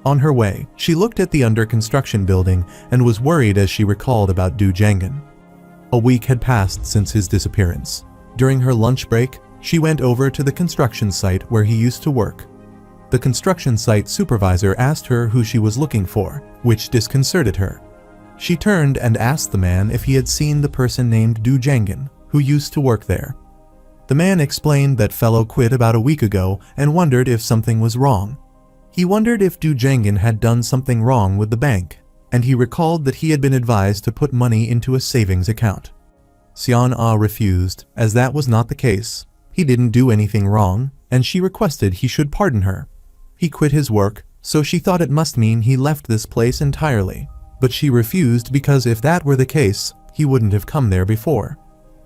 On her way, she looked at the under-construction building and was worried as she recalled about Du Jangan. A week had passed since his disappearance. During her lunch break, she went over to the construction site where he used to work. The construction site supervisor asked her who she was looking for, which disconcerted her. She turned and asked the man if he had seen the person named Du Jangan, who used to work there. The man explained that fellow quit about a week ago and wondered if something was wrong. He wondered if Du Jangan had done something wrong with the bank, and he recalled that he had been advised to put money into a savings account. Sion Ah refused, as that was not the case. He didn't do anything wrong, and she requested he should pardon her. He quit his work, so she thought it must mean he left this place entirely. But she refused because if that were the case, he wouldn't have come there before.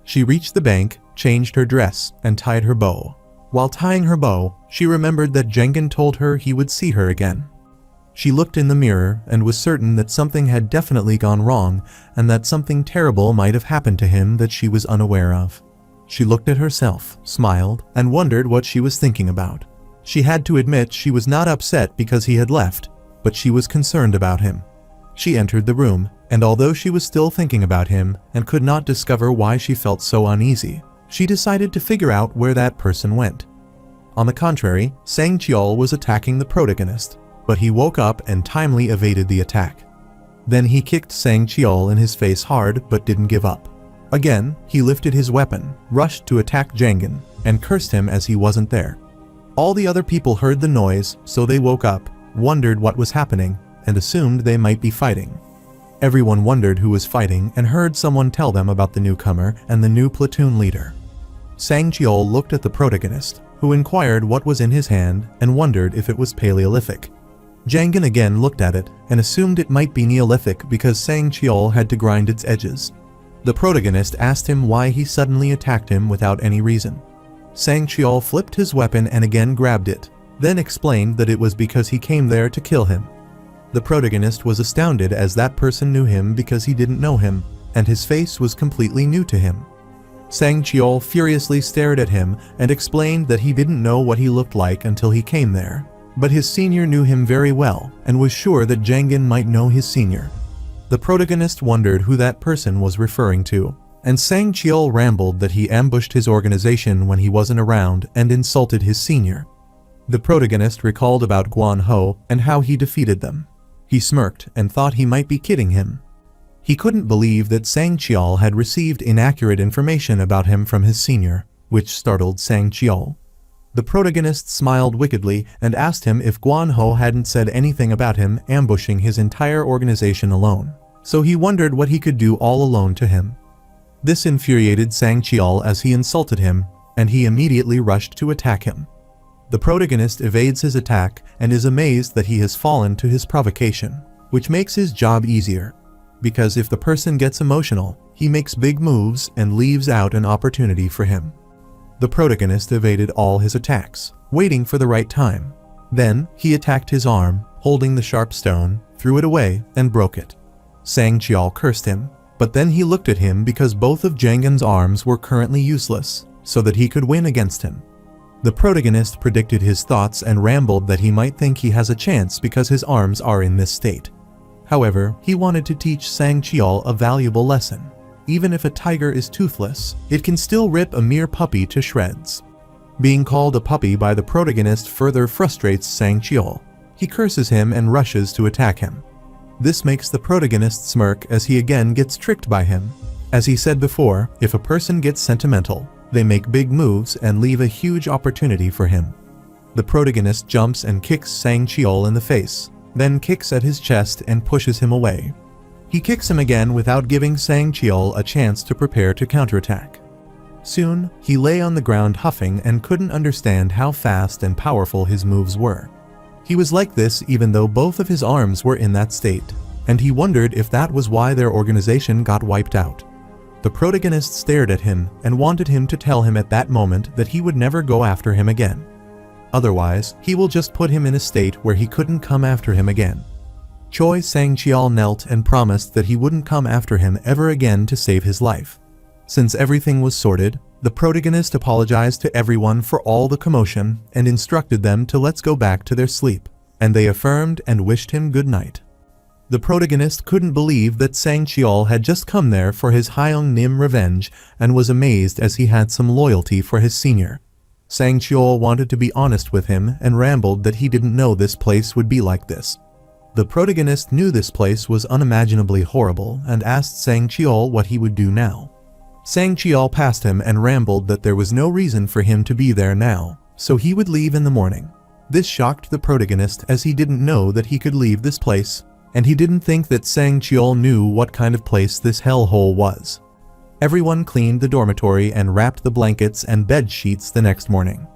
She reached the bank, changed her dress, and tied her bow. While tying her bow, she remembered that Jangan told her he would see her again. She looked in the mirror and was certain that something had definitely gone wrong and that something terrible might have happened to him that she was unaware of. She looked at herself, smiled, and wondered what she was thinking about. She had to admit she was not upset because he had left, but she was concerned about him. She entered the room, and although she was still thinking about him and could not discover why she felt so uneasy, she decided to figure out where that person went. On the contrary, Sang Cheol was attacking the protagonist, but he woke up and timely evaded the attack. Then he kicked Sang Cheol in his face hard but didn't give up. Again, he lifted his weapon, rushed to attack Jangan, and cursed him as he wasn't there. All the other people heard the noise, so they woke up, wondered what was happening, and assumed they might be fighting. Everyone wondered who was fighting and heard someone tell them about the newcomer and the new platoon leader. Sang Cheol looked at the protagonist, who inquired what was in his hand and wondered if it was Paleolithic. Jangan again looked at it and assumed it might be Neolithic because Sang Cheol had to grind its edges. The protagonist asked him why he suddenly attacked him without any reason. Sang Cheol flipped his weapon and again grabbed it, then explained that it was because he came there to kill him. The protagonist was astounded as that person knew him because he didn't know him, and his face was completely new to him. Sang Cheol furiously stared at him and explained that he didn't know what he looked like until he came there, but his senior knew him very well and was sure that Jangan might know his senior. The protagonist wondered who that person was referring to, and Sang Cheol rambled that he ambushed his organization when he wasn't around and insulted his senior. The protagonist recalled about Guan Ho and how he defeated them. He smirked and thought he might be kidding him. He couldn't believe that Sang Cheol had received inaccurate information about him from his senior, which startled Sang Cheol. The protagonist smiled wickedly and asked him if Guan Ho hadn't said anything about him ambushing his entire organization alone, so he wondered what he could do all alone to him. This infuriated Sang Cheol as he insulted him, and he immediately rushed to attack him. The protagonist evades his attack and is amazed that he has fallen to his provocation. which makes his job easier. Because if the person gets emotional, he makes big moves and leaves out an opportunity for him. The protagonist evaded all his attacks, waiting for the right time. Then, he attacked his arm, holding the sharp stone, threw it away, and broke it. Sang Chiol cursed him, but then he looked at him because both of Jangan's arms were currently useless, so that he could win against him. The protagonist predicted his thoughts and rambled that he might think he has a chance because his arms are in this state. However, he wanted to teach Sang Chiol a valuable lesson. Even if a tiger is toothless, it can still rip a mere puppy to shreds. Being called a puppy by the protagonist further frustrates Sang Chiol. He curses him and rushes to attack him. This makes the protagonist smirk as he again gets tricked by him. As he said before, if a person gets sentimental, they make big moves and leave a huge opportunity for him. The protagonist jumps and kicks Sang Chiol in the face, then kicks at his chest and pushes him away. He kicks him again without giving Sang Chiol a chance to prepare to counterattack. Soon, he lay on the ground huffing and couldn't understand how fast and powerful his moves were. He was like this even though both of his arms were in that state, and he wondered if that was why their organization got wiped out. The protagonist stared at him and wanted him to tell him at that moment that he would never go after him again. Otherwise, he will just put him in a state where he couldn't come after him again. Choi Sang Chiol knelt and promised that he wouldn't come after him ever again to save his life. Since everything was sorted, the protagonist apologized to everyone for all the commotion and instructed them to let's go back to their sleep, and they affirmed and wished him good night. The protagonist couldn't believe that Sang Chiol had just come there for his Hyung Nim revenge and was amazed as he had some loyalty for his senior. Sang Chiol wanted to be honest with him and rambled that he didn't know this place would be like this. The protagonist knew this place was unimaginably horrible and asked Sang Chiol what he would do now. Sang Chiol passed him and rambled that there was no reason for him to be there now, so he would leave in the morning. This shocked the protagonist as he didn't know that he could leave this place, and he didn't think that Sang Chiol knew what kind of place this hellhole was. Everyone cleaned the dormitory and wrapped the blankets and bed sheets the next morning.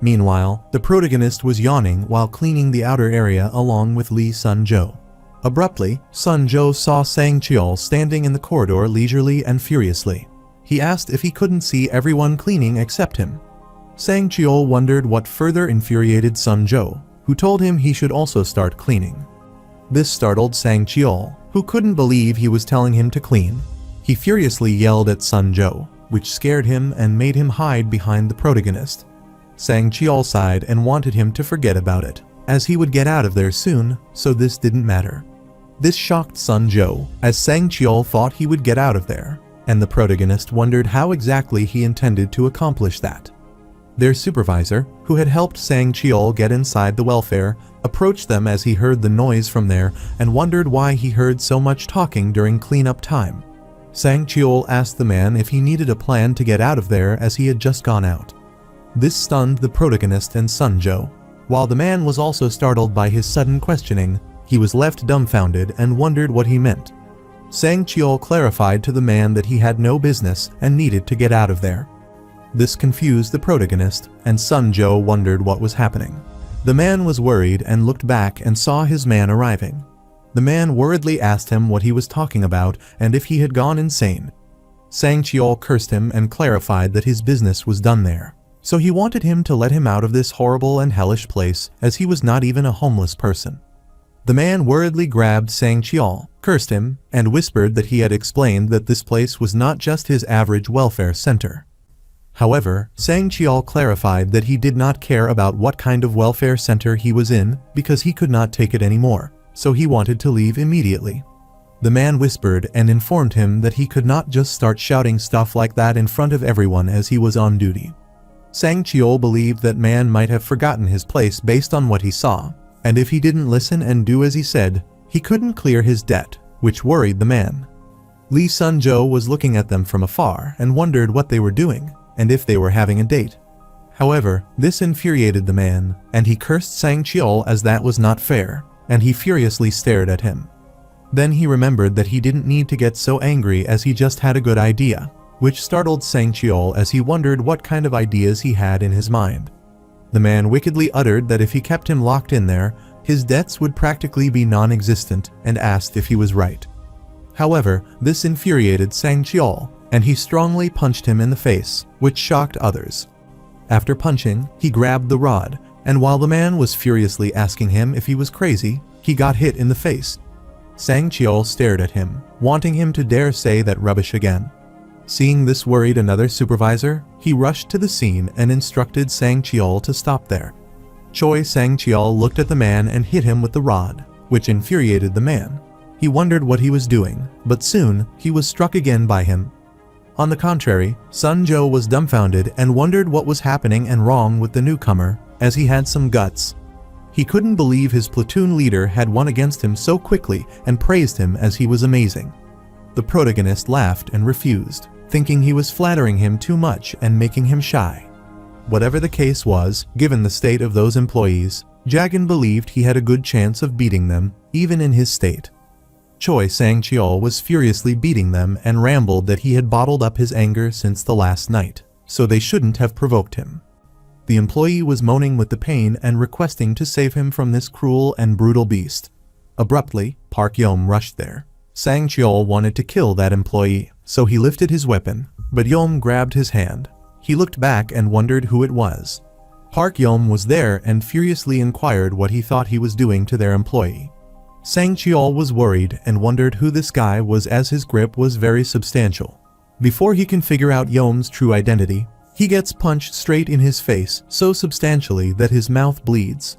Meanwhile, the protagonist was yawning while cleaning the outer area along with Lee Sun-jo. Abruptly, Sun-jo saw Sang Chiol standing in the corridor leisurely and furiously. He asked if he couldn't see everyone cleaning except him. Sang Chiol wondered what further infuriated Sun-jo, who told him he should also start cleaning. This startled Sang Chiol, who couldn't believe he was telling him to clean. He furiously yelled at Sun-jo, which scared him and made him hide behind the protagonist. Sang Chiol sighed and wanted him to forget about it, as he would get out of there soon, so this didn't matter. This shocked Sun-jo, as Sang Chiol thought he would get out of there, and the protagonist wondered how exactly he intended to accomplish that. Their supervisor, who had helped Sang Chiol get inside the welfare, approached them as he heard the noise from there and wondered why he heard so much talking during cleanup time. Sang Chiol asked the man if he needed a plan to get out of there as he had just gone out. This stunned the protagonist and Sun-jo. While the man was also startled by his sudden questioning, he was left dumbfounded and wondered what he meant. Sang Chiol clarified to the man that he had no business and needed to get out of there. This confused the protagonist, and Sun-jo wondered what was happening. The man was worried and looked back and saw his man arriving. The man worriedly asked him what he was talking about and if he had gone insane. Sang Chiol cursed him and clarified that his business was done there. So he wanted him to let him out of this horrible and hellish place as he was not even a homeless person. The man worriedly grabbed Sang Chiol, cursed him, and whispered that he had explained that this place was not just his average welfare center. However, Sang Chiol clarified that he did not care about what kind of welfare center he was in because he could not take it anymore, so he wanted to leave immediately. The man whispered and informed him that he could not just start shouting stuff like that in front of everyone as he was on duty. Sang Chiol believed that man might have forgotten his place based on what he saw, and if he didn't listen and do as he said, he couldn't clear his debt, which worried the man. Lee Sun-jo was looking at them from afar and wondered what they were doing, and if they were having a date. However, this infuriated the man, and he cursed Sang Chiol as that was not fair, and he furiously stared at him. Then he remembered that he didn't need to get so angry as he just had a good idea, which startled Sang Chiol as he wondered what kind of ideas he had in his mind. The man wickedly uttered that if he kept him locked in there, His debts would practically be non-existent, and asked if he was right. However, this infuriated Sang Chiol, and he strongly punched him in the face, which shocked others. After punching, he grabbed the rod, and while the man was furiously asking him if he was crazy, he got hit in the face. Sang Chiol stared at him, wanting him to dare say that rubbish again. Seeing this worried another supervisor, he rushed to the scene and instructed Sang Chiol to stop there. Choi Sang Chiol looked at the man and hit him with the rod, which infuriated the man. He wondered what he was doing, but soon he was struck again by him. On the contrary, Sun Jo was dumbfounded and wondered what was happening and wrong with the newcomer, as he had some guts. He couldn't believe his platoon leader had won against him so quickly and praised him as he was amazing. The protagonist laughed and refused, thinking he was flattering him too much and making him shy. Whatever the case was, given the state of those employees, Jagan believed he had a good chance of beating them, even in his state. Choi Sang Chiol was furiously beating them and rambled that he had bottled up his anger since the last night, so they shouldn't have provoked him. The employee was moaning with the pain and requesting to save him from this cruel and brutal beast. Abruptly, Park Yom rushed there. Sang Chiol wanted to kill that employee, so he lifted his weapon, but Yom grabbed his hand. He looked back and wondered who it was. Park Yom was there and furiously inquired what he thought he was doing to their employee. Sang Chiol was worried and wondered who this guy was as his grip was very substantial. Before he can figure out Yom's true identity, he gets punched straight in his face so substantially that his mouth bleeds.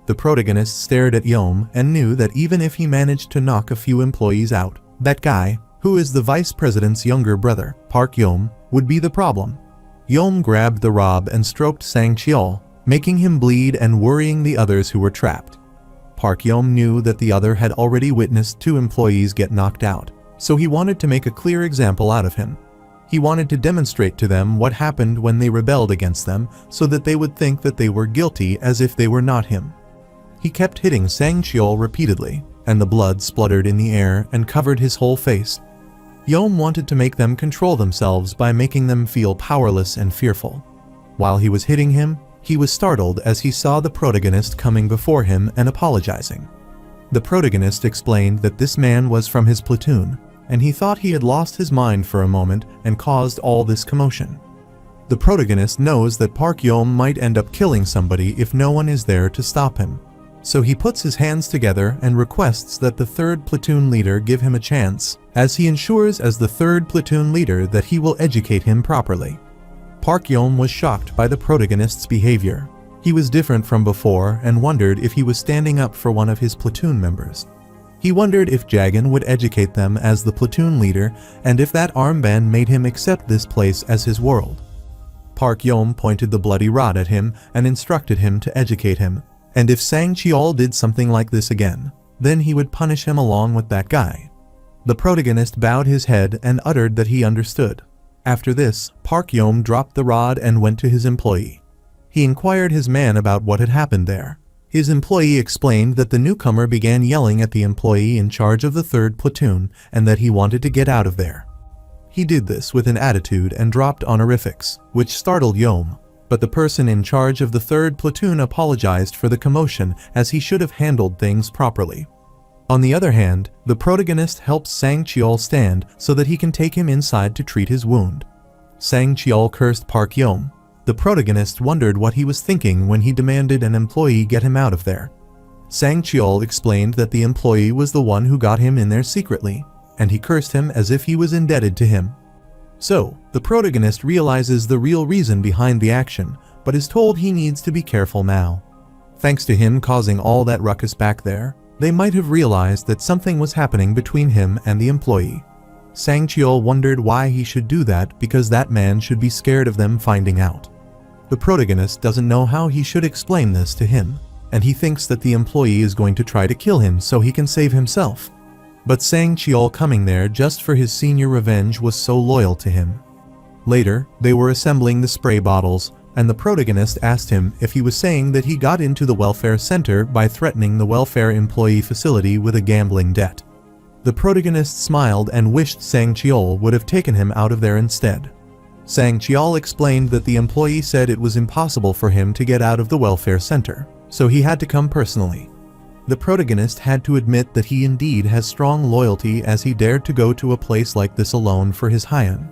The protagonist stared at Yom and knew that even if he managed to knock a few employees out, that guy, who is the vice president's younger brother, Park Yom, would be the problem. Yom grabbed the rod and stroked Sang Chiol, making him bleed and worrying the others who were trapped. Park Yom knew that the other had already witnessed 2 employees get knocked out, so he wanted to make a clear example out of him. He wanted to demonstrate to them what happened when they rebelled against them so that they would think that they were guilty as if they were not him. He kept hitting Sang Chiol repeatedly, and the blood spluttered in the air and covered his whole face. Yom wanted to make them control themselves by making them feel powerless and fearful. While he was hitting him, he was startled as he saw the protagonist coming before him and apologizing. The protagonist explained that this man was from his platoon, and he thought he had lost his mind for a moment and caused all this commotion. The protagonist knows that Park Yom might end up killing somebody if no one is there to stop him. So he puts his hands together and requests that the 3rd platoon leader give him a chance, as he ensures as the 3rd platoon leader that he will educate him properly. Park Yom was shocked by the protagonist's behavior. He was different from before and wondered if he was standing up for one of his platoon members. He wondered if Jagan would educate them as the platoon leader and if that armband made him accept this place as his world. Park Yom pointed the bloody rod at him and instructed him to educate him, and if Sang Chiol did something like this again, then he would punish him along with that guy. The protagonist bowed his head and uttered that he understood. After this, Park Yom dropped the rod and went to his employee. He inquired his man about what had happened there. His employee explained that the newcomer began yelling at the employee in charge of the 3rd platoon and that he wanted to get out of there. He did this with an attitude and dropped honorifics, which startled Yom, but the person in charge of the 3rd platoon apologized for the commotion as he should have handled things properly. On the other hand, the protagonist helps Sang Chiol stand so that he can take him inside to treat his wound. Sang Chiol cursed Park Yom. The protagonist wondered what he was thinking when he demanded an employee get him out of there. Sang Chiol explained that the employee was the one who got him in there secretly, and he cursed him as if he was indebted to him. So, the protagonist realizes the real reason behind the action, but is told he needs to be careful now. Thanks to him causing all that ruckus back there, they might have realized that something was happening between him and the employee. Sang Chiol wondered why he should do that because that man should be scared of them finding out. The protagonist doesn't know how he should explain this to him, and he thinks that the employee is going to try to kill him so he can save himself. But Sang Chiol coming there just for his senior revenge was so loyal to him. Later, they were assembling the spray bottles, and the protagonist asked him if he was saying that he got into the welfare center by threatening the welfare employee facility with a gambling debt. The protagonist smiled and wished Sang Chiol would have taken him out of there instead. Sang Chiol explained that the employee said it was impossible for him to get out of the welfare center, so he had to come personally. The protagonist had to admit that he indeed has strong loyalty as he dared to go to a place like this alone for his Hyan.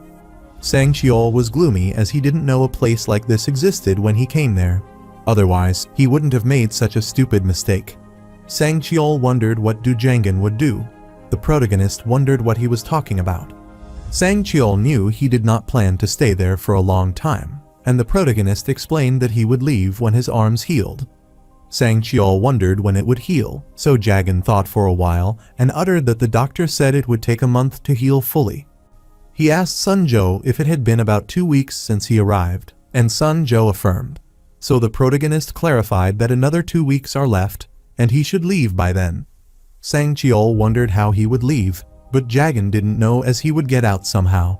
Sang Cheol was gloomy as he didn't know a place like this existed when he came there. Otherwise, he wouldn't have made such a stupid mistake. Sang Cheol wondered what Du Jangan would do. The protagonist wondered what he was talking about. Sang Cheol knew he did not plan to stay there for a long time, and the protagonist explained that he would leave when his arms healed. Sang Cheol wondered when it would heal, so Jagan thought for a while and uttered that the doctor said it would take a month to heal fully. He asked Sun Jo if it had been about 2 weeks since he arrived, and Sun Jo affirmed. So the protagonist clarified that another 2 weeks are left, and he should leave by then. Sang Cheol wondered how he would leave, but Jagan didn't know as he would get out somehow.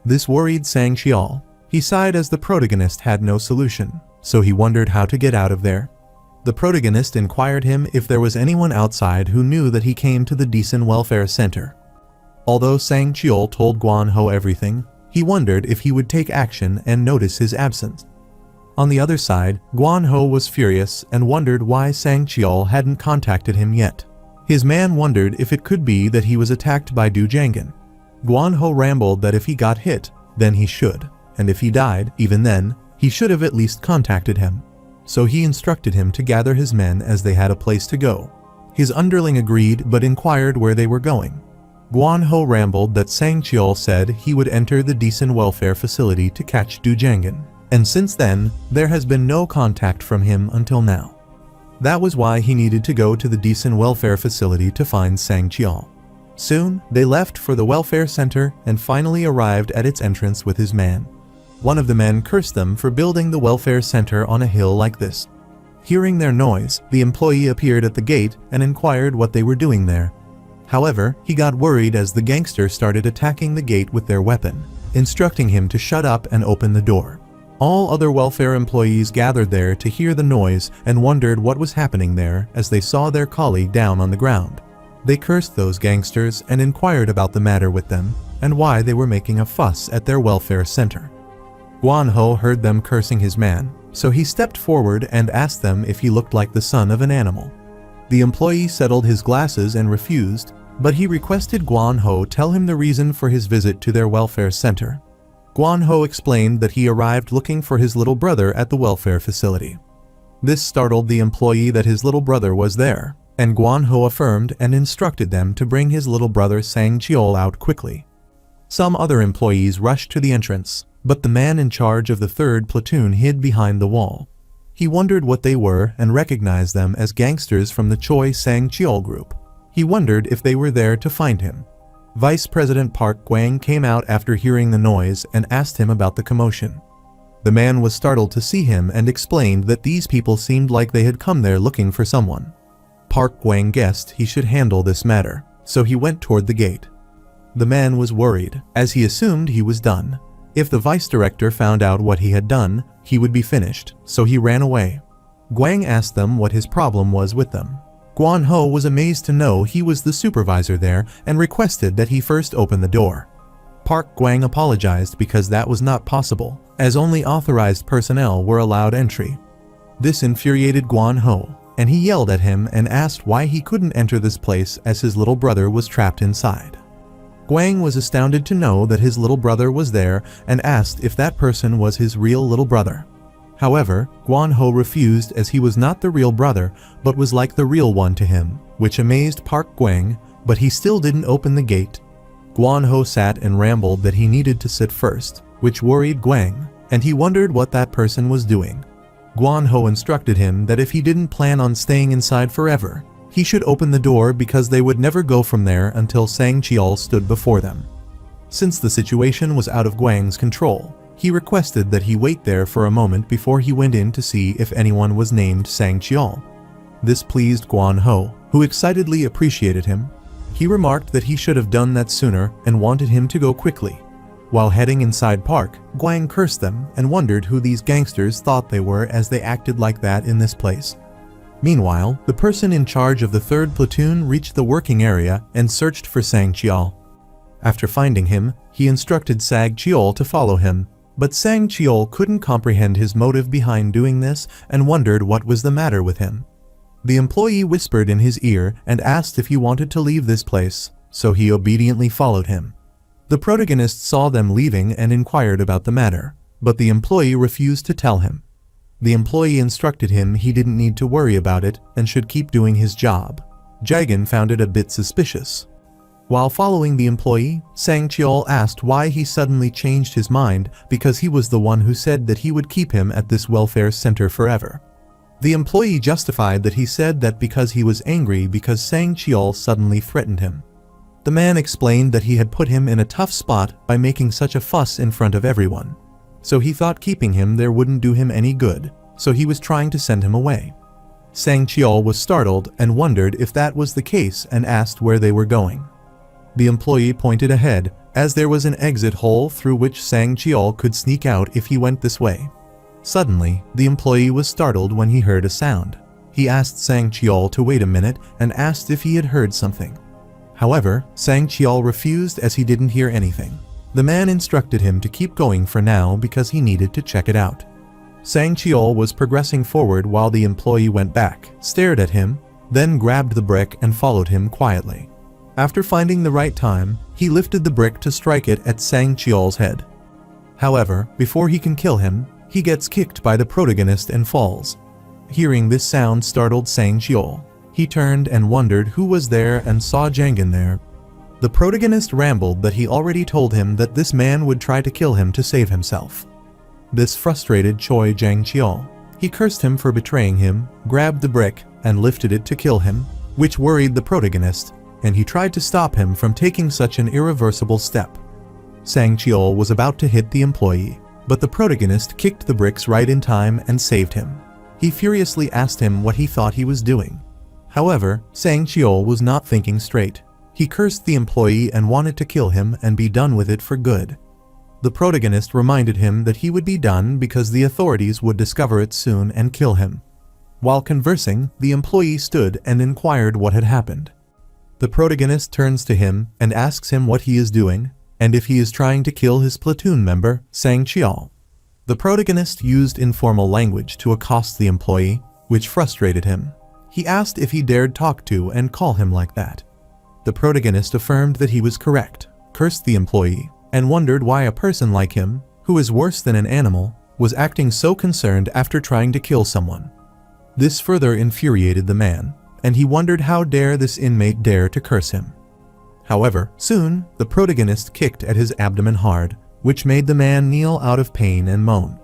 This worried Sang Cheol. He sighed as the protagonist had no solution, so he wondered how to get out of there. The protagonist inquired him if there was anyone outside who knew that he came to the Decent Welfare Center. Although Sang Cheol told Guan Ho everything, he wondered if he would take action and notice his absence. On the other side, Guan Ho was furious and wondered why Sang Cheol hadn't contacted him yet. His man wondered if it could be that he was attacked by Du Jangan. Guan Ho rambled that if he got hit, then he should, and if he died, even then, he should have at least contacted him. So he instructed him to gather his men as they had a place to go. His underling agreed but inquired where they were going. Guan Ho rambled that Sang Cheol said he would enter the Decent Welfare Facility to catch Du Jangan, and since then, there has been no contact from him until now. That was why he needed to go to the Decent Welfare Facility to find Sang Cheol. Soon, they left for the welfare center and finally arrived at its entrance with his man. One of the men cursed them for building the welfare center on a hill like this. Hearing their noise, the employee appeared at the gate and inquired what they were doing there. However, he got worried as the gangster started attacking the gate with their weapon, instructing him to shut up and open the door. All other welfare employees gathered there to hear the noise and wondered what was happening there as they saw their colleague down on the ground. They cursed those gangsters and inquired about the matter with them and why they were making a fuss at their welfare center. Guan Ho heard them cursing his man, so he stepped forward and asked them if he looked like the son of an animal. The employee settled his glasses and refused, but he requested Guan Ho tell him the reason for his visit to their welfare center. Guan Ho explained that he arrived looking for his little brother at the welfare facility. This startled the employee that his little brother was there, and Guan Ho affirmed and instructed them to bring his little brother Sang Cheol out quickly. Some other employees rushed to the entrance, but the man in charge of the 3rd platoon hid behind the wall. He wondered what they were and recognized them as gangsters from the Choi Sang Cheol group. He wondered if they were there to find him. Vice President Park Gwang came out after hearing the noise and asked him about the commotion. The man was startled to see him and explained that these people seemed like they had come there looking for someone. Park Gwang guessed he should handle this matter, so he went toward the gate. The man was worried, as he assumed he was done. If the vice director found out what he had done, he would be finished, so he ran away. Gwang asked them what his problem was with them. Guan Ho was amazed to know he was the supervisor there and requested that he first open the door. Park Gwang apologized because that was not possible, as only authorized personnel were allowed entry. This infuriated Guan Ho, and he yelled at him and asked why he couldn't enter this place as his little brother was trapped inside. Gwang was astounded to know that his little brother was there and asked if that person was his real little brother. However, Guan Ho refused as he was not the real brother but was like the real one to him, which amazed Park Gwang, but he still didn't open the gate. Guan Ho sat and rambled that he needed to sit first, which worried Gwang, and he wondered what that person was doing. Guan Ho instructed him that if he didn't plan on staying inside forever, he should open the door because they would never go from there until Sang Cheol stood before them. Since the situation was out of Gwang's control, he requested that he wait there for a moment before he went in to see if anyone was named Sang Cheol. This pleased Guan Ho, who excitedly appreciated him. He remarked that he should have done that sooner and wanted him to go quickly. While heading inside Park, Gwang cursed them and wondered who these gangsters thought they were as they acted like that in this place. Meanwhile, the person in charge of the 3rd platoon reached the working area and searched for Sang Cheol. After finding him, he instructed Sang Cheol to follow him, but Sang Cheol couldn't comprehend his motive behind doing this and wondered what was the matter with him. The employee whispered in his ear and asked if he wanted to leave this place, so he obediently followed him. The protagonist saw them leaving and inquired about the matter, but the employee refused to tell him. The employee instructed him he didn't need to worry about it and should keep doing his job. Jagan found it a bit suspicious. While following the employee, Sang Cheol asked why he suddenly changed his mind because he was the one who said that he would keep him at this welfare center forever. The employee justified that he said that because he was angry because Sang Cheol suddenly threatened him. The man explained that he had put him in a tough spot by making such a fuss in front of everyone. So he thought keeping him there wouldn't do him any good, so he was trying to send him away. Sang Cheol was startled and wondered if that was the case and asked where they were going. The employee pointed ahead, as there was an exit hole through which Sang Cheol could sneak out if he went this way. Suddenly, the employee was startled when he heard a sound. He asked Sang Cheol to wait a minute and asked if he had heard something. However, Sang Cheol refused as he didn't hear anything. The man instructed him to keep going for now because he needed to check it out. Sang Cheol was progressing forward while the employee went back, stared at him, then grabbed the brick and followed him quietly. After finding the right time, he lifted the brick to strike it at Sang Cheol's head. However, before he can kill him, he gets kicked by the protagonist and falls. Hearing this sound startled Sang Cheol. He turned and wondered who was there and saw Jagan there. The protagonist rambled that he already told him that this man would try to kill him to save himself. This frustrated Choi Jang-cheol. He cursed him for betraying him, grabbed the brick, and lifted it to kill him, which worried the protagonist, and he tried to stop him from taking such an irreversible step. Sang Cheol was about to hit the employee, but the protagonist kicked the bricks right in time and saved him. He furiously asked him what he thought he was doing. However, Sang Cheol was not thinking straight. He cursed the employee and wanted to kill him and be done with it for good. The protagonist reminded him that he would be done because the authorities would discover it soon and kill him. While conversing, the employee stood and inquired what had happened. The protagonist turns to him and asks him what he is doing, and if he is trying to kill his platoon member, Sang Cheol. The protagonist used informal language to accost the employee, which frustrated him. He asked if he dared talk to and call him like that. The protagonist affirmed that he was correct, cursed the employee, and wondered why a person like him, who is worse than an animal, was acting so concerned after trying to kill someone. This further infuriated the man, and he wondered how dare this inmate dare to curse him. However, soon, the protagonist kicked at his abdomen hard, which made the man kneel out of pain and moan.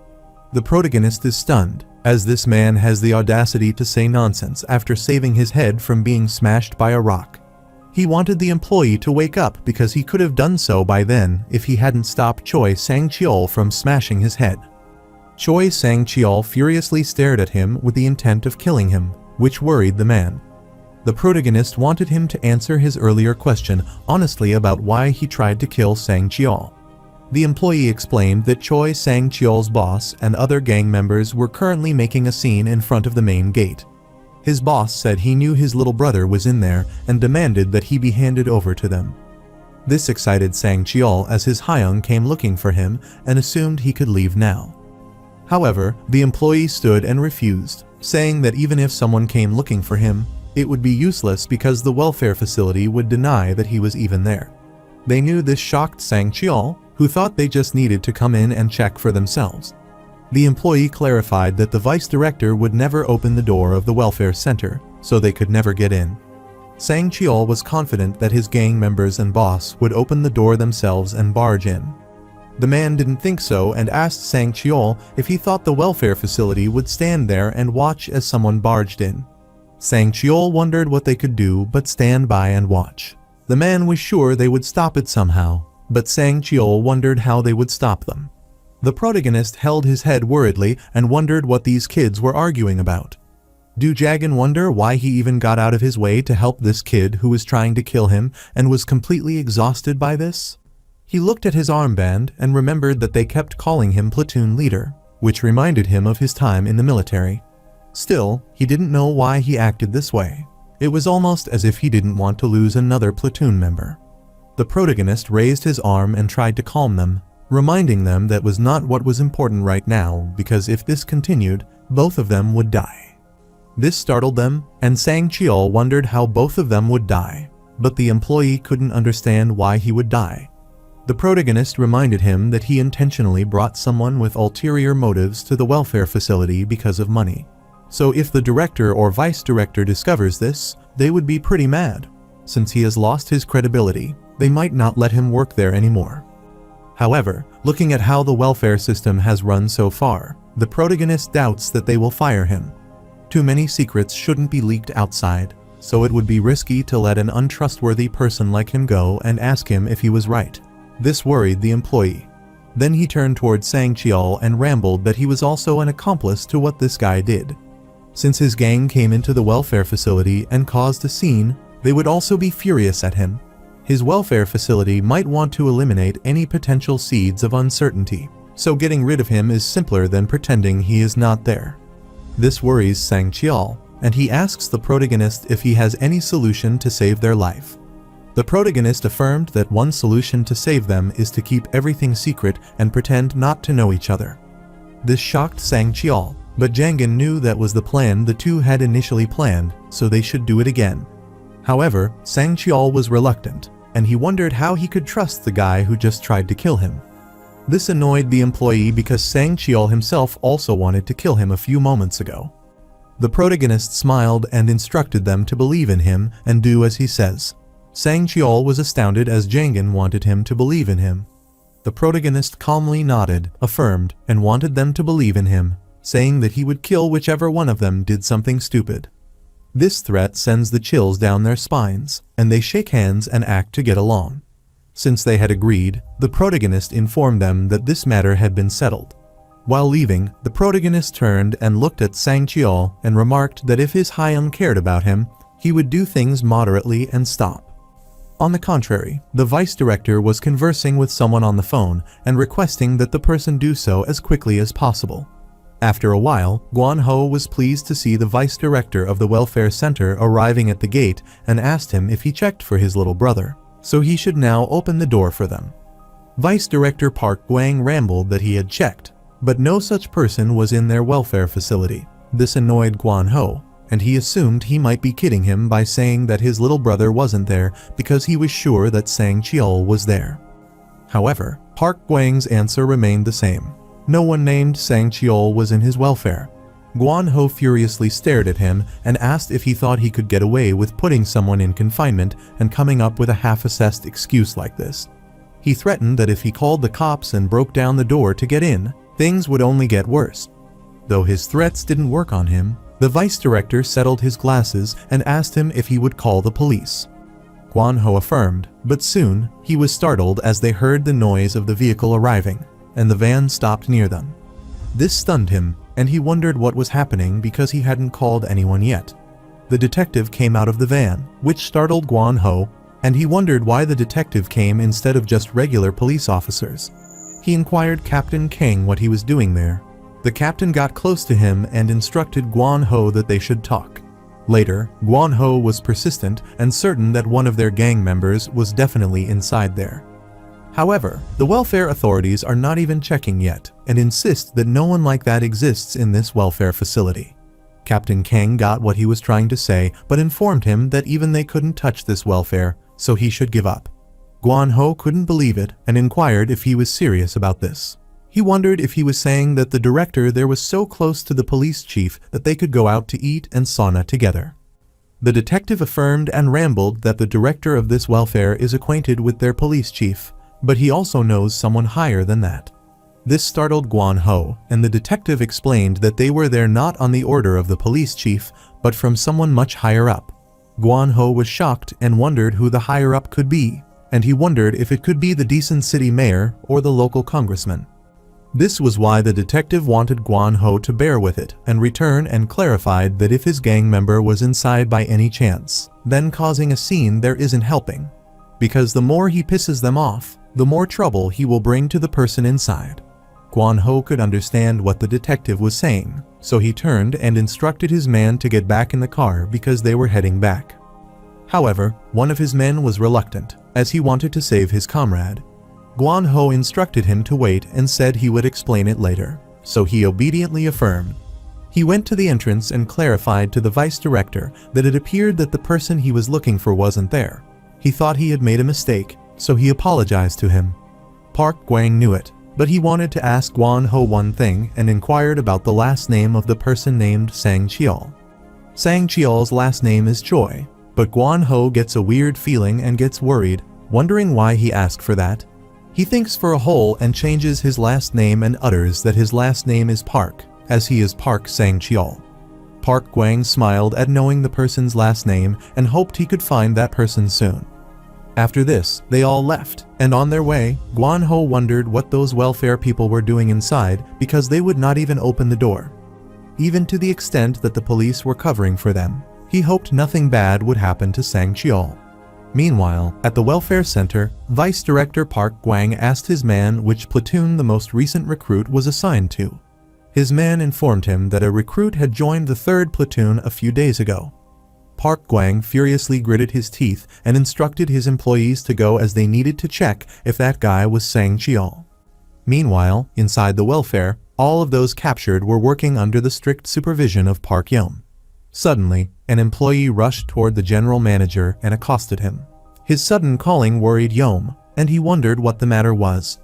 The protagonist is stunned, as this man has the audacity to say nonsense after saving his head from being smashed by a rock. He wanted the employee to wake up because he could have done so by then if he hadn't stopped Choi Sang-cheol from smashing his head. Choi Sang-cheol furiously stared at him with the intent of killing him, which worried the man. The protagonist wanted him to answer his earlier question honestly about why he tried to kill Sang-cheol. The employee explained that Choi Sang-cheol's boss and other gang members were currently making a scene in front of the main gate. His boss said he knew his little brother was in there and demanded that he be handed over to them. This excited Sang-cheol as his Hyung came looking for him and assumed he could leave now. However, the employee stood and refused, saying that even if someone came looking for him, it would be useless because the welfare facility would deny that he was even there. They knew this shocked Sang-cheol, who thought they just needed to come in and check for themselves. The employee clarified that the vice director would never open the door of the welfare center, so they could never get in. Sang-cheol was confident that his gang members and boss would open the door themselves and barge in. The man didn't think so and asked Sang-cheol if he thought the welfare facility would stand there and watch as someone barged in. Sang-cheol wondered what they could do but stand by and watch. The man was sure they would stop it somehow, but Sang-cheol wondered how they would stop them. The protagonist held his head worriedly and wondered what these kids were arguing about. Do Jagan wonder why he even got out of his way to help this kid who was trying to kill him and was completely exhausted by this? He looked at his armband and remembered that they kept calling him platoon leader, which reminded him of his time in the military. Still, he didn't know why he acted this way. It was almost as if he didn't want to lose another platoon member. The protagonist raised his arm and tried to calm them, reminding them that was not what was important right now because if this continued, both of them would die. This startled them, and Sang Cheol wondered how both of them would die. But the employee couldn't understand why he would die. The protagonist reminded him that he intentionally brought someone with ulterior motives to the welfare facility because of money. So if the director or vice director discovers this, they would be pretty mad. Since he has lost his credibility, they might not let him work there anymore. However, looking at how the welfare system has run so far, the protagonist doubts that they will fire him. Too many secrets shouldn't be leaked outside, so it would be risky to let an untrustworthy person like him go and ask him if he was right. This worried the employee. Then he turned toward Sang Cheol and rambled that he was also an accomplice to what this guy did. Since his gang came into the welfare facility and caused a scene, they would also be furious at him. His welfare facility might want to eliminate any potential seeds of uncertainty, so getting rid of him is simpler than pretending he is not there. This worries Sang Cheol, and he asks the protagonist if he has any solution to save their life. The protagonist affirmed that one solution to save them is to keep everything secret and pretend not to know each other. This shocked Sang Cheol, but Jangan knew that was the plan the two had initially planned, so they should do it again. However, Sang Cheol was reluctant, and he wondered how he could trust the guy who just tried to kill him. This annoyed the employee because Sang Cheol himself also wanted to kill him a few moments ago. The protagonist smiled and instructed them to believe in him and do as he says. Sang Cheol was astounded as Jangan wanted him to believe in him. The protagonist calmly nodded, affirmed, and wanted them to believe in him, saying that he would kill whichever one of them did something stupid. This threat sends the chills down their spines, and they shake hands and act to get along. Since they had agreed, the protagonist informed them that this matter had been settled. While leaving, the protagonist turned and looked at Sang Cheol and remarked that if his Hyung cared about him, he would do things moderately and stop. On the contrary, the vice director was conversing with someone on the phone and requesting that the person do so as quickly as possible. After a while, Guan Ho was pleased to see the vice director of the welfare center arriving at the gate and asked him if he checked for his little brother, so he should now open the door for them. Vice Director Park Gwang rambled that he had checked, but no such person was in their welfare facility. This annoyed Guan Ho, and he assumed he might be kidding him by saying that his little brother wasn't there because he was sure that Sang Cheol was there. However, Park Gwang's answer remained the same. No one named Sang Cheol was in his welfare. Guan Ho furiously stared at him and asked if he thought he could get away with putting someone in confinement and coming up with a half-assessed excuse like this. He threatened that if he called the cops and broke down the door to get in, things would only get worse. Though his threats didn't work on him, the vice director settled his glasses and asked him if he would call the police. Guan Ho affirmed, but soon he was startled as they heard the noise of the vehicle arriving, and the van stopped near them. This stunned him, and he wondered what was happening because he hadn't called anyone yet. The detective came out of the van, which startled Guan Ho, and he wondered why the detective came instead of just regular police officers. He inquired Captain Kang what he was doing there. The captain got close to him and instructed Guan Ho that they should talk. Later, Guan Ho was persistent and certain that one of their gang members was definitely inside there. However, the welfare authorities are not even checking yet and insist that no one like that exists in this welfare facility. Captain Kang got what he was trying to say but informed him that even they couldn't touch this welfare, so he should give up. Guan Ho couldn't believe it and inquired if he was serious about this. He wondered if he was saying that the director there was so close to the police chief that they could go out to eat and sauna together. The detective affirmed and rambled that the director of this welfare is acquainted with their police chief, but he also knows someone higher than that. This startled Guan Ho, and the detective explained that they were there not on the order of the police chief, but from someone much higher up. Guan Ho was shocked and wondered who the higher up could be, and he wondered if it could be the decent city mayor or the local congressman. This was why the detective wanted Guan Ho to bear with it and return and clarified that if his gang member was inside by any chance, then causing a scene there isn't helping. Because the more he pisses them off, the more trouble he will bring to the person inside. Guan Ho could understand what the detective was saying, so he turned and instructed his man to get back in the car because they were heading back. However, one of his men was reluctant, as he wanted to save his comrade. Guan Ho instructed him to wait and said he would explain it later, so he obediently affirmed. He went to the entrance and clarified to the vice director that it appeared that the person he was looking for wasn't there. He thought he had made a mistake, so he apologized to him. Park Gwang knew it, but he wanted to ask Guan Ho one thing and inquired about the last name of the person named Sang Cheol. Sang Cheol's last name is Choi, but Guan Ho gets a weird feeling and gets worried, wondering why he asked for that. He thinks for a hole and changes his last name and utters that his last name is Park, as he is Park Sang Cheol. Park Gwang smiled at knowing the person's last name and hoped he could find that person soon. After this, they all left, and on their way, Guan Ho wondered what those welfare people were doing inside because they would not even open the door. Even to the extent that the police were covering for them, he hoped nothing bad would happen to Sang Cheol. Meanwhile, at the welfare center, Vice Director Park Gwang asked his man which platoon the most recent recruit was assigned to. His man informed him that a recruit had joined the 3rd platoon a few days ago. Park Gwang furiously gritted his teeth and instructed his employees to go as they needed to check if that guy was Sang Cheol. Meanwhile, inside the welfare, all of those captured were working under the strict supervision of Park Yom. Suddenly, an employee rushed toward the general manager and accosted him. His sudden calling worried Yom, and he wondered what the matter was.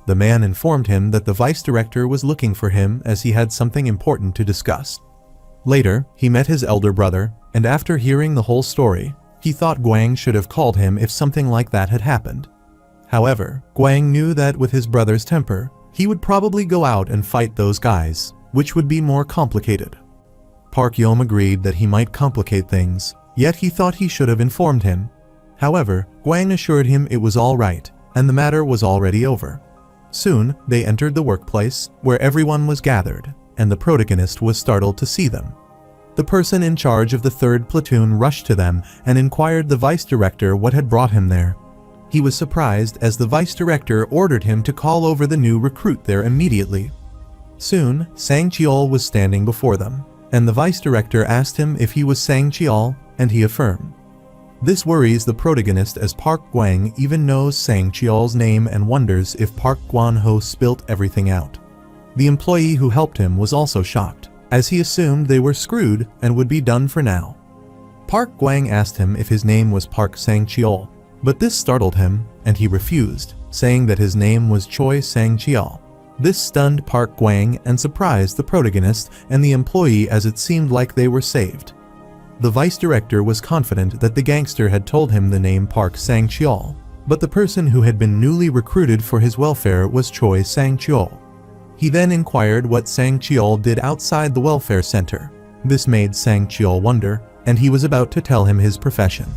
The man informed him that the vice director was looking for him as he had something important to discuss. Later, he met his elder brother, and after hearing the whole story, he thought Gwang should have called him if something like that had happened. However, Gwang knew that with his brother's temper, he would probably go out and fight those guys, which would be more complicated. Park Yom agreed that he might complicate things, yet he thought he should have informed him. However, Gwang assured him it was all right, and the matter was already over. Soon, they entered the workplace, where everyone was gathered, and the protagonist was startled to see them. The person in charge of the 3rd platoon rushed to them and inquired the vice director what had brought him there. He was surprised as the vice director ordered him to call over the new recruit there immediately. Soon, Sang Cheol was standing before them, and the vice director asked him if he was Sang Cheol, and he affirmed. This worries the protagonist as Park Gwang even knows Sang Cheol's name and wonders if Park Guan Ho spilt everything out. The employee who helped him was also shocked, as he assumed they were screwed and would be done for now. Park Gwang asked him if his name was Park Sang Cheol, but this startled him, and he refused, saying that his name was Choi Sang Cheol. This stunned Park Gwang and surprised the protagonist and the employee as it seemed like they were saved. The vice director was confident that the gangster had told him the name Park Sang Cheol, but the person who had been newly recruited for his welfare was Choi Sang Cheol. He then inquired what Sang Cheol did outside the welfare center. This made Sang Cheol wonder, and he was about to tell him his profession.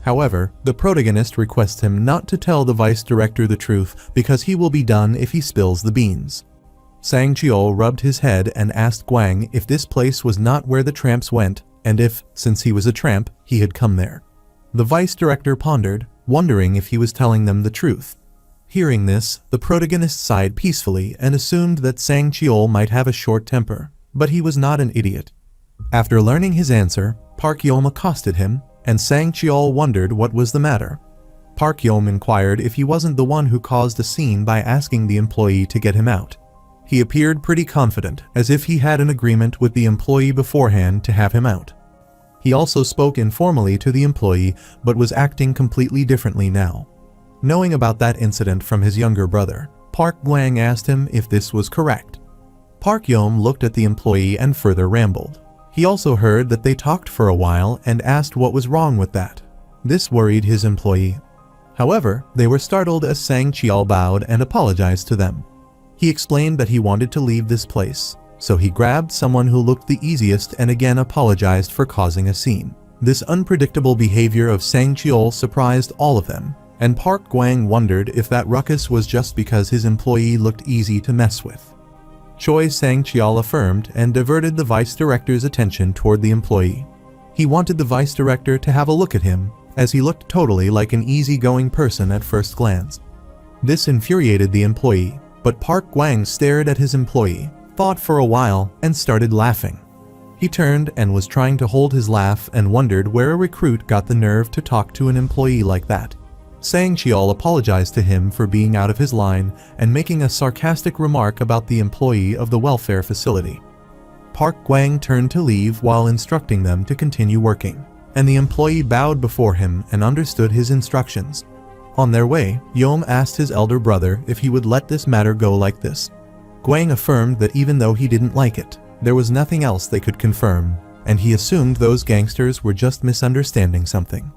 However, the protagonist requests him not to tell the vice director the truth because he will be done if he spills the beans. Sang Cheol rubbed his head and asked Gwang if this place was not where the tramps went, and if, since he was a tramp, he had come there. The vice director pondered, wondering if he was telling them the truth. Hearing this, the protagonist sighed peacefully and assumed that Sang Cheol might have a short temper, but he was not an idiot. After learning his answer, Park Yom accosted him, and Sang Cheol wondered what was the matter. Park Yom inquired if he wasn't the one who caused a scene by asking the employee to get him out. He appeared pretty confident, as if he had an agreement with the employee beforehand to have him out. He also spoke informally to the employee, but was acting completely differently now. Knowing about that incident from his younger brother, Park Gwang asked him if this was correct. Park Yom looked at the employee and further rambled. He also heard that they talked for a while and asked what was wrong with that. This worried his employee. However, they were startled as Sang Cheol bowed and apologized to them. He explained that he wanted to leave this place, so he grabbed someone who looked the easiest and again apologized for causing a scene. This unpredictable behavior of Sang Cheol surprised all of them, and Park Gwang wondered if that ruckus was just because his employee looked easy to mess with. Choi Sang Cheol affirmed and diverted the vice director's attention toward the employee. He wanted the vice director to have a look at him, as he looked totally like an easygoing person at first glance. This infuriated the employee, but Park Gwang stared at his employee, thought for a while, and started laughing. He turned and was trying to hold his laugh and wondered where a recruit got the nerve to talk to an employee like that. Sang Cheol apologized to him for being out of his line and making a sarcastic remark about the employee of the welfare facility. Park Gwang turned to leave while instructing them to continue working, and the employee bowed before him and understood his instructions. On their way, Yom asked his elder brother if he would let this matter go like this. Gwang affirmed that even though he didn't like it, there was nothing else they could confirm, and he assumed those gangsters were just misunderstanding something.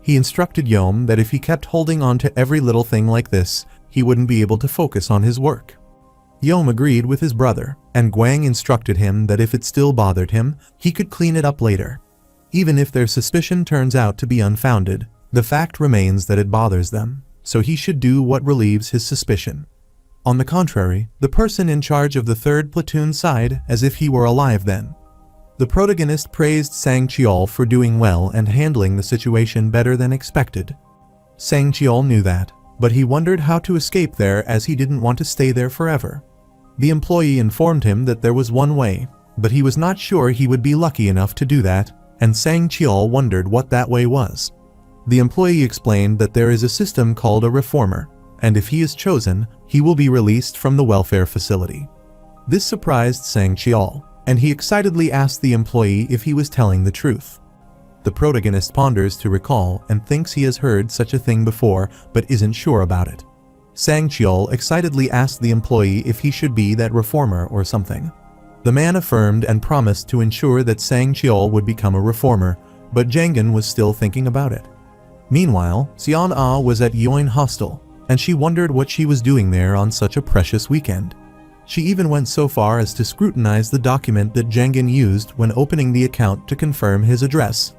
He instructed Yom that if he kept holding on to every little thing like this, he wouldn't be able to focus on his work. Yom agreed with his brother, and Gwang instructed him that if it still bothered him, he could clean it up later. Even if their suspicion turns out to be unfounded, the fact remains that it bothers them, so he should do what relieves his suspicion. On the contrary, the person in charge of the 3rd platoon sighed as if he were alive then. The protagonist praised Sang Cheol for doing well and handling the situation better than expected. Sang Cheol knew that, but he wondered how to escape there as he didn't want to stay there forever. The employee informed him that there was one way, but he was not sure he would be lucky enough to do that, and Sang Cheol wondered what that way was. The employee explained that there is a system called a reformer, and if he is chosen, he will be released from the welfare facility. This surprised Sang Cheol, and he excitedly asked the employee if he was telling the truth. The protagonist ponders to recall and thinks he has heard such a thing before but isn't sure about it. Sang Cheol excitedly asked the employee if he should be that reformer or something. The man affirmed and promised to ensure that Sang Cheol would become a reformer, but Jangan was still thinking about it. Meanwhile, Seon Ah was at Yoin Hostel, and she wondered what she was doing there on such a precious weekend. She even went so far as to scrutinize the document that Jangan used when opening the account to confirm his address.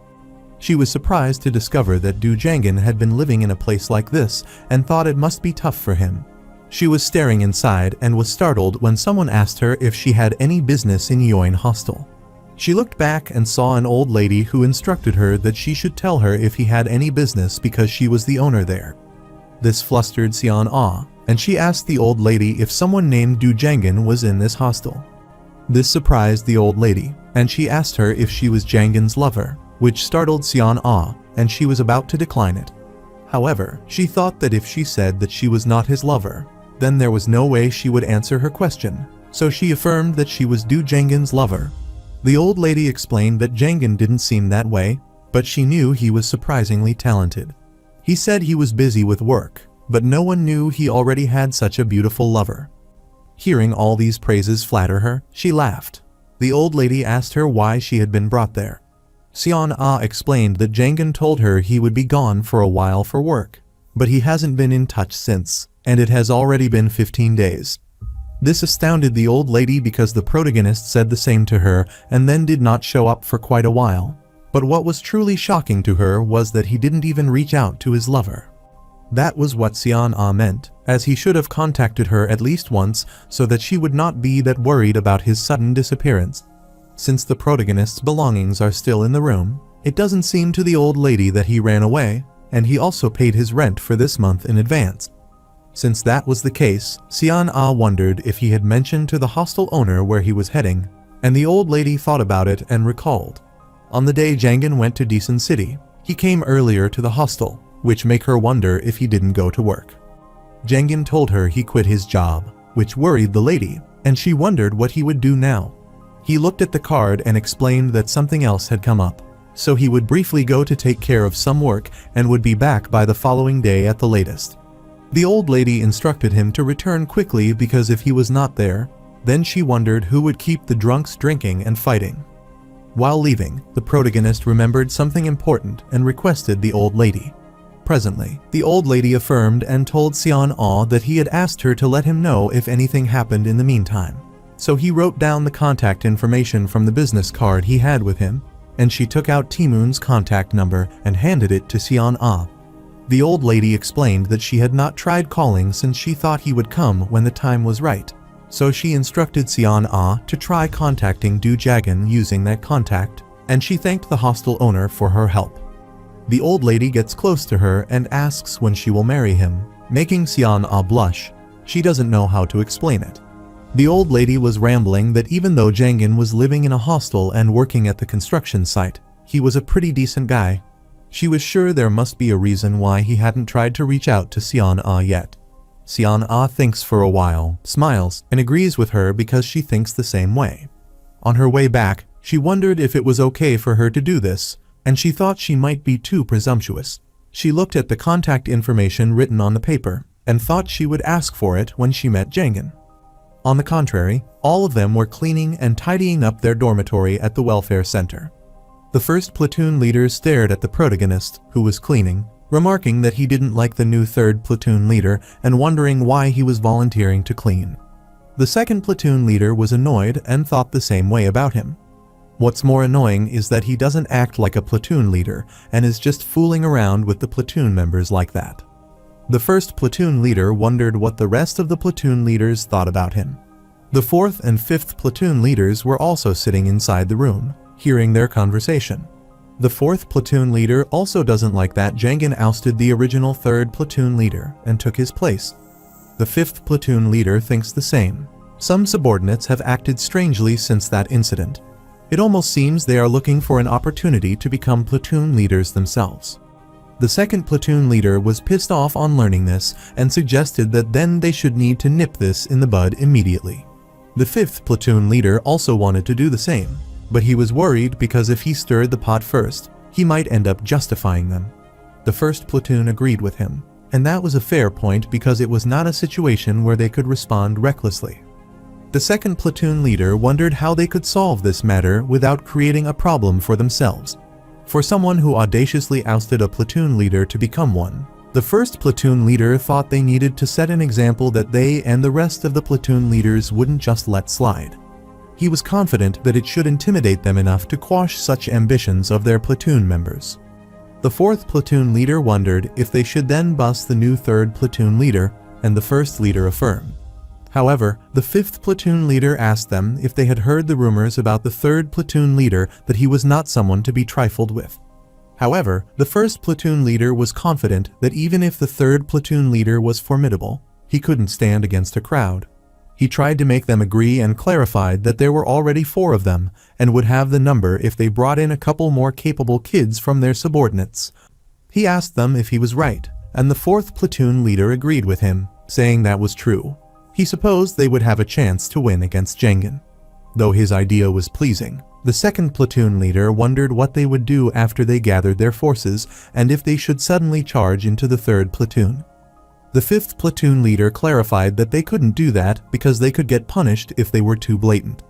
She was surprised to discover that Du Jangan had been living in a place like this and thought it must be tough for him. She was staring inside and was startled when someone asked her if she had any business in Yoin Hostel. She looked back and saw an old lady who instructed her that she should tell her if he had any business because she was the owner there. This flustered Seon Ah, and she asked the old lady if someone named Du Jangan was in this hostel. This surprised the old lady, and she asked her if she was Jangan's lover, which startled Seon Ah, and she was about to decline it. However, she thought that if she said that she was not his lover, then there was no way she would answer her question, so she affirmed that she was Du Jangan's lover. The old lady explained that Jangan didn't seem that way, but she knew he was surprisingly talented. He said he was busy with work, but no one knew he already had such a beautiful lover. Hearing all these praises flatter her, she laughed. The old lady asked her why she had been brought there. Seon Ah explained that Jangan told her he would be gone for a while for work, but he hasn't been in touch since, and it has already been 15 days. This astounded the old lady because the protagonist said the same to her and then did not show up for quite a while. But what was truly shocking to her was that he didn't even reach out to his lover. That was what Seon Ah meant, as he should have contacted her at least once so that she would not be that worried about his sudden disappearance. Since the protagonist's belongings are still in the room, it doesn't seem to the old lady that he ran away, and he also paid his rent for this month in advance. Since that was the case, Seon Ah wondered if he had mentioned to the hostel owner where he was heading, and the old lady thought about it and recalled. On the day Jangan went to Decent City, he came earlier to the hostel, which make her wonder if he didn't go to work. Jangan told her he quit his job, which worried the lady, and she wondered what he would do now. He looked at the card and explained that something else had come up, so he would briefly go to take care of some work and would be back by the following day at the latest. The old lady instructed him to return quickly because if he was not there, then she wondered who would keep the drunks drinking and fighting. While leaving, the protagonist remembered something important and requested the old lady. Presently, the old lady affirmed and told Seon Ah that he had asked her to let him know if anything happened in the meantime. So he wrote down the contact information from the business card he had with him, and she took out Timun's contact number and handed it to Seon Ah. The old lady explained that she had not tried calling since she thought he would come when the time was right, so she instructed Seon Ah to try contacting Du Jangan using that contact, and she thanked the hostel owner for her help. The old lady gets close to her and asks when she will marry him, making Seon Ah blush. She doesn't know how to explain it. The old lady was rambling that even though Jangan was living in a hostel and working at the construction site, he was a pretty decent guy. She was sure there must be a reason why he hadn't tried to reach out to Seon Ah yet. Seon Ah thinks for a while, smiles, and agrees with her because she thinks the same way. On her way back, she wondered if it was okay for her to do this, and she thought she might be too presumptuous. She looked at the contact information written on the paper, and thought she would ask for it when she met Jangen. On the contrary, all of them were cleaning and tidying up their dormitory at the welfare center. The first platoon leader stared at the protagonist, who was cleaning, remarking that he didn't like the new third platoon leader and wondering why he was volunteering to clean. The second platoon leader was annoyed and thought the same way about him. What's more annoying is that he doesn't act like a platoon leader and is just fooling around with the platoon members like that. The first platoon leader wondered what the rest of the platoon leaders thought about him. The fourth and fifth platoon leaders were also sitting inside the room, hearing their conversation. The fourth platoon leader also doesn't like that Jangen ousted the original third platoon leader and took his place. The fifth platoon leader thinks the same. Some subordinates have acted strangely since that incident. It almost seems they are looking for an opportunity to become platoon leaders themselves. The second platoon leader was pissed off on learning this and suggested that then they should need to nip this in the bud immediately. The fifth platoon leader also wanted to do the same, but he was worried because if he stirred the pot first, he might end up justifying them. The first platoon agreed with him, and that was a fair point because it was not a situation where they could respond recklessly. The second platoon leader wondered how they could solve this matter without creating a problem for themselves. For someone who audaciously ousted a platoon leader to become one, the first platoon leader thought they needed to set an example that they and the rest of the platoon leaders wouldn't just let slide. He was confident that it should intimidate them enough to quash such ambitions of their platoon members. The fourth platoon leader wondered if they should then bust the new third platoon leader, and the first leader affirmed. However, the fifth platoon leader asked them if they had heard the rumors about the third platoon leader that he was not someone to be trifled with. However, the first platoon leader was confident that even if the third platoon leader was formidable, he couldn't stand against a crowd. He tried to make them agree and clarified that there were already 4 of them and would have the number if they brought in a couple more capable kids from their subordinates. He asked them if he was right, and the 4th platoon leader agreed with him, saying that was true. He supposed they would have a chance to win against Jangen. Though his idea was pleasing, the 2nd platoon leader wondered what they would do after they gathered their forces and if they should suddenly charge into the 3rd platoon. The 5th platoon leader clarified that they couldn't do that because they could get punished if they were too blatant.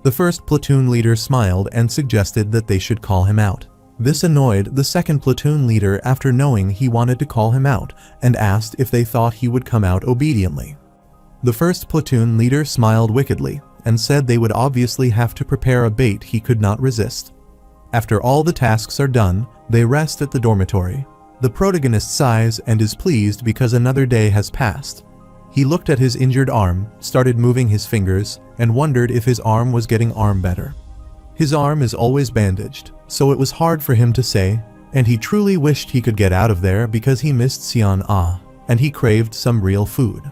The 1st platoon leader smiled and suggested that they should call him out. This annoyed the 2nd platoon leader after knowing he wanted to call him out and asked if they thought he would come out obediently. The 1st platoon leader smiled wickedly and said they would obviously have to prepare a bait he could not resist. After all the tasks are done, they rest at the dormitory. The protagonist sighs and is pleased because another day has passed. He looked at his injured arm, started moving his fingers, and wondered if his arm was getting better. His arm is always bandaged, so it was hard for him to say, and he truly wished he could get out of there because he missed Xian Ah, and he craved some real food.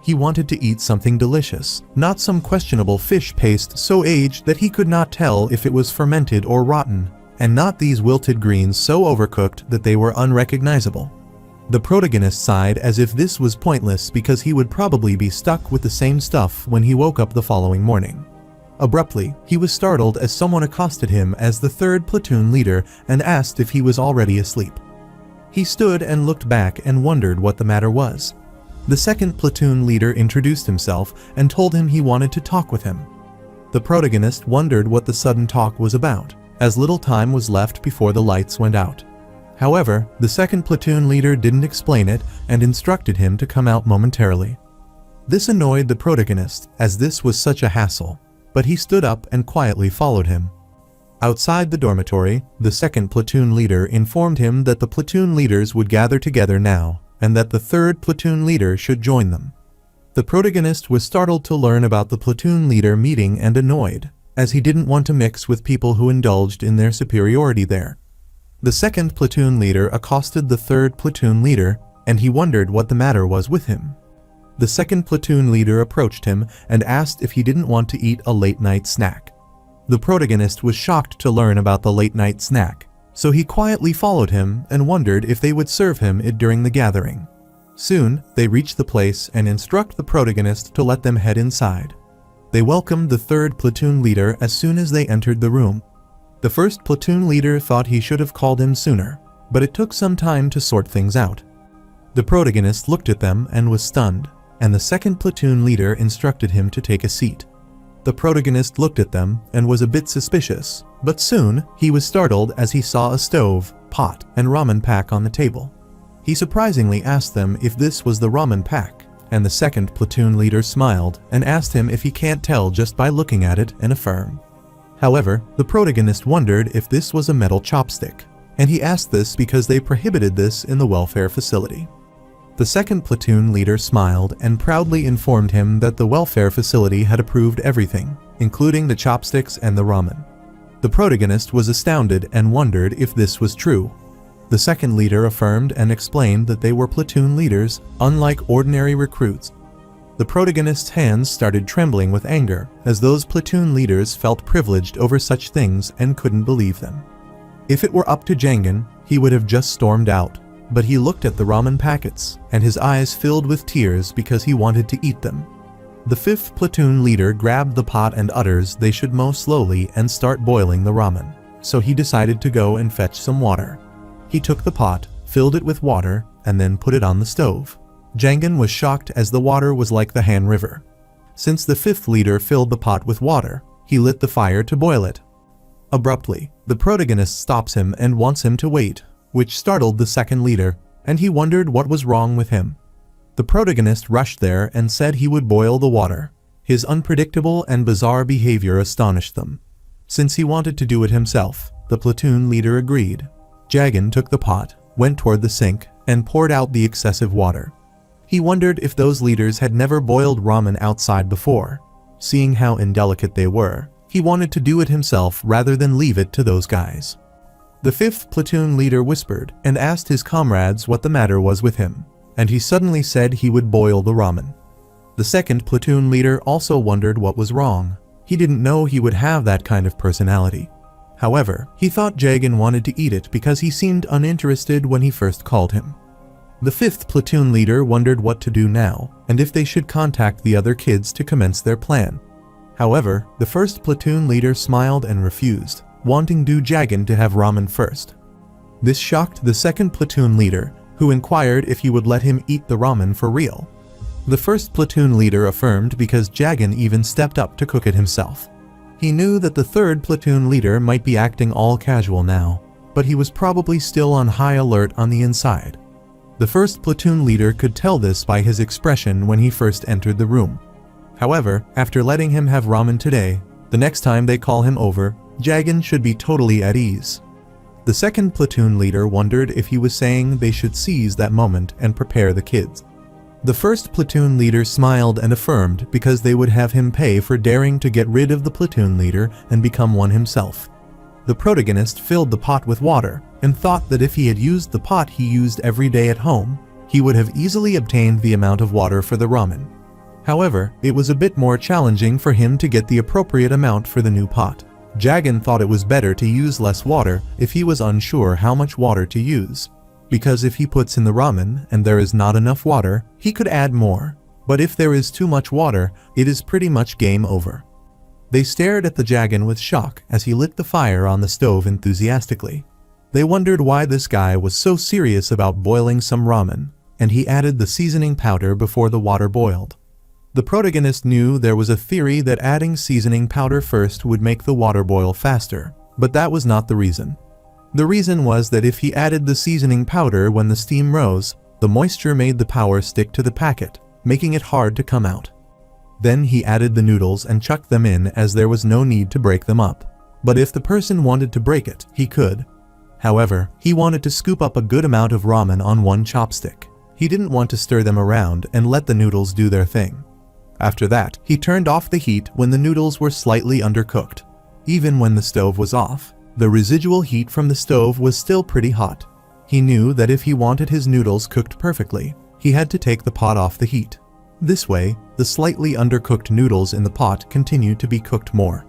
He wanted to eat something delicious, not some questionable fish paste so aged that he could not tell if it was fermented or rotten, and not these wilted greens so overcooked that they were unrecognizable. The protagonist sighed as if this was pointless because he would probably be stuck with the same stuff when he woke up the following morning. Abruptly, he was startled as someone accosted him as the 3rd platoon leader and asked if he was already asleep. He stood and looked back and wondered what the matter was. The 2nd platoon leader introduced himself and told him he wanted to talk with him. The protagonist wondered what the sudden talk was about, as little time was left before the lights went out. However, the 2nd platoon leader didn't explain it and instructed him to come out momentarily. This annoyed the protagonist, as this was such a hassle, but he stood up and quietly followed him. Outside the dormitory, the 2nd platoon leader informed him that the platoon leaders would gather together now, and that the 3rd platoon leader should join them. The protagonist was startled to learn about the platoon leader meeting and annoyed, as he didn't want to mix with people who indulged in their superiority there. The 2nd platoon leader accosted the 3rd platoon leader, and he wondered what the matter was with him. The 2nd platoon leader approached him and asked if he didn't want to eat a late-night snack. The protagonist was shocked to learn about the late-night snack, so he quietly followed him and wondered if they would serve him it during the gathering. Soon, they reach the place and instruct the protagonist to let them head inside. They welcomed the third platoon leader as soon as they entered the room. The first platoon leader thought he should have called him sooner, but it took some time to sort things out. The protagonist looked at them and was stunned, and the second platoon leader instructed him to take a seat. The protagonist looked at them and was a bit suspicious, but soon he was startled as he saw a stove, pot, and ramen pack on the table. He surprisingly asked them if this was the ramen pack, and the second platoon leader smiled and asked him if he can't tell just by looking at it and affirm. However, the protagonist wondered if this was a metal chopstick, and he asked this because they prohibited this in the welfare facility. The second platoon leader smiled and proudly informed him that the welfare facility had approved everything, including the chopsticks and the ramen. The protagonist was astounded and wondered if this was true. The second leader affirmed and explained that they were platoon leaders, unlike ordinary recruits. The protagonist's hands started trembling with anger, as those platoon leaders felt privileged over such things and couldn't believe them. If it were up to Jangan, he would have just stormed out, but he looked at the ramen packets, and his eyes filled with tears because he wanted to eat them. The fifth platoon leader grabbed the pot and utters they should mow slowly and start boiling the ramen, so he decided to go and fetch some water. He took the pot, filled it with water, and then put it on the stove. Jangan was shocked as the water was like the Han River. Since the fifth leader filled the pot with water, he lit the fire to boil it. Abruptly, the protagonist stops him and wants him to wait, which startled the second leader, and he wondered what was wrong with him. The protagonist rushed there and said he would boil the water. His unpredictable and bizarre behavior astonished them. Since he wanted to do it himself, the platoon leader agreed. Jangan took the pot, went toward the sink, and poured out the excessive water. He wondered if those leaders had never boiled ramen outside before. Seeing how indelicate they were, he wanted to do it himself rather than leave it to those guys. The fifth platoon leader whispered and asked his comrades what the matter was with him, and he suddenly said he would boil the ramen. The second platoon leader also wondered what was wrong. He didn't know he would have that kind of personality. However, he thought Jangan wanted to eat it because he seemed uninterested when he first called him. The fifth platoon leader wondered what to do now, and if they should contact the other kids to commence their plan. However, the first platoon leader smiled and refused, wanting Jangan to have ramen first. This shocked the second platoon leader, who inquired if he would let him eat the ramen for real. The first platoon leader affirmed because Jangan even stepped up to cook it himself. He knew that the third platoon leader might be acting all casual now, but he was probably still on high alert on the inside. The first platoon leader could tell this by his expression when he first entered the room. However, after letting him have ramen today, the next time they call him over, Jangan should be totally at ease. The second platoon leader wondered if he was saying they should seize that moment and prepare the kids. The first platoon leader smiled and affirmed because they would have him pay for daring to get rid of the platoon leader and become one himself. The protagonist filled the pot with water and thought that if he had used the pot he used every day at home, he would have easily obtained the amount of water for the ramen. However, it was a bit more challenging for him to get the appropriate amount for the new pot. Jangan thought it was better to use less water if he was unsure how much water to use, because if he puts in the ramen and there is not enough water, he could add more, but if there is too much water, it is pretty much game over. They stared at the Jangan with shock as he lit the fire on the stove enthusiastically. They wondered why this guy was so serious about boiling some ramen, and he added the seasoning powder before the water boiled. The protagonist knew there was a theory that adding seasoning powder first would make the water boil faster, but that was not the reason. The reason was that if he added the seasoning powder when the steam rose, the moisture made the powder stick to the packet, making it hard to come out. Then he added the noodles and chucked them in as there was no need to break them up. But if the person wanted to break it, he could. However, he wanted to scoop up a good amount of ramen on one chopstick. He didn't want to stir them around and let the noodles do their thing. After that, he turned off the heat when the noodles were slightly undercooked. Even when the stove was off, the residual heat from the stove was still pretty hot. He knew that if he wanted his noodles cooked perfectly, he had to take the pot off the heat. This way, the slightly undercooked noodles in the pot continued to be cooked more.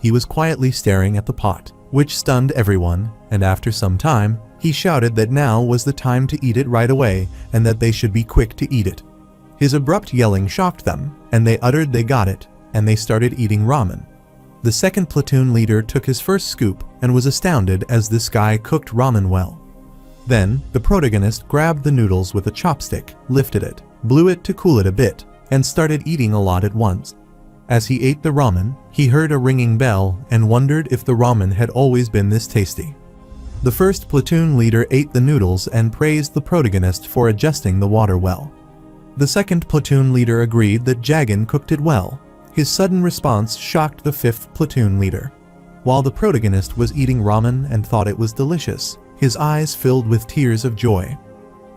He was quietly staring at the pot, which stunned everyone, and after some time, he shouted that now was the time to eat it right away and that they should be quick to eat it. His abrupt yelling shocked them, and they uttered they got it, and they started eating ramen. The second platoon leader took his first scoop and was astounded as this guy cooked ramen well. Then, the protagonist grabbed the noodles with a chopstick, lifted it, blew it to cool it a bit, and started eating a lot at once. As he ate the ramen, he heard a ringing bell and wondered if the ramen had always been this tasty. The first platoon leader ate the noodles and praised the protagonist for adjusting the water well. The second platoon leader agreed that Jagan cooked it well. His sudden response shocked the fifth platoon leader. While the protagonist was eating ramen and thought it was delicious, his eyes filled with tears of joy.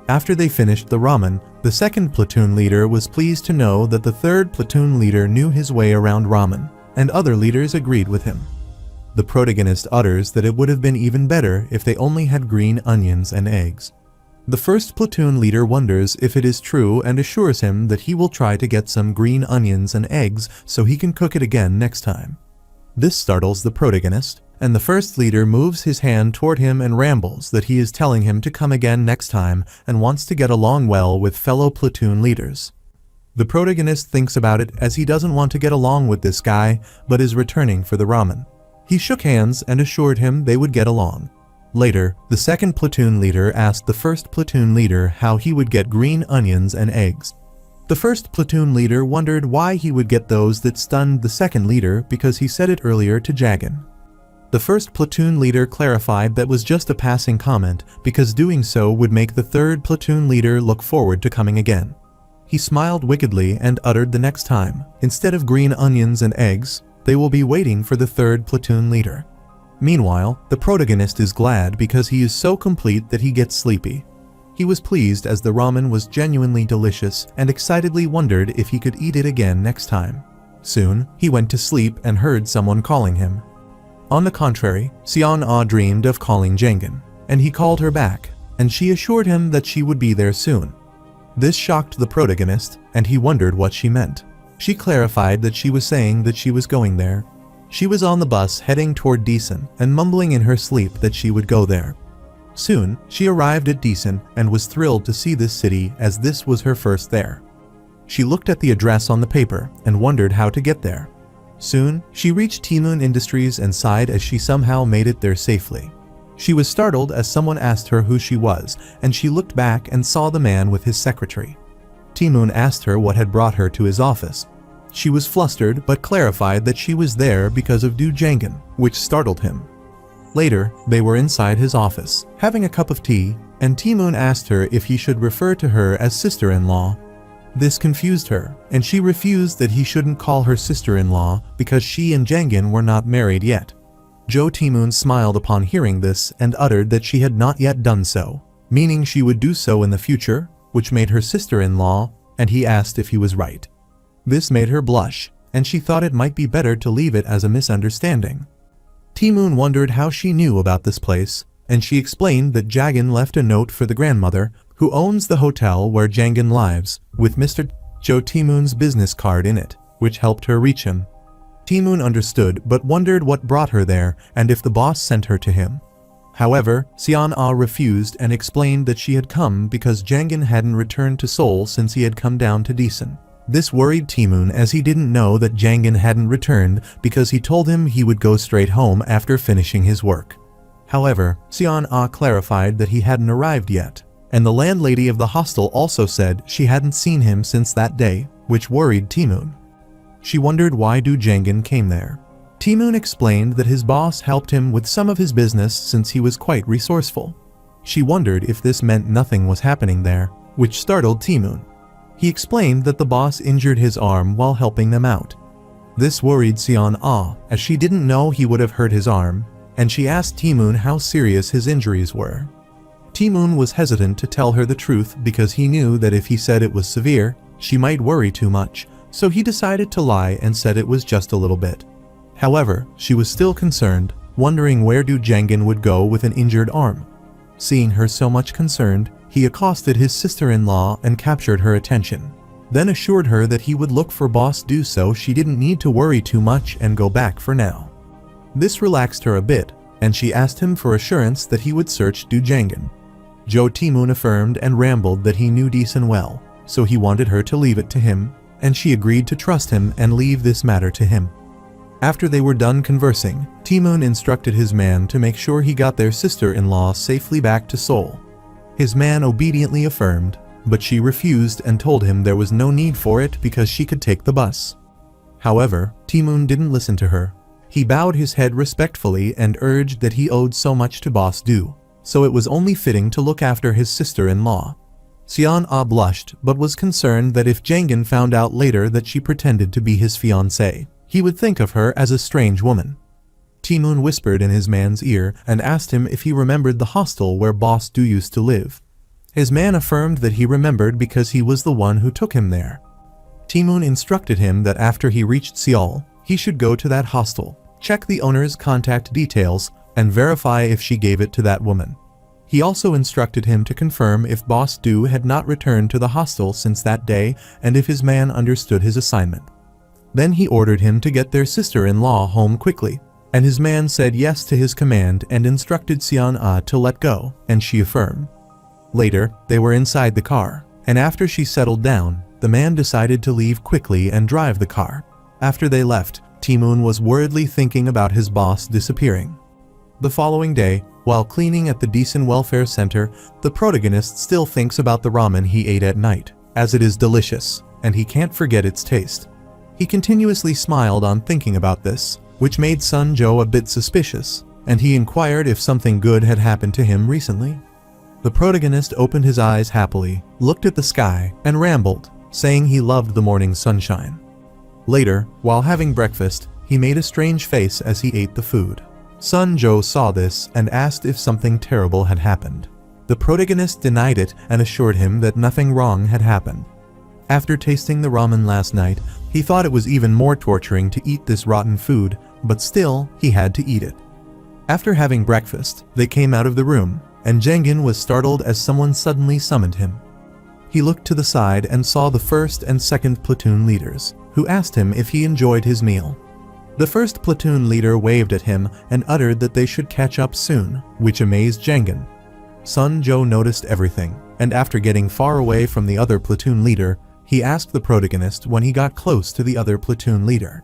After they finished the ramen, the second platoon leader was pleased to know that the third platoon leader knew his way around ramen, and other leaders agreed with him. The protagonist utters that it would have been even better if they only had green onions and eggs. The first platoon leader wonders if it is true and assures him that he will try to get some green onions and eggs so he can cook it again next time. This startles the protagonist, and the first leader moves his hand toward him and rambles that he is telling him to come again next time and wants to get along well with fellow platoon leaders. The protagonist thinks about it as he doesn't want to get along with this guy, but is returning for the ramen. He shook hands and assured him they would get along. Later, the second platoon leader asked the first platoon leader how he would get green onions and eggs. The first platoon leader wondered why he would get those that stunned the second leader because he said it earlier to Jagan. The first platoon leader clarified that was just a passing comment because doing so would make the third platoon leader look forward to coming again. He smiled wickedly and uttered the next time, instead of green onions and eggs, they will be waiting for the third platoon leader. Meanwhile, the protagonist is glad because he is so complete that he gets sleepy. He was pleased as the ramen was genuinely delicious and excitedly wondered if he could eat it again next time. Soon, he went to sleep and heard someone calling him. On the contrary, Seon-ah dreamed of calling Jangan, and he called her back, and she assured him that she would be there soon. This shocked the protagonist, and he wondered what she meant. She clarified that she was saying that she was going there. She was on the bus heading toward Deason and mumbling in her sleep that she would go there. Soon, she arrived at Deason and was thrilled to see this city as this was her first there. She looked at the address on the paper and wondered how to get there. Soon, she reached Timoon Industries and sighed as she somehow made it there safely. She was startled as someone asked her who she was, and she looked back and saw the man with his secretary. Timoon asked her what had brought her to his office. She was flustered but clarified that she was there because of Du Jangan, which startled him. Later, they were inside his office, having a cup of tea, and Timoon asked her if he should refer to her as sister-in-law. This confused her, and she refused that he shouldn't call her sister-in-law because she and Jangan were not married yet. Jo Timoon smiled upon hearing this and uttered that she had not yet done so, meaning she would do so in the future, which made her sister-in-law, and he asked if he was right. This made her blush, and she thought it might be better to leave it as a misunderstanding. Timoon wondered how she knew about this place, and she explained that Jagan left a note for the grandmother, who owns the hotel where Jangan lives, with Mr. Jo Timoon's business card in it, which helped her reach him. Timoon understood but wondered what brought her there and if the boss sent her to him. However, Seon-ah refused and explained that she had come because Jangan hadn't returned to Seoul since he had come down to Deason. This worried Timoon as he didn't know that Jangan hadn't returned because he told him he would go straight home after finishing his work. However, Seon-ah clarified that he hadn't arrived yet, and the landlady of the hostel also said she hadn't seen him since that day, which worried Timoon. She wondered why Du Jangan came there. Timoon explained that his boss helped him with some of his business since he was quite resourceful. She wondered if this meant nothing was happening there, which startled Timoon. He explained that the boss injured his arm while helping them out. This worried Seon-ah as she didn't know he would have hurt his arm, and she asked Timoon how serious his injuries were. Timoon was hesitant to tell her the truth because he knew that if he said it was severe, she might worry too much, so he decided to lie and said it was just a little bit. However, she was still concerned, wondering where Du Jangan would go with an injured arm. Seeing her so much concerned, he accosted his sister-in-law and captured her attention, then assured her that he would look for boss Du so she didn't need to worry too much and go back for now. This relaxed her a bit, and she asked him for assurance that he would search Du Jangan. Jo Timoon affirmed and rambled that he knew Deason well, so he wanted her to leave it to him. and she agreed to trust him and leave this matter to him. After they were done conversing, Timoon instructed his man to make sure he got their sister-in-law safely back to Seoul. His man obediently affirmed, but she refused and told him there was no need for it because she could take the bus. However, Timoon didn't listen to her. He bowed his head respectfully and urged that he owed so much to Boss Do, so it was only fitting to look after his sister-in-law. Seon-ah blushed but was concerned that if Jangin found out later that she pretended to be his fiancée, he would think of her as a strange woman. Timoon whispered in his man's ear and asked him if he remembered the hostel where Boss Do used to live. His man affirmed that he remembered because he was the one who took him there. Timoon instructed him that after he reached Seoul, he should go to that hostel, check the owner's contact details, and verify if she gave it to that woman. He also instructed him to confirm if Boss Do had not returned to the hostel since that day and if his man understood his assignment. Then he ordered him to get their sister-in-law home quickly, and his man said yes to his command and instructed Seon-ah to let go, and she affirmed. Later, they were inside the car, and after she settled down, the man decided to leave quickly and drive the car. After they left, Timoon was worriedly thinking about his boss disappearing. The following day, while cleaning at the Decent Welfare Center, the protagonist still thinks about the ramen he ate at night, as it is delicious, and he can't forget its taste. He continuously smiled on thinking about this, which made Sun-jo a bit suspicious, and he inquired if something good had happened to him recently. The protagonist opened his eyes happily, looked at the sky, and rambled, saying he loved the morning sunshine. Later, while having breakfast, he made a strange face as he ate the food. Sun-jo saw this and asked if something terrible had happened. The protagonist denied it and assured him that nothing wrong had happened. After tasting the ramen last night, he thought it was even more torturing to eat this rotten food, but still, he had to eat it. After having breakfast, they came out of the room, and Jangin was startled as someone suddenly summoned him. He looked to the side and saw the first and second platoon leaders, who asked him if he enjoyed his meal. The first platoon leader waved at him and uttered that they should catch up soon, which amazed Jangin. Sun-jo noticed everything, and after getting far away from the other platoon leader, he asked the protagonist when he got close to the other platoon leader.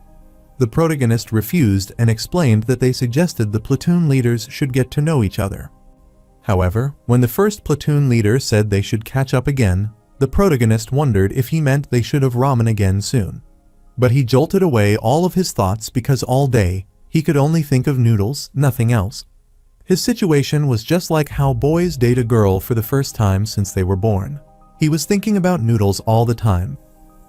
The protagonist refused and explained that they suggested the platoon leaders should get to know each other. However, when the first platoon leader said they should catch up again, the protagonist wondered if he meant they should have ramen again soon. But he jolted away all of his thoughts because all day, he could only think of noodles, nothing else. His situation was just like how boys date a girl for the first time since they were born. He was thinking about noodles all the time.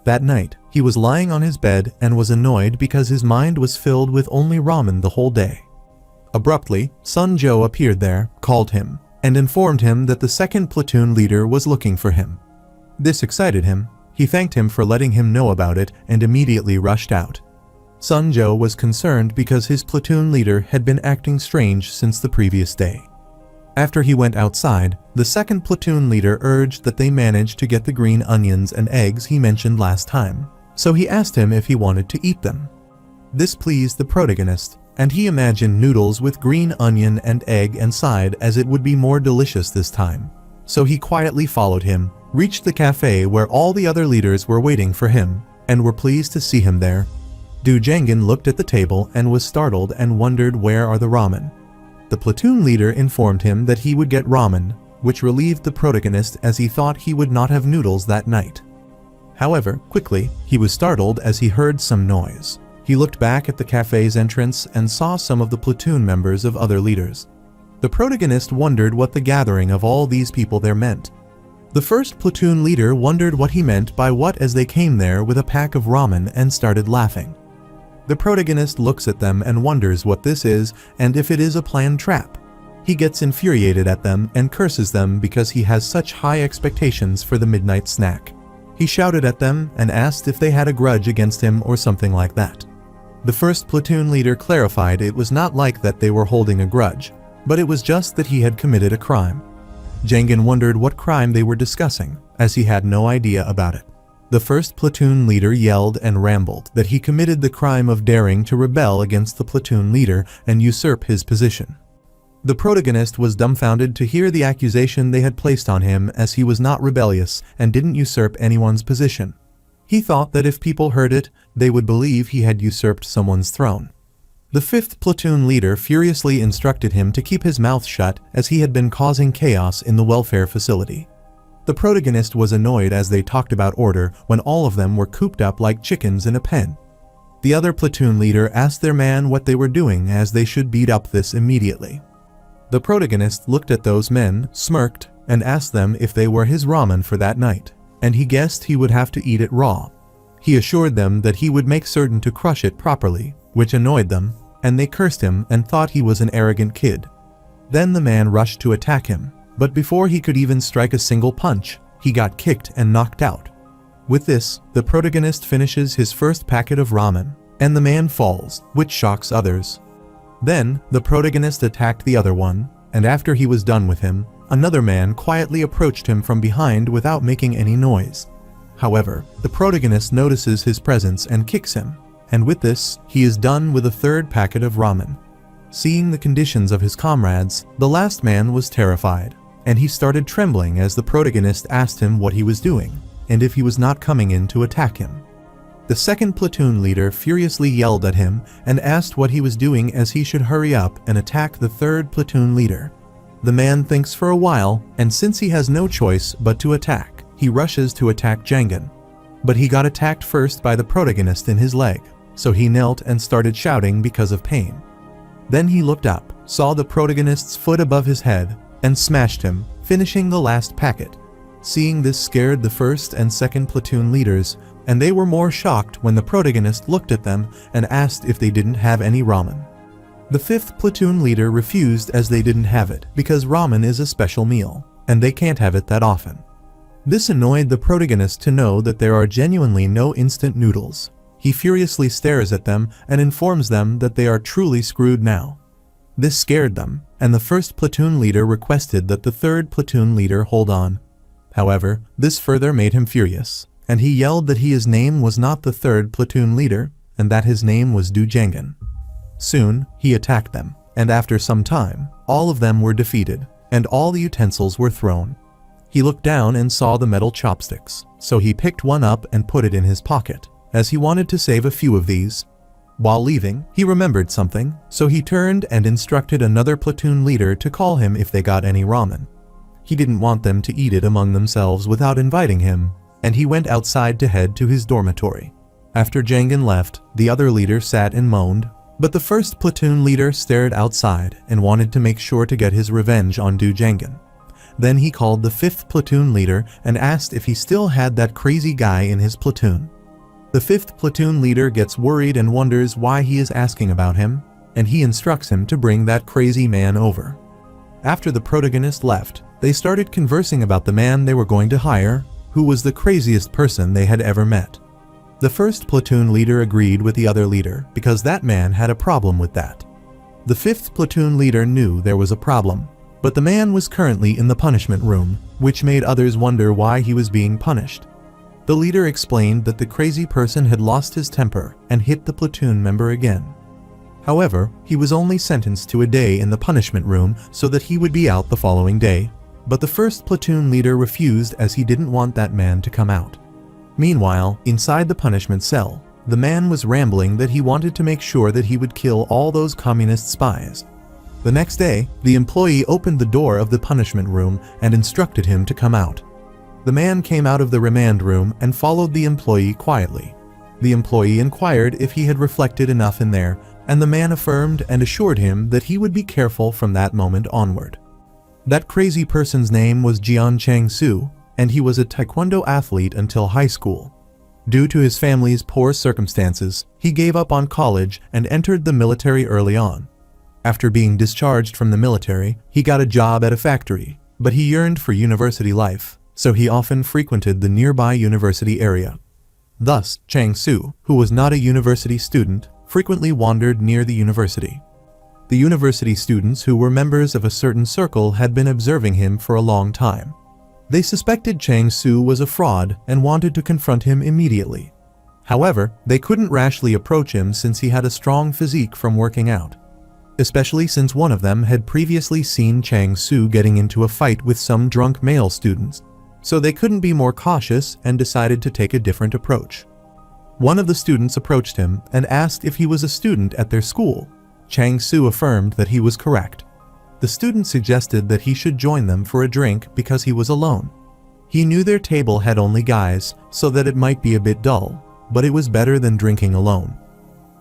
That night, he was lying on his bed and was annoyed because his mind was filled with only ramen the whole day. Abruptly, Sun-jo appeared there, called him, and informed him that the second platoon leader was looking for him. This excited him. He thanked him for letting him know about it and immediately rushed out. Sun-jo was concerned because his platoon leader had been acting strange since the previous day. After he went outside, the second platoon leader urged that they manage to get the green onions and eggs he mentioned last time, so he asked him if he wanted to eat them. This pleased the protagonist, and he imagined noodles with green onion and egg inside as it would be more delicious this time. So he quietly followed him, reached the cafe where all the other leaders were waiting for him, and were pleased to see him there. Do Jangin looked at the table and was startled and wondered where are the ramen. The platoon leader informed him that he would get ramen, which relieved the protagonist as he thought he would not have noodles that night. However, quickly, he was startled as he heard some noise. He looked back at the cafe's entrance and saw some of the platoon members of other leaders. The protagonist wondered what the gathering of all these people there meant. The first platoon leader wondered what he meant by what as they came there with a pack of ramen and started laughing. The protagonist looks at them and wonders what this is and if it is a planned trap. He gets infuriated at them and curses them because he has such high expectations for the midnight snack. He shouted at them and asked if they had a grudge against him or something like that. The first platoon leader clarified it was not like that they were holding a grudge, but it was just that he had committed a crime. Jangin wondered what crime they were discussing, as he had no idea about it. The first platoon leader yelled and rambled that he committed the crime of daring to rebel against the platoon leader and usurp his position. The protagonist was dumbfounded to hear the accusation they had placed on him as he was not rebellious and didn't usurp anyone's position. He thought that if people heard it, they would believe he had usurped someone's throne. The 5th platoon leader furiously instructed him to keep his mouth shut as he had been causing chaos in the welfare facility. The protagonist was annoyed as they talked about order when all of them were cooped up like chickens in a pen. The other platoon leader asked their man what they were doing as they should beat up this immediately. The protagonist looked at those men, smirked, and asked them if they were his ramen for that night, and he guessed he would have to eat it raw. He assured them that he would make certain to crush it properly, which annoyed them, and they cursed him and thought he was an arrogant kid. Then the man rushed to attack him, but before he could even strike a single punch, he got kicked and knocked out. With this, the protagonist finishes his first packet of ramen, and the man falls, which shocks others. Then, the protagonist attacked the other one, and after he was done with him, another man quietly approached him from behind without making any noise. However, the protagonist notices his presence and kicks him, and with this, he is done with a third packet of ramen. Seeing the conditions of his comrades, the last man was terrified, and he started trembling as the protagonist asked him what he was doing, and if he was not coming in to attack him. The 2nd platoon leader furiously yelled at him and asked what he was doing as he should hurry up and attack the 3rd platoon leader. The man thinks for a while, and since he has no choice but to attack, he rushes to attack Jangan. But he got attacked first by the protagonist in his leg, so he knelt and started shouting because of pain. Then he looked up, saw the protagonist's foot above his head, and smashed him, finishing the last packet. Seeing this scared the 1st and 2nd platoon leaders, and they were more shocked when the protagonist looked at them and asked if they didn't have any ramen. The 5th platoon leader refused as they didn't have it because ramen is a special meal, and they can't have it that often. This annoyed the protagonist to know that there are genuinely no instant noodles. He furiously stares at them and informs them that they are truly screwed now. This scared them, and the 1st platoon leader requested that the 3rd platoon leader hold on. However, this further made him furious, and he yelled that his name was not the 3rd platoon leader, and that his name was Du Jangan. Soon, he attacked them, and after some time, all of them were defeated, and all the utensils were thrown. He looked down and saw the metal chopsticks, so he picked one up and put it in his pocket, as he wanted to save a few of these. While leaving, he remembered something, so he turned and instructed another platoon leader to call him if they got any ramen. He didn't want them to eat it among themselves without inviting him, and he went outside to head to his dormitory. After Jangan left, the other leader sat and moaned, but the 1st platoon leader stared outside and wanted to make sure to get his revenge on Du Jangan. Then he called the 5th platoon leader and asked if he still had that crazy guy in his platoon. The 5th platoon leader gets worried and wonders why he is asking about him, and he instructs him to bring that crazy man over. After the protagonist left, they started conversing about the man they were going to hire, who was the craziest person they had ever met. The 1st platoon leader agreed with the other leader because that man had a problem with that. The 5th platoon leader knew there was a problem, but the man was currently in the punishment room, which made others wonder why he was being punished. The leader explained that the crazy person had lost his temper and hit the platoon member again. However, he was only sentenced to a day in the punishment room so that he would be out the following day, but the 1st platoon leader refused as he didn't want that man to come out. Meanwhile, inside the punishment cell, the man was rambling that he wanted to make sure that he would kill all those communist spies. The next day, the employee opened the door of the punishment room and instructed him to come out. The man came out of the remand room and followed the employee quietly. The employee inquired if he had reflected enough in there, and the man affirmed and assured him that he would be careful from that moment onward. That crazy person's name was Jian Chang-su, and he was a taekwondo athlete until high school. Due to his family's poor circumstances, he gave up on college and entered the military early on. After being discharged from the military, he got a job at a factory, but he yearned for university life, so he often frequented the nearby university area. Thus, Chang-su, who was not a university student, frequently wandered near the university. The university students who were members of a certain circle had been observing him for a long time. They suspected Chang-su was a fraud and wanted to confront him immediately. However, they couldn't rashly approach him since he had a strong physique from working out, especially since one of them had previously seen Chang-su getting into a fight with some drunk male students. so they couldn't be more cautious and decided to take a different approach. One of the students approached him and asked if he was a student at their school. Chang Su affirmed that he was correct. The student suggested that he should join them for a drink because he was alone. He knew their table had only guys, so that it might be a bit dull, but it was better than drinking alone.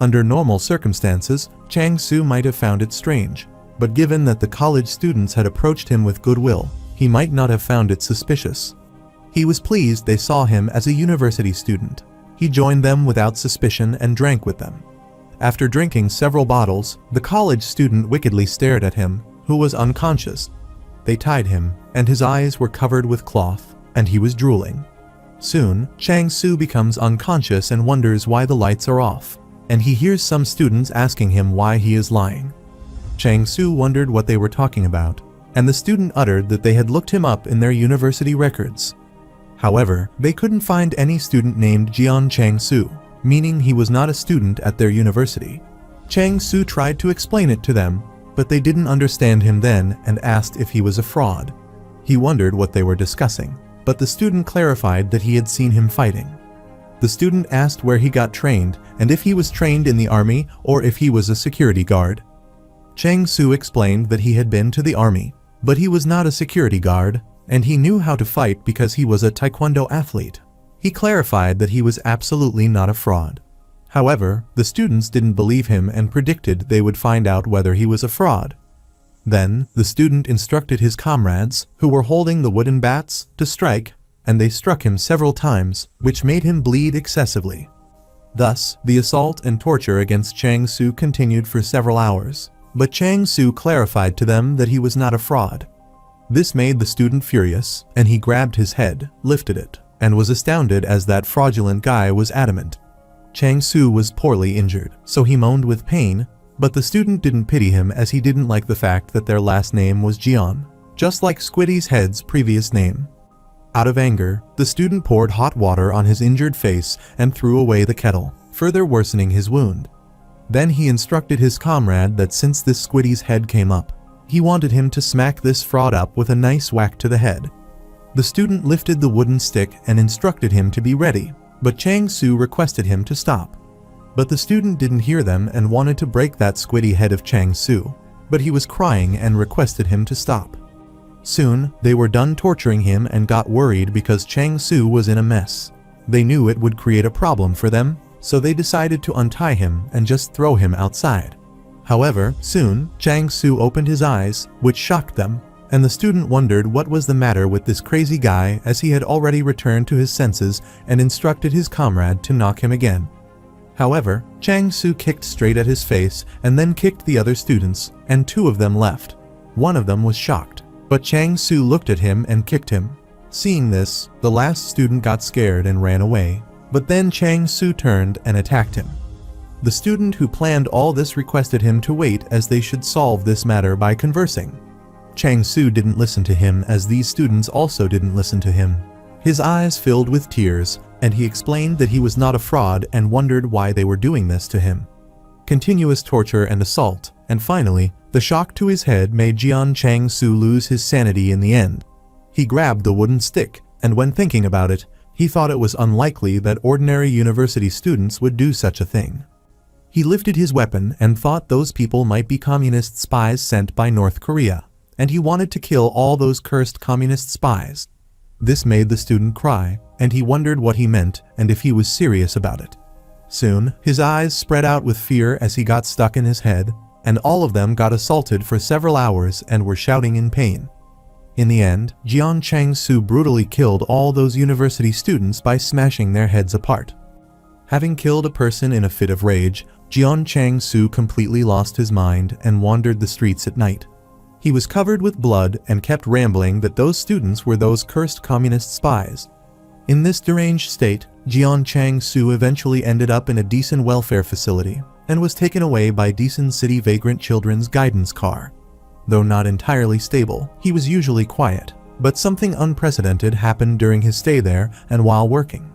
Under normal circumstances, Chang Su might have found it strange, but given that the college students had approached him with goodwill, he might not have found it suspicious. He was pleased they saw him as a university student. He joined them without suspicion and drank with them. After drinking several bottles, the college student wickedly stared at him, who was unconscious. They tied him, and his eyes were covered with cloth, and he was drooling. Soon, Chang Su becomes unconscious and wonders why the lights are off, and he hears some students asking him why he is lying. Chang Su wondered what they were talking about, and the student uttered that they had looked him up in their university records. However, they couldn't find any student named Jian Chang Su, meaning he was not a student at their university. Chang Su tried to explain it to them, but they didn't understand him then and asked if he was a fraud. He wondered what they were discussing, but the student clarified that he had seen him fighting. The student asked where he got trained and if he was trained in the army or if he was a security guard. Chang Su explained that he had been to the army, but he was not a security guard, and he knew how to fight because he was a taekwondo athlete. He clarified that he was absolutely not a fraud. However, the students didn't believe him and predicted they would find out whether he was a fraud. Then, the student instructed his comrades, who were holding the wooden bats, to strike, and they struck him several times, which made him bleed excessively. Thus, the assault and torture against Chang Su continued for several hours, but Chang Su clarified to them that he was not a fraud. This made the student furious, and he grabbed his head, lifted it, and was astounded as that fraudulent guy was adamant. Chang Su was poorly injured, so he moaned with pain, but the student didn't pity him as he didn't like the fact that their last name was Jian, just like Squiddy's head's previous name. Out of anger, the student poured hot water on his injured face and threw away the kettle, further worsening his wound. Then he instructed his comrade that since this Squiddy's head came up, he wanted him to smack this fraud up with a nice whack to the head. The student lifted the wooden stick and instructed him to be ready, but Chang Su requested him to stop. But the student didn't hear them and wanted to break that Squiddy head of Chang Su, but he was crying and requested him to stop. Soon, they were done torturing him and got worried because Chang Su was in a mess. They knew it would create a problem for them, so they decided to untie him and just throw him outside. However, soon, Chang Su opened his eyes, which shocked them, and the student wondered what was the matter with this crazy guy as he had already returned to his senses and instructed his comrade to knock him again. However, Chang Su kicked straight at his face and then kicked the other students, and two of them left. One of them was shocked, but Chang Su looked at him and kicked him. Seeing this, the last student got scared and ran away, but then Chang Su turned and attacked him. The student who planned all this requested him to wait as they should solve this matter by conversing. Chang Su didn't listen to him as these students also didn't listen to him. His eyes filled with tears, and he explained that he was not a fraud and wondered why they were doing this to him. Continuous torture and assault, and finally, the shock to his head made Jian Chang Su lose his sanity in the end. He grabbed the wooden stick, and when thinking about it, he thought it was unlikely that ordinary university students would do such a thing. He lifted his weapon and thought those people might be communist spies sent by North Korea, and he wanted to kill all those cursed communist spies. This made the student cry, and he wondered what he meant and if he was serious about it. Soon, his eyes spread out with fear as he got stuck in his head, and all of them got assaulted for several hours and were shouting in pain. In the end, Jian Chang Su brutally killed all those university students by smashing their heads apart. Having killed a person in a fit of rage, Jian Chang Su completely lost his mind and wandered the streets at night. He was covered with blood and kept rambling that those students were those cursed communist spies. In this deranged state, Jian Chang Su eventually ended up in a decent welfare facility and was taken away by decent city vagrant children's guidance car. Though not entirely stable, he was usually quiet, but something unprecedented happened during his stay there and while working.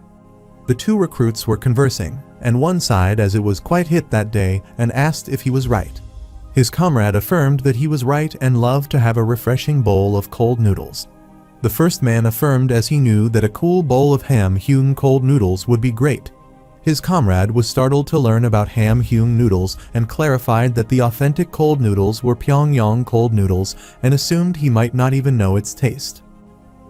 The two recruits were conversing, and one sighed as it was quite hit that day and asked if he was right. His comrade affirmed that he was right and loved to have a refreshing bowl of cold noodles. The first man affirmed as he knew that a cool bowl of ham-hewn cold noodles would be great. His comrade was startled to learn about ham-hewn noodles and clarified that the authentic cold noodles were Pyongyang cold noodles and assumed he might not even know its taste.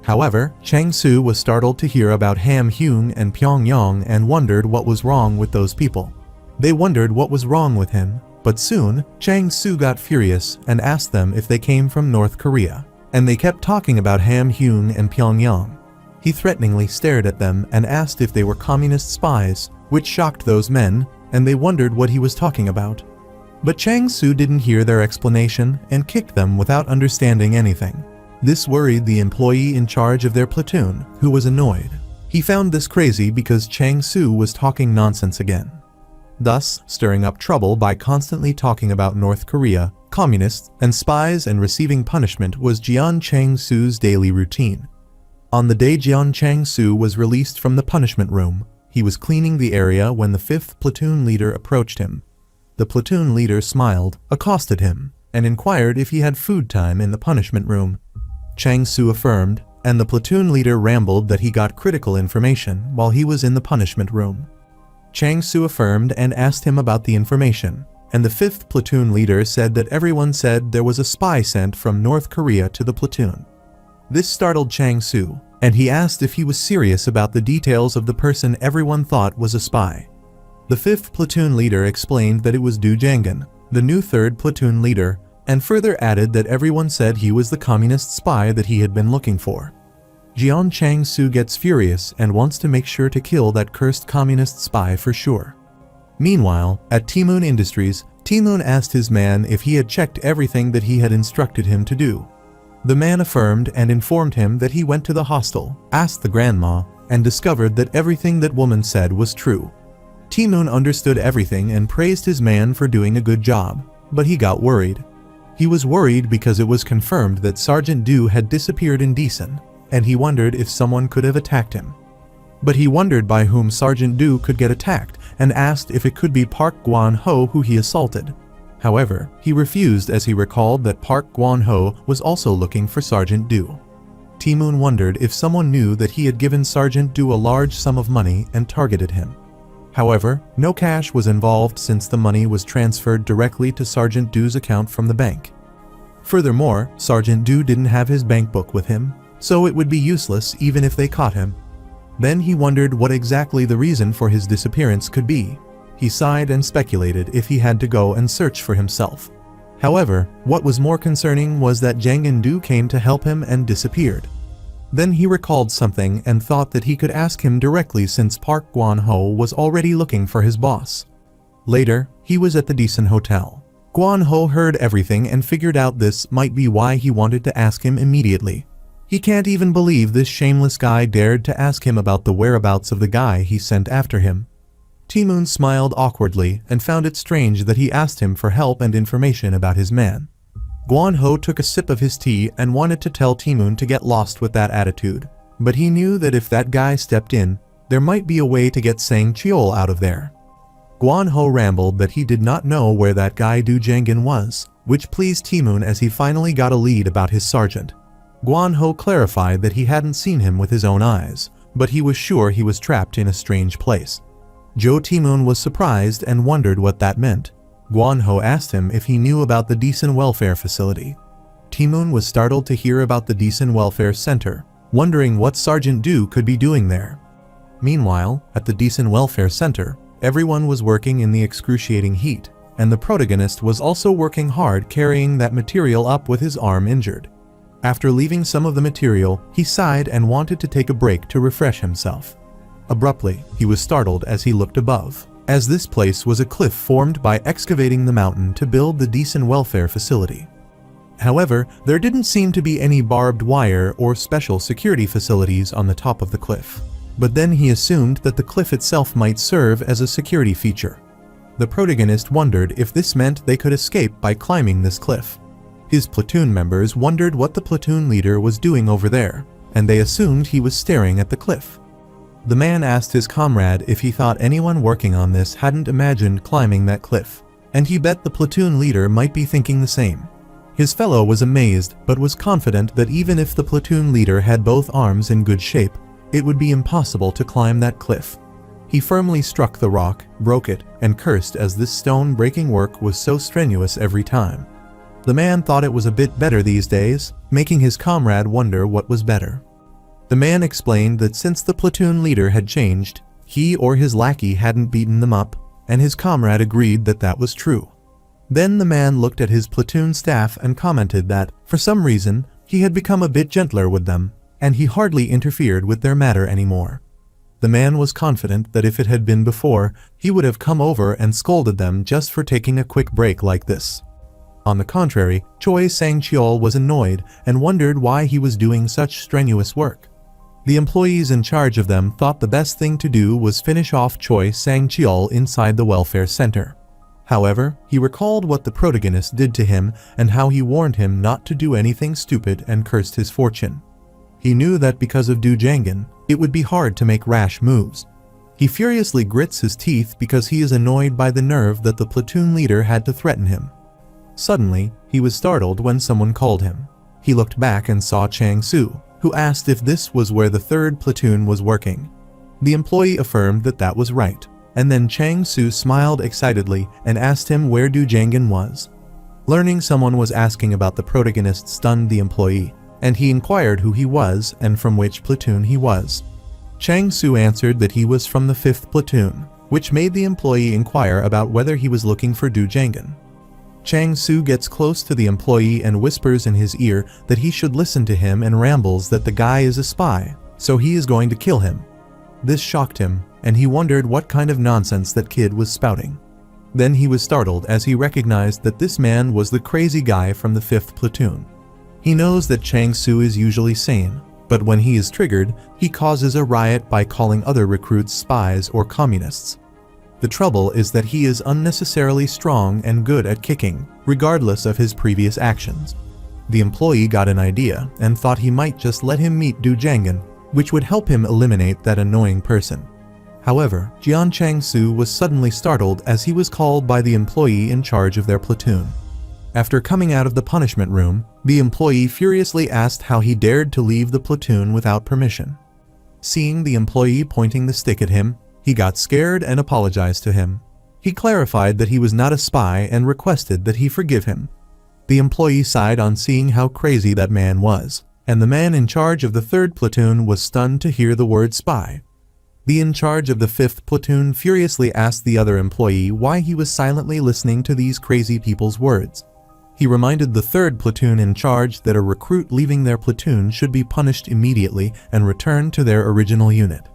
However, Chang Su was startled to hear about ham-hewn and Pyongyang and wondered what was wrong with those people. They wondered what was wrong with him, but soon, Chang Su got furious and asked them if they came from North Korea, and they kept talking about ham-hewn and Pyongyang. He threateningly stared at them and asked if they were communist spies, which shocked those men, and they wondered what he was talking about. But Chang Su didn't hear their explanation and kicked them without understanding anything. This worried the employee in charge of their platoon, who was annoyed. He found this crazy because Chang Su was talking nonsense again, thus stirring up trouble by constantly talking about North Korea, communists, and spies, and receiving punishment was Jian Chang Su's daily routine. On the day Jian Chang Su was released from the punishment room, he was cleaning the area when the 5th platoon leader approached him. The platoon leader smiled, accosted him, and inquired if he had food time in the punishment room. Chang Su affirmed, and the platoon leader rambled that he got critical information while he was in the punishment room. Chang Su affirmed and asked him about the information, and the 5th platoon leader said that everyone said there was a spy sent from North Korea to the platoon. This startled Chang Su, and he asked if he was serious about the details of the person everyone thought was a spy. The 5th platoon leader explained that it was Du Jangan, the new 3rd platoon leader, and further added that everyone said he was the communist spy that he had been looking for. Jian Chang Su gets furious and wants to make sure to kill that cursed communist spy for sure. Meanwhile, at T-Moon Industries, T-Moon asked his man if he had checked everything that he had instructed him to do. The man affirmed and informed him that he went to the hostel, asked the grandma, and discovered that everything that woman said was true. T-Moon understood everything and praised his man for doing a good job, but he got worried. He was worried because it was confirmed that Sergeant Du had disappeared in Deason, and he wondered if someone could have attacked him. But he wondered by whom Sergeant Du could get attacked and asked if it could be Park Guan-ho who he assaulted. However, he refused as he recalled that Park Guan-ho was also looking for Sergeant Du. T-Moon wondered if someone knew that he had given Sergeant Du a large sum of money and targeted him. However, no cash was involved since the money was transferred directly to Sergeant Du's account from the bank. Furthermore, Sergeant Du didn't have his bank book with him, so it would be useless even if they caught him. Then he wondered what exactly the reason for his disappearance could be. He sighed and speculated if he had to go and search for himself. However, what was more concerning was that Jangan Du came to help him and disappeared. Then he recalled something and thought that he could ask him directly since Park Guan-ho was already looking for his boss. Later, he was at the Deason Hotel. Guan-ho heard everything and figured out this might be why he wanted to ask him immediately. He can't even believe this shameless guy dared to ask him about the whereabouts of the guy he sent after him. T-Moon smiled awkwardly and found it strange that he asked him for help and information about his man. Guan-ho took a sip of his tea and wanted to tell T-Moon to get lost with that attitude, but he knew that if that guy stepped in, there might be a way to get Sang Cheol out of there. Guan-ho rambled that he did not know where that guy Du Jangan was, which pleased T-Moon as he finally got a lead about his sergeant. Guan-ho clarified that he hadn't seen him with his own eyes, but he was sure he was trapped in a strange place. T-Moon was surprised and wondered what that meant. Guan-ho asked him if he knew about the Deason Welfare Facility. T-Moon was startled to hear about the Deason Welfare Center, wondering what Sergeant Du could be doing there. Meanwhile, at the Deason Welfare Center, everyone was working in the excruciating heat, and the protagonist was also working hard carrying that material up with his arm injured. After leaving some of the material, he sighed and wanted to take a break to refresh himself. Abruptly, he was startled as he looked above, as this place was a cliff formed by excavating the mountain to build the Deason Welfare Facility. However, there didn't seem to be any barbed wire or special security facilities on the top of the cliff. But then he assumed that the cliff itself might serve as a security feature. The protagonist wondered if this meant they could escape by climbing this cliff. His platoon members wondered what the platoon leader was doing over there, and they assumed he was staring at the cliff. The man asked his comrade if he thought anyone working on this hadn't imagined climbing that cliff, and he bet the platoon leader might be thinking the same. His fellow was amazed but was confident that even if the platoon leader had both arms in good shape, it would be impossible to climb that cliff. He firmly struck the rock, broke it, and cursed as this stone-breaking work was so strenuous every time. The man thought it was a bit better these days, making his comrade wonder what was better. The man explained that since the platoon leader had changed, he or his lackey hadn't beaten them up, and his comrade agreed that that was true. Then the man looked at his platoon staff and commented that, for some reason, he had become a bit gentler with them, and he hardly interfered with their matter anymore. The man was confident that if it had been before, he would have come over and scolded them just for taking a quick break like this. On the contrary, Choi Sang-cheol was annoyed and wondered why he was doing such strenuous work. The employees in charge of them thought the best thing to do was finish off Choi Sang-cheol inside the welfare center. However, he recalled what the protagonist did to him and how he warned him not to do anything stupid and cursed his fortune. He knew that because of Du Jangan, it would be hard to make rash moves. He furiously grits his teeth because he is annoyed by the nerve that the platoon leader had to threaten him. Suddenly, he was startled when someone called him. He looked back and saw Chang Su, who asked if this was where the 3rd platoon was working. The employee affirmed that that was right, and then Chang Su smiled excitedly and asked him where Du Jangan was. Learning someone was asking about the protagonist stunned the employee, and he inquired who he was and from which platoon he was. Chang Su answered that he was from the 5th platoon, which made the employee inquire about whether he was looking for Du Jangan. Chang Su gets close to the employee and whispers in his ear that he should listen to him and rambles that the guy is a spy, so he is going to kill him. This shocked him, and he wondered what kind of nonsense that kid was spouting. Then he was startled as he recognized that this man was the crazy guy from the 5th platoon. He knows that Chang Su is usually sane, but when he is triggered, he causes a riot by calling other recruits spies or communists. The trouble is that he is unnecessarily strong and good at kicking, regardless of his previous actions. The employee got an idea and thought he might just let him meet Du Jangan, which would help him eliminate that annoying person. However, Jian Chang Su was suddenly startled as he was called by the employee in charge of their platoon. After coming out of the punishment room, the employee furiously asked how he dared to leave the platoon without permission. Seeing the employee pointing the stick at him, he got scared and apologized to him. He clarified that he was not a spy and requested that he forgive him. The employee sighed on seeing how crazy that man was, and the man in charge of the 3rd platoon was stunned to hear the word spy. The in charge of the 5th platoon furiously asked the other employee why he was silently listening to these crazy people's words. He reminded the 3rd platoon in charge that a recruit leaving their platoon should be punished immediately and returned to their original unit.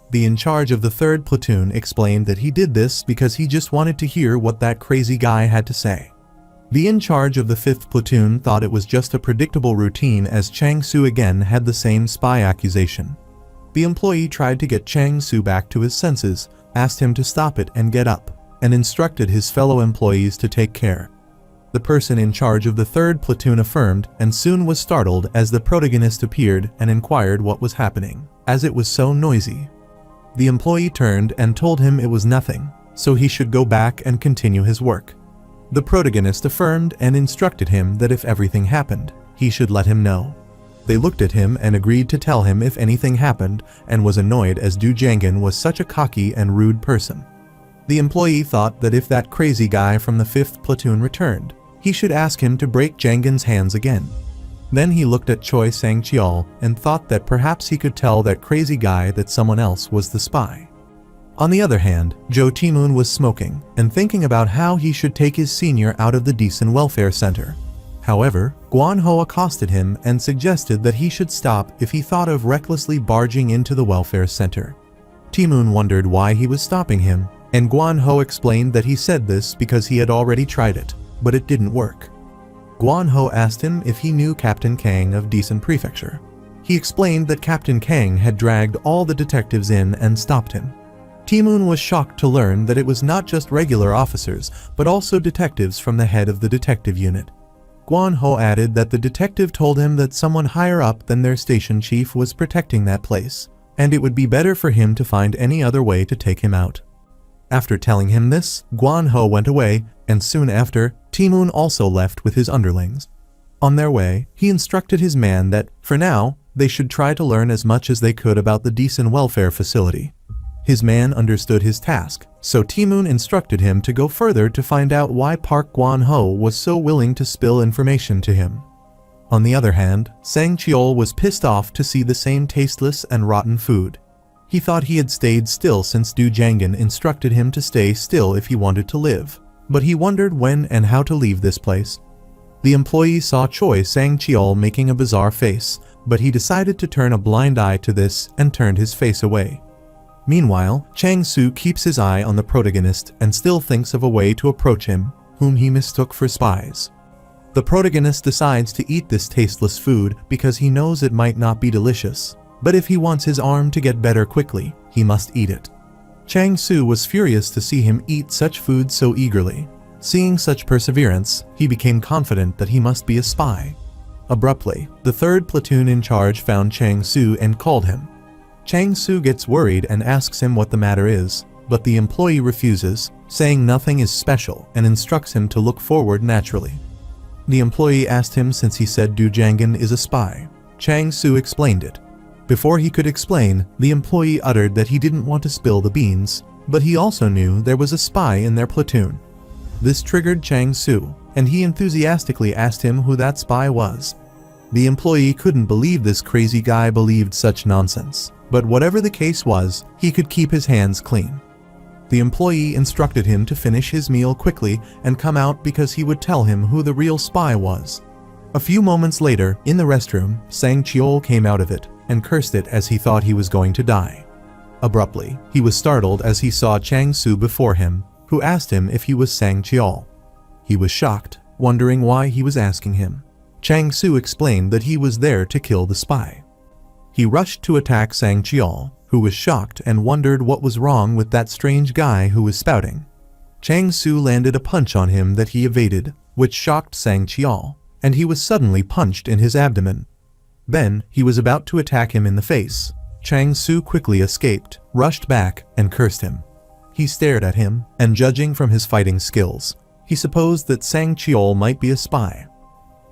The in charge of the 3rd platoon explained that he did this because he just wanted to hear what that crazy guy had to say. The in charge of the 5th platoon thought it was just a predictable routine as Chang Su again had the same spy accusation. The employee tried to get Chang Su back to his senses, asked him to stop it and get up, and instructed his fellow employees to take care. The person in charge of the 3rd platoon affirmed and soon was startled as the protagonist appeared and inquired what was happening, as it was so noisy. The employee turned and told him it was nothing, so he should go back and continue his work. The protagonist affirmed and instructed him that if everything happened, he should let him know. They looked at him and agreed to tell him if anything happened and was annoyed as Du Jangan was such a cocky and rude person. The employee thought that if that crazy guy from the 5th platoon returned, he should ask him to break Jangan's hands again. Then he looked at Choi Sang-cheol and thought that perhaps he could tell that crazy guy that someone else was the spy. On the other hand, Jo Tae-moon was smoking and thinking about how he should take his senior out of the decent welfare center. However, Guan-ho accosted him and suggested that he should stop if he thought of recklessly barging into the welfare center. Tae-moon wondered why he was stopping him, and Guan-ho explained that he said this because he had already tried it, but it didn't work. Guan-ho asked him if he knew Captain Kang of Decent Prefecture. He explained that Captain Kang had dragged all the detectives in and stopped him. Tae-moon was shocked to learn that it was not just regular officers, but also detectives from the head of the detective unit. Guan-ho added that the detective told him that someone higher up than their station chief was protecting that place, and it would be better for him to find any other way to take him out. After telling him this, Guan-ho went away, and soon after, Tae-moon also left with his underlings. On their way, he instructed his man that, for now, they should try to learn as much as they could about the decent welfare facility. His man understood his task, so Timoon instructed him to go further to find out why Park Gwon-ho was so willing to spill information to him. On the other hand, Sang Cheol was pissed off to see the same tasteless and rotten food. He thought he had stayed still since Du Jangan instructed him to stay still if he wanted to live, but he wondered when and how to leave this place. The employee saw Choi Sang Cheol making a bizarre face, but he decided to turn a blind eye to this and turned his face away. Meanwhile, Chang Soo keeps his eye on the protagonist and still thinks of a way to approach him, whom he mistook for spies. The protagonist decides to eat this tasteless food because he knows it might not be delicious, but if he wants his arm to get better quickly, he must eat it. Chang Soo was furious to see him eat such food so eagerly. Seeing such perseverance, he became confident that he must be a spy. Abruptly, the third platoon in charge found Chang Soo and called him. Chang Soo gets worried and asks him what the matter is, but the employee refuses, saying nothing is special and instructs him to look forward naturally. The employee asked him since he said Du Jangan is a spy. Chang Soo explained it. Before he could explain, the employee uttered that he didn't want to spill the beans, but he also knew there was a spy in their platoon. This triggered Chang Soo, and he enthusiastically asked him who that spy was. The employee couldn't believe this crazy guy believed such nonsense, but whatever the case was, he could keep his hands clean. The employee instructed him to finish his meal quickly and come out because he would tell him who the real spy was. A few moments later, in the restroom, Sang Cheol came out of it and cursed it as he thought he was going to die. Abruptly, he was startled as he saw Chang Soo before him, who asked him if he was Sang Cheol. He was shocked, wondering why he was asking him. Chang Soo explained that he was there to kill the spy. He rushed to attack Sang Cheol, who was shocked and wondered what was wrong with that strange guy who was spouting. Chang Soo landed a punch on him that he evaded, which shocked Sang Cheol, and he was suddenly punched in his abdomen. Then, he was about to attack him in the face. Chang Soo quickly escaped, rushed back, and cursed him. He stared at him, and judging from his fighting skills, he supposed that Sang Cheol might be a spy.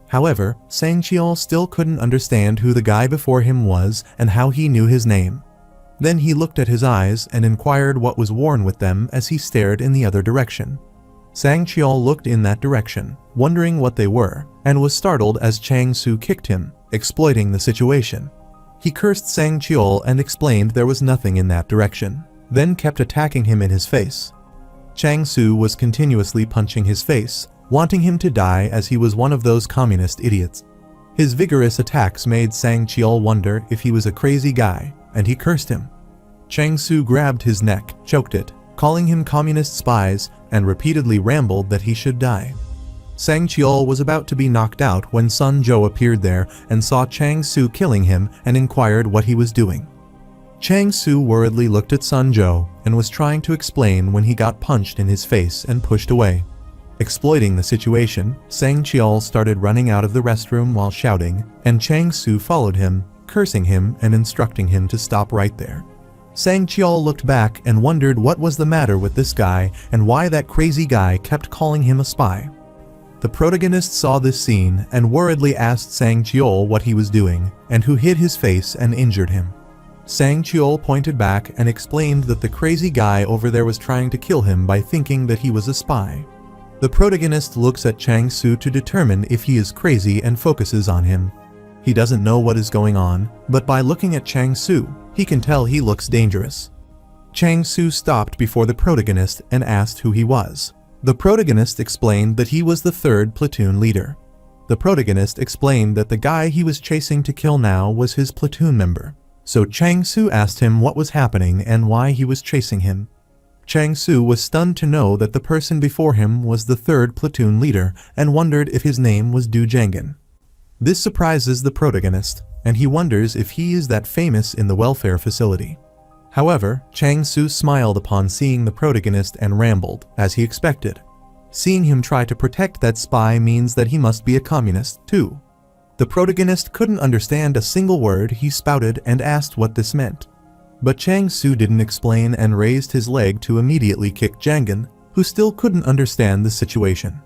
However, Sang Cheol still couldn't understand who the guy before him was and how he knew his name. Then he looked at his eyes and inquired what was worn with them as he stared in the other direction. Sang Cheol looked in that direction, wondering what they were, and was startled as Chang Soo kicked him, exploiting the situation. He cursed Sang Cheol and explained there was nothing in that direction, then kept attacking him in his face. Chang Soo was continuously punching his face, wanting him to die as he was one of those communist idiots. His vigorous attacks made Sang Cheol wonder if he was a crazy guy, and he cursed him. Chang Soo grabbed his neck, choked it, calling him communist spies, and repeatedly rambled that he should die. Sang Cheol was about to be knocked out when Sun Jo appeared there and saw Chang Soo killing him and inquired what he was doing. Chang Soo worriedly looked at Sun Jo and was trying to explain when he got punched in his face and pushed away. Exploiting the situation, Sang Cheol started running out of the restroom while shouting, and Chang Soo followed him, cursing him and instructing him to stop right there. Sang Cheol looked back and wondered what was the matter with this guy and why that crazy guy kept calling him a spy. The protagonist saw this scene and worriedly asked Sang Cheol what he was doing and who hid his face and injured him. Sang Cheol pointed back and explained that the crazy guy over there was trying to kill him by thinking that he was a spy. The protagonist looks at Chang Soo to determine if he is crazy and focuses on him. He doesn't know what is going on, but by looking at Chang Soo, he can tell he looks dangerous. Chang Soo stopped before the protagonist and asked who he was. The protagonist explained that he was the third platoon leader. The protagonist explained that the guy he was chasing to kill now was his platoon member. So Chang Soo asked him what was happening and why he was chasing him. Chang Soo was stunned to know that the person before him was the third platoon leader and wondered if his name was Du Jangan. This surprises the protagonist, and he wonders if he is that famous in the welfare facility. However, Chang Soo smiled upon seeing the protagonist and rambled, as he expected. Seeing him try to protect that spy means that he must be a communist, too. The protagonist couldn't understand a single word he spouted and asked what this meant. But Chang Soo didn't explain and raised his leg to immediately kick Jangan, who still couldn't understand the situation.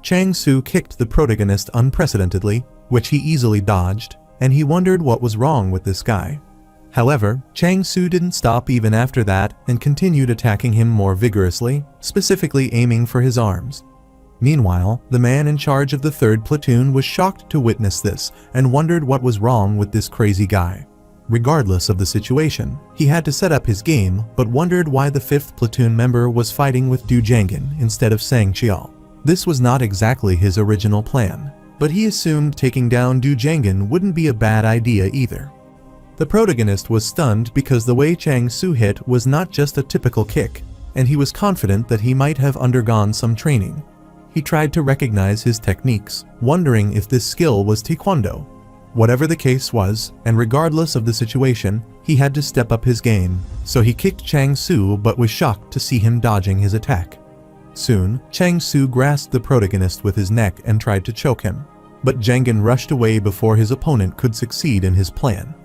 Chang Su kicked the protagonist unprecedentedly, which he easily dodged, and he wondered what was wrong with this guy. However, Chang Su didn't stop even after that and continued attacking him more vigorously, specifically aiming for his arms. Meanwhile, the man in charge of the 3rd platoon was shocked to witness this and wondered what was wrong with this crazy guy. Regardless of the situation, he had to set up his game but wondered why the 5th platoon member was fighting with Du Jiangyan instead of Sang Qiao. This was not exactly his original plan, but he assumed taking down Du Jiangyan wouldn't be a bad idea either. The protagonist was stunned because the way Chang Su hit was not just a typical kick, and he was confident that he might have undergone some training. He tried to recognize his techniques, wondering if this skill was Taekwondo. Whatever the case was, and regardless of the situation, he had to step up his game, so he kicked Chang Su but was shocked to see him dodging his attack. Soon, Chang Su grasped the protagonist with his neck and tried to choke him, but Jiangyan rushed away before his opponent could succeed in his plan.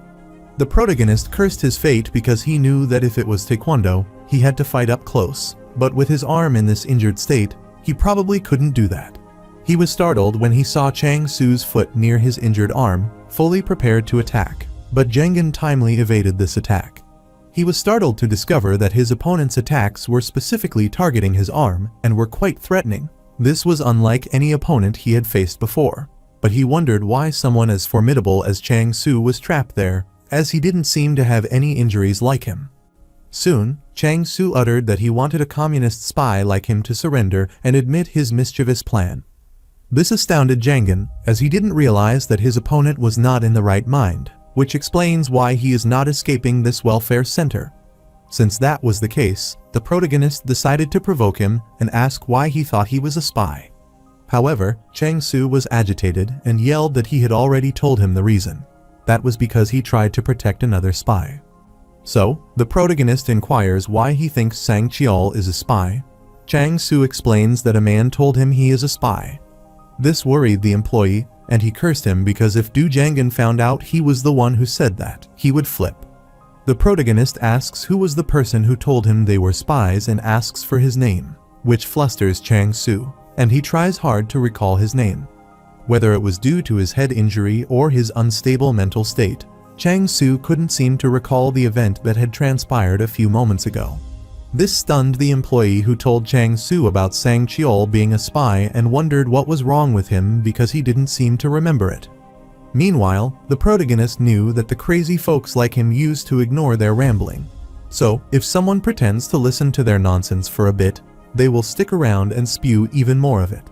The protagonist cursed his fate because he knew that if it was Taekwondo, he had to fight up close, but with his arm in this injured state, he probably couldn't do that. He was startled when he saw Chang Su's foot near his injured arm, fully prepared to attack, but Jiangyan timely evaded this attack. He was startled to discover that his opponent's attacks were specifically targeting his arm and were quite threatening. This was unlike any opponent he had faced before, but he wondered why someone as formidable as Chang Su was trapped there, as he didn't seem to have any injuries like him. Soon, Chang Su uttered that he wanted a communist spy like him to surrender and admit his mischievous plan. This astounded Jiangyan, as he didn't realize that his opponent was not in the right mind, which explains why he is not escaping this welfare center. Since that was the case, the protagonist decided to provoke him and ask why he thought he was a spy. However, Chang Su was agitated and yelled that he had already told him the reason. That was because he tried to protect another spy. So, the protagonist inquires why he thinks Sang Qiao is a spy. Chang Su explains that a man told him he is a spy. This worried the employee, and he cursed him because if Du Jiangyan found out he was the one who said that, he would flip. The protagonist asks who was the person who told him they were spies and asks for his name, which flusters Chang Su, and he tries hard to recall his name. Whether it was due to his head injury or his unstable mental state, Chang Su couldn't seem to recall the event that had transpired a few moments ago. This stunned the employee who told Chang Su about Sang Qiao being a spy and wondered what was wrong with him because he didn't seem to remember it. Meanwhile, the protagonist knew that the crazy folks like him used to ignore their rambling. So, if someone pretends to listen to their nonsense for a bit, they will stick around and spew even more of it.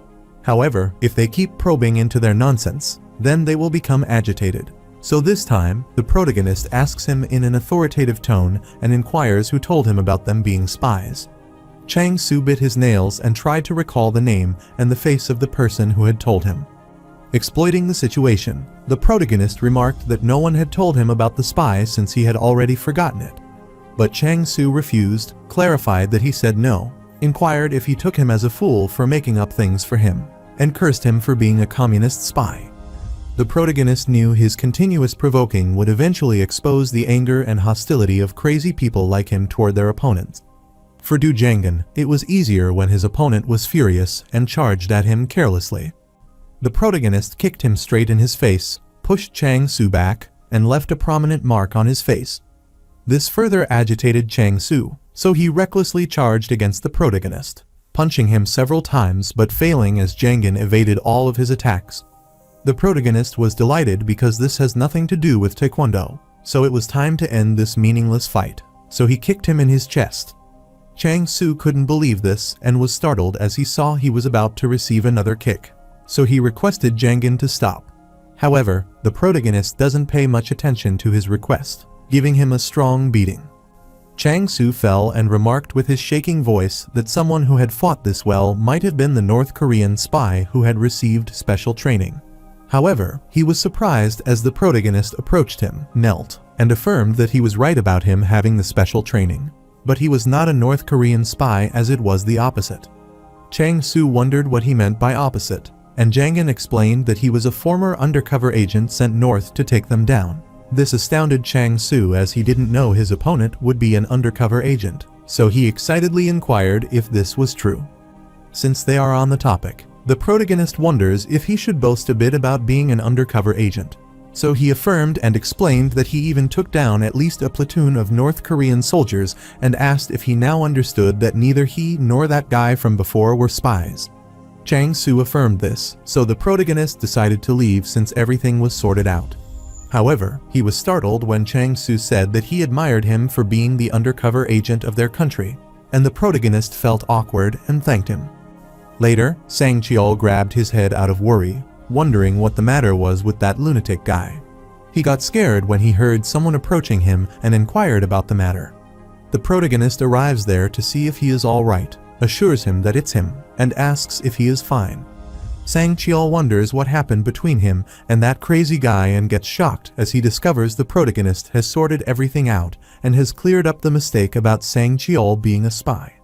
However, if they keep probing into their nonsense, then they will become agitated. So this time, the protagonist asks him in an authoritative tone and inquires who told him about them being spies. Chang Su bit his nails and tried to recall the name and the face of the person who had told him. Exploiting the situation, the protagonist remarked that no one had told him about the spy since he had already forgotten it. But Chang Su refused, clarified that he said no, inquired if he took him as a fool for making up things for him, and cursed him for being a communist spy. The protagonist knew his continuous provoking would eventually expose the anger and hostility of crazy people like him toward their opponents. For Du Jiangyan, it was easier when his opponent was furious and charged at him carelessly. The protagonist kicked him straight in his face, pushed Chang Su back, and left a prominent mark on his face. This further agitated Chang Su, so he recklessly charged against the protagonist, punching him several times but failing as Jiangyan evaded all of his attacks. The protagonist was delighted because this has nothing to do with Taekwondo, so it was time to end this meaningless fight, so he kicked him in his chest. Chang Su couldn't believe this and was startled as he saw he was about to receive another kick, so he requested Jiangyan to stop. However, the protagonist doesn't pay much attention to his request, giving him a strong beating. Chang Su fell and remarked with his shaking voice that someone who had fought this well might have been the North Korean spy who had received special training. However, he was surprised as the protagonist approached him, knelt, and affirmed that he was right about him having the special training. But he was not a North Korean spy as it was the opposite. Chang Su wondered what he meant by opposite, and Jiangyan explained that he was a former undercover agent sent north to take them down. This astounded Chang Su as he didn't know his opponent would be an undercover agent, so he excitedly inquired if this was true. Since they are on the topic, The protagonist wonders if he should boast a bit about being an undercover agent. So he affirmed and explained that he even took down at least a platoon of North Korean soldiers and asked if he now understood that neither he nor that guy from before were spies. Chang-soo affirmed this, so the protagonist decided to leave since everything was sorted out. However, he was startled when Chang-soo said that he admired him for being the undercover agent of their country, and the protagonist felt awkward and thanked him. Later, Sang-cheol grabbed his head out of worry, wondering what the matter was with that lunatic guy. He got scared when he heard someone approaching him and inquired about the matter. The protagonist arrives there to see if he is all right, assures him that it's him, and asks if he is fine. Sang-cheol wonders what happened between him and that crazy guy and gets shocked as he discovers the protagonist has sorted everything out and has cleared up the mistake about Sang-cheol being a spy.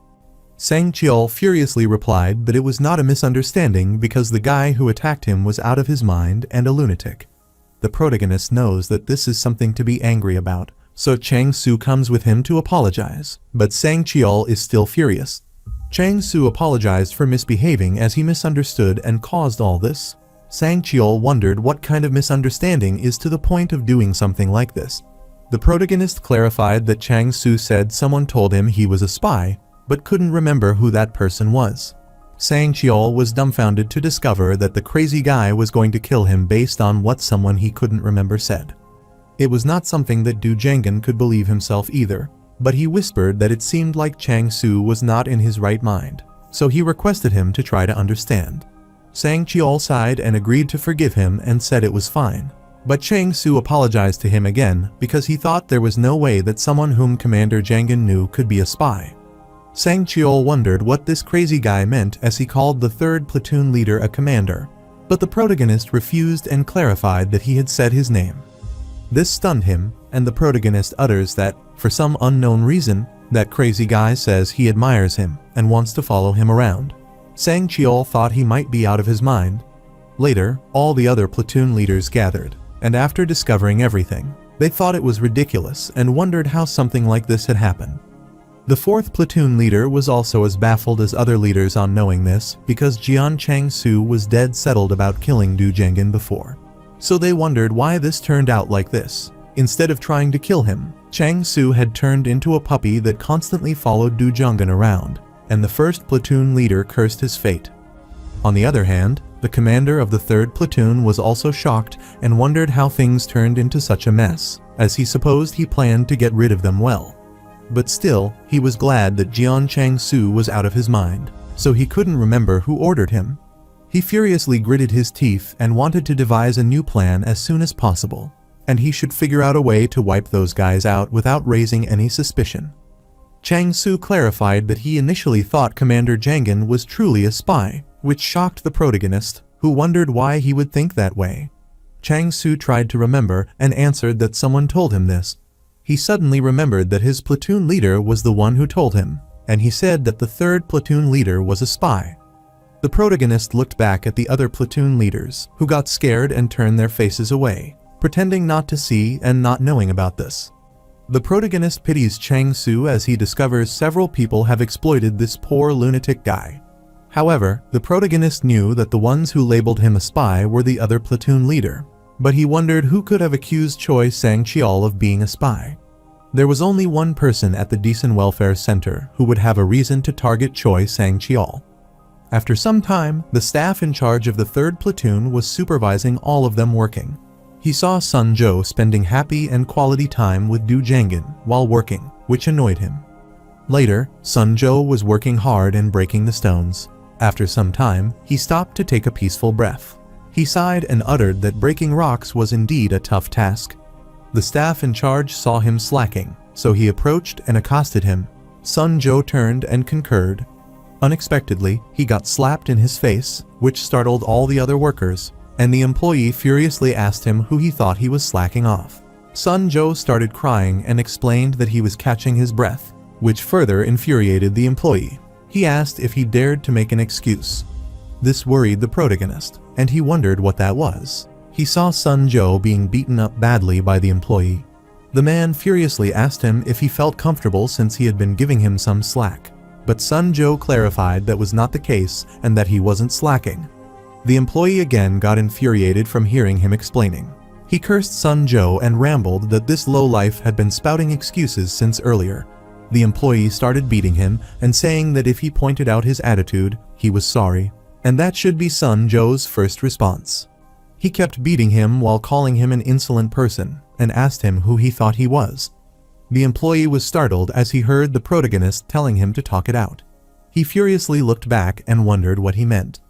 Sang-cheol furiously replied that it was not a misunderstanding because the guy who attacked him was out of his mind and a lunatic. The protagonist knows that this is something to be angry about, so Chang-soo comes with him to apologize, but Sang-cheol is still furious. Chang-soo apologized for misbehaving as he misunderstood and caused all this. Sang-cheol wondered what kind of misunderstanding is to the point of doing something like this. The protagonist clarified that Chang-soo said someone told him he was a spy, but couldn't remember who that person was. Sang-cheol was dumbfounded to discover that the crazy guy was going to kill him based on what someone he couldn't remember said. It was not something that Du Jangan could believe himself either, but he whispered that it seemed like Chang-soo was not in his right mind, so he requested him to try to understand. Sang-cheol sighed and agreed to forgive him and said it was fine. But Chang-soo apologized to him again because he thought there was no way that someone whom Commander Jangan knew could be a spy. Sang-cheol wondered what this crazy guy meant as he called the 3rd platoon leader a commander, but the protagonist refused and clarified that he had said his name. This stunned him, and the protagonist utters that, for some unknown reason, that crazy guy says he admires him and wants to follow him around. Sang-cheol thought he might be out of his mind. Later, all the other platoon leaders gathered, and after discovering everything, they thought it was ridiculous and wondered how something like this had happened. The 4th platoon leader was also as baffled as other leaders on knowing this because Jian Chang-soo was dead settled about killing Du Jangan before. So they wondered why this turned out like this. Instead of trying to kill him, Chang-soo had turned into a puppy that constantly followed Du Jangan around, and the 1st platoon leader cursed his fate. On the other hand, the commander of the 3rd platoon was also shocked and wondered how things turned into such a mess, as he supposed he planned to get rid of them well. But still, he was glad that Jian Chang-soo was out of his mind, so he couldn't remember who ordered him. He furiously gritted his teeth and wanted to devise a new plan as soon as possible, and he should figure out a way to wipe those guys out without raising any suspicion. Chang-soo clarified that he initially thought Commander Jangan was truly a spy, which shocked the protagonist, who wondered why he would think that way. Chang-soo tried to remember and answered that someone told him this. He suddenly remembered that his platoon leader was the one who told him, and he said that the 3rd platoon leader was a spy. The protagonist looked back at the other platoon leaders, who got scared and turned their faces away, pretending not to see and not knowing about this. The protagonist pities Chang-soo as he discovers several people have exploited this poor lunatic guy. However, the protagonist knew that the ones who labeled him a spy were the other platoon leader, but he wondered who could have accused Choi Sang-cheol of being a spy. There was only one person at the Decent Welfare Center who would have a reason to target Choi Sang-cheol. After some time, the staff in charge of the 3rd platoon was supervising all of them working. He saw Sun Jo spending happy and quality time with Du Jangan while working, which annoyed him. Later, Sun Jo was working hard and breaking the stones. After some time, he stopped to take a peaceful breath. He sighed and uttered that breaking rocks was indeed a tough task. The staff in charge saw him slacking, so he approached and accosted him. Sun Jo turned and concurred. Unexpectedly, he got slapped in his face, which startled all the other workers, and the employee furiously asked him who he thought he was slacking off. Sun Jo started crying and explained that he was catching his breath, which further infuriated the employee. He asked if he dared to make an excuse. This worried the protagonist, and he wondered what that was. He saw Sun Jo being beaten up badly by the employee. The man furiously asked him if he felt comfortable since he had been giving him some slack. but Sun Jo clarified that was not the case and that he wasn't slacking. The employee again got infuriated from hearing him explaining. He cursed Sun Jo and rambled that this lowlife had been spouting excuses since earlier. The employee started beating him and saying that if he pointed out his attitude, he was sorry, and that should be Sun Jo's first response. He kept beating him while calling him an insolent person and asked him who he thought he was. The employee was startled as he heard the protagonist telling him to talk it out. He furiously looked back and wondered what he meant.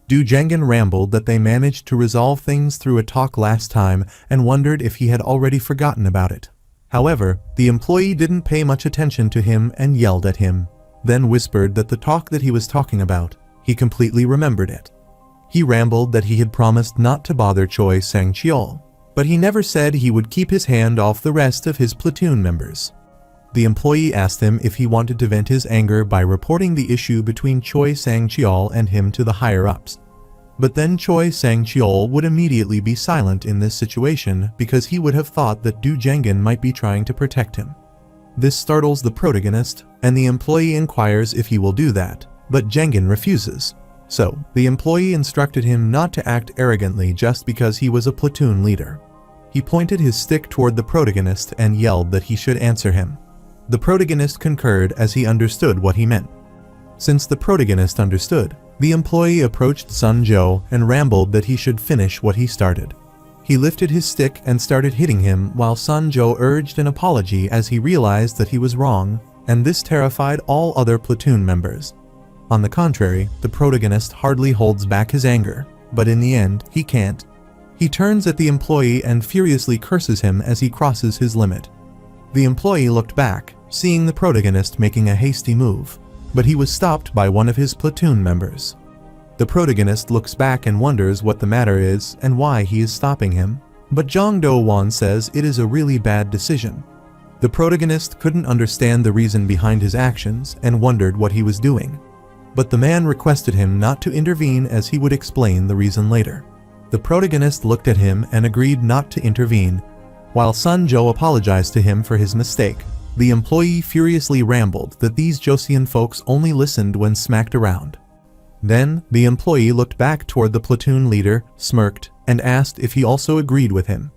Du Jengen rambled that they managed to resolve things through a talk last time and wondered if he had already forgotten about it. However, the employee didn't pay much attention to him and yelled at him, then whispered that the talk that he was talking about, he completely remembered it. He rambled that he had promised not to bother Choi Sang-cheol, but he never said he would keep his hand off the rest of his platoon members. The employee asked him if he wanted to vent his anger by reporting the issue between Choi Sang-cheol and him to the higher-ups. But then Choi Sang-cheol would immediately be silent in this situation because he would have thought that Du Jengen might be trying to protect him. This startles the protagonist, and the employee inquires if he will do that, but Jengen refuses. So, the employee instructed him not to act arrogantly just because he was a platoon leader. He pointed his stick toward the protagonist and yelled that he should answer him. The protagonist concurred as he understood what he meant. Since the protagonist understood, the employee approached Sun Jo and rambled that he should finish what he started. He lifted his stick and started hitting him while Sun Jo urged an apology as he realized that he was wrong, and this terrified all other platoon members. On the contrary, the protagonist hardly holds back his anger, but in the end, he can't. He turns at the employee and furiously curses him as he crosses his limit. The employee looked back, seeing the protagonist making a hasty move, but he was stopped by one of his platoon members. The protagonist looks back and wonders what the matter is and why he is stopping him, but Jong Do-won says it is a really bad decision. The protagonist couldn't understand the reason behind his actions and wondered what he was doing. But the man requested him not to intervene as he would explain the reason later. The protagonist looked at him and agreed not to intervene. While Sun Jo apologized to him for his mistake, the employee furiously rambled that these Joseon folks only listened when smacked around. Then, the employee looked back toward the platoon leader, smirked, and asked if he also agreed with him.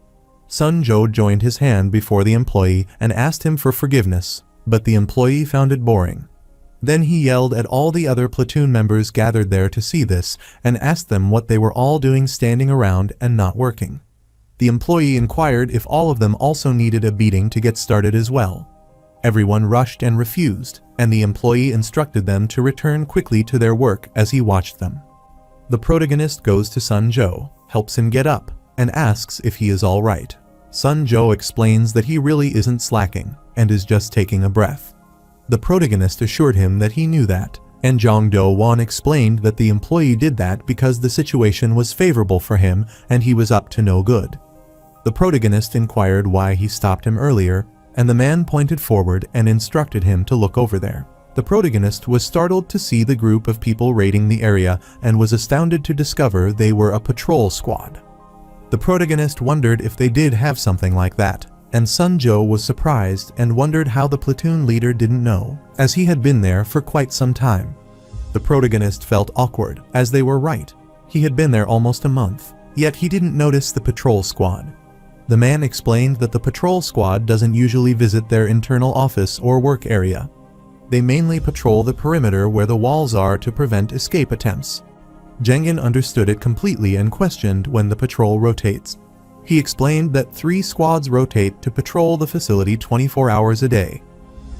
Sun Jo joined his hand before the employee and asked him for forgiveness, but the employee found it boring. Then he yelled at all the other platoon members gathered there to see this and asked them what they were all doing standing around and not working. The employee inquired if all of them also needed a beating to get started as well. Everyone rushed and refused, and the employee instructed them to return quickly to their work as he watched them. The protagonist goes to Sun Jo, helps him get up, and asks if he is all right. Sun Jo explains that he really isn't slacking and is just taking a breath. The protagonist assured him that he knew that, and Jong Do-won explained that the employee did that because the situation was favorable for him and he was up to no good. The protagonist inquired why he stopped him earlier, and the man pointed forward and instructed him to look over there. The protagonist was startled to see the group of people raiding the area and was astounded to discover they were a patrol squad. The protagonist wondered if they did have something like that, and Sun Jo was surprised and wondered how the platoon leader didn't know, as he had been there for quite some time. The protagonist felt awkward, as they were right. He had been there almost a month, yet he didn't notice the patrol squad. The man explained that the patrol squad doesn't usually visit their internal office or work area. They mainly patrol the perimeter where the walls are to prevent escape attempts. Jengen understood it completely and questioned when the patrol rotates. He explained that 3 squads rotate to patrol the facility 24 hours a day.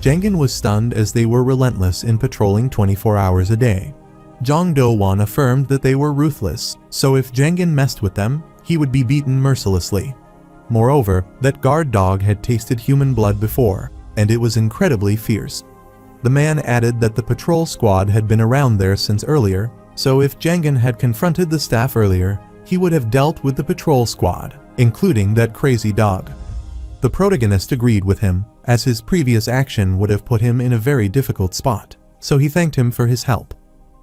Jengen was stunned as they were relentless in patrolling 24 hours a day. Jong Do-won affirmed that they were ruthless, so if Jengen messed with them, he would be beaten mercilessly. Moreover, that guard dog had tasted human blood before, and it was incredibly fierce. The man added that the patrol squad had been around there since earlier, so if Jengen had confronted the staff earlier, he would have dealt with the patrol squad, including that crazy dog. The protagonist agreed with him, as his previous action would have put him in a very difficult spot, so he thanked him for his help.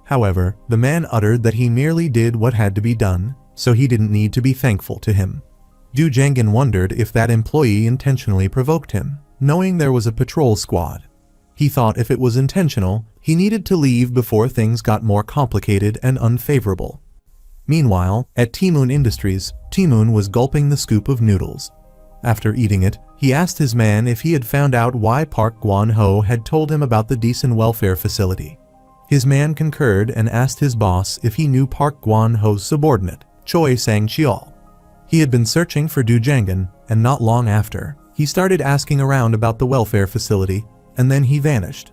However, the man uttered that he merely did what had to be done, so he didn't need to be thankful to him. Du Jengen wondered if that employee intentionally provoked him, knowing there was a patrol squad. He thought if it was intentional, he needed to leave before things got more complicated and unfavorable. Meanwhile, at Timoon Industries, Timoon was gulping the scoop of noodles. After eating it, he asked his man if he had found out why Park Gwon-ho had told him about the decent welfare facility. His man concurred and asked his boss if he knew Park Gwon-ho's subordinate, Choi Sang-cheol. He had been searching for Do Jangan, and not long after, he started asking around about the welfare facility, and then he vanished.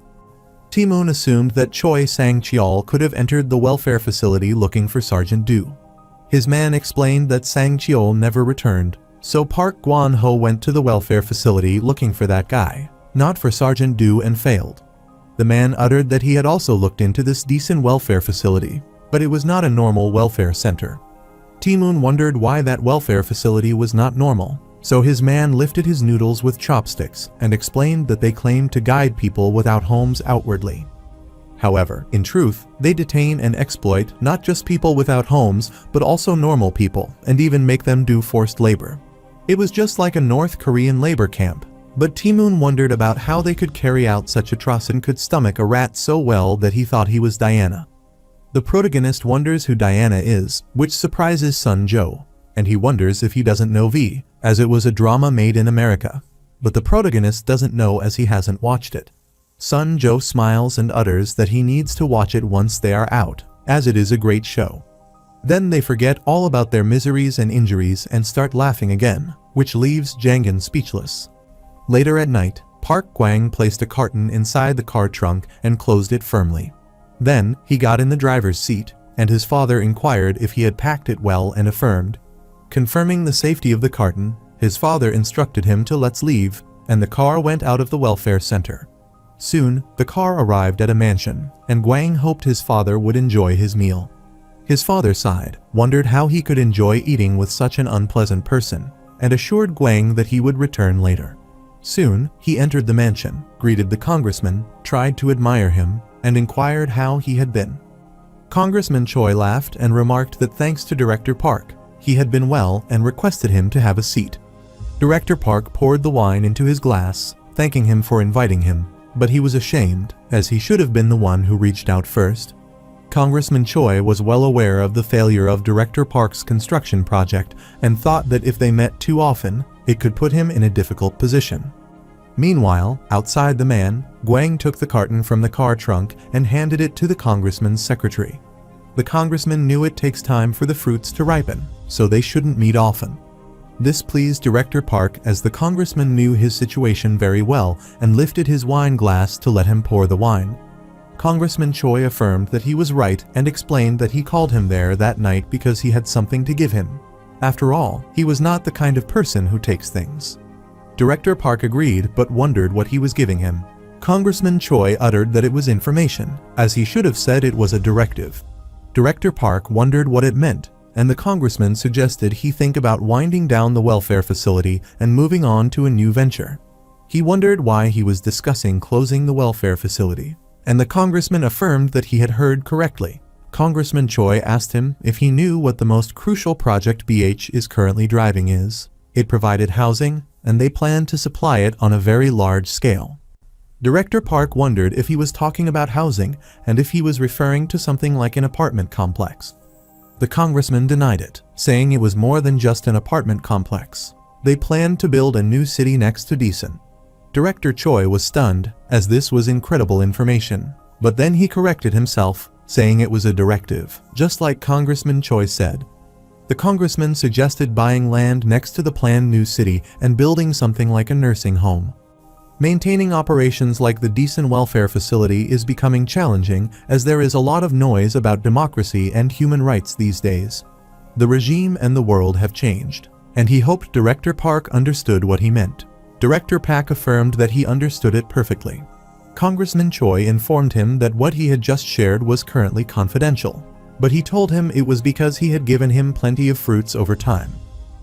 Timoon assumed that Choi Sang-cheol could have entered the welfare facility looking for Sergeant Do. His man explained that Sang-cheol never returned, so Park Gwon-ho went to the welfare facility looking for that guy, not for Sergeant Do, and failed. The man uttered that he had also looked into this decent welfare facility, but it was not a normal welfare center. Timoon wondered why that welfare facility was not normal, so his man lifted his noodles with chopsticks and explained that they claimed to guide people without homes outwardly. However, in truth, they detain and exploit not just people without homes, but also normal people, and even make them do forced labor. It was just like a North Korean labor camp, but Timoon wondered about how they could carry out such atrocity and could stomach a rat so well that he thought he was Diana. The protagonist wonders who Diana is, which surprises Sun Jo, and he wonders if he doesn't know V, as it was a drama made in America. But the protagonist doesn't know as he hasn't watched it. Sun Jo smiles and utters that he needs to watch it once they are out, as it is a great show. Then they forget all about their miseries and injuries and start laughing again, which leaves Jangan speechless. Later at night, Park Gwang placed a carton inside the car trunk and closed it firmly. Then, he got in the driver's seat, and his father inquired if he had packed it well and affirmed. Confirming the safety of the carton, his father instructed him to let's leave, and the car went out of the welfare center. Soon, the car arrived at a mansion, and Gwang hoped his father would enjoy his meal. His father sighed, wondered how he could enjoy eating with such an unpleasant person, and assured Gwang that he would return later. Soon, he entered the mansion, greeted the congressman, tried to admire him, and inquired how he had been. Congressman Choi laughed and remarked that thanks to Director Park, he had been well and requested him to have a seat. Director Park poured the wine into his glass, thanking him for inviting him, but he was ashamed, as he should have been the one who reached out first. Congressman Choi was well aware of the failure of Director Park's construction project and thought that if they met too often, it could put him in a difficult position. Meanwhile, outside the man, Gwang took the carton from the car trunk and handed it to the congressman's secretary. The congressman knew it takes time for the fruits to ripen, so they shouldn't meet often. This pleased Director Park as the congressman knew his situation very well and lifted his wine glass to let him pour the wine. Congressman Choi affirmed that he was right and explained that he called him there that night because he had something to give him. After all, he was not the kind of person who takes things. Director Park agreed but wondered what he was giving him. Congressman Choi uttered that it was information, as he should have said it was a directive. Director Park wondered what it meant, and the congressman suggested he think about winding down the welfare facility and moving on to a new venture. He wondered why he was discussing closing the welfare facility, and the congressman affirmed that he had heard correctly. Congressman Choi asked him if he knew what the most crucial project BH is currently driving is. It provided housing, and they planned to supply it on a very large scale. Director Park wondered if he was talking about housing and if he was referring to something like an apartment complex. The congressman denied it, saying it was more than just an apartment complex. They planned to build a new city next to Decent. Director Choi was stunned, as this was incredible information, but then he corrected himself, saying it was a directive, just like Congressman Choi said. The congressman suggested buying land next to the planned new city and building something like a nursing home. Maintaining operations like the decent welfare facility is becoming challenging as there is a lot of noise about democracy and human rights these days. The regime and the world have changed, and he hoped Director Park understood what he meant. Director Park affirmed that he understood it perfectly. Congressman Choi informed him that what he had just shared was currently confidential, but he told him it was because he had given him plenty of fruits over time.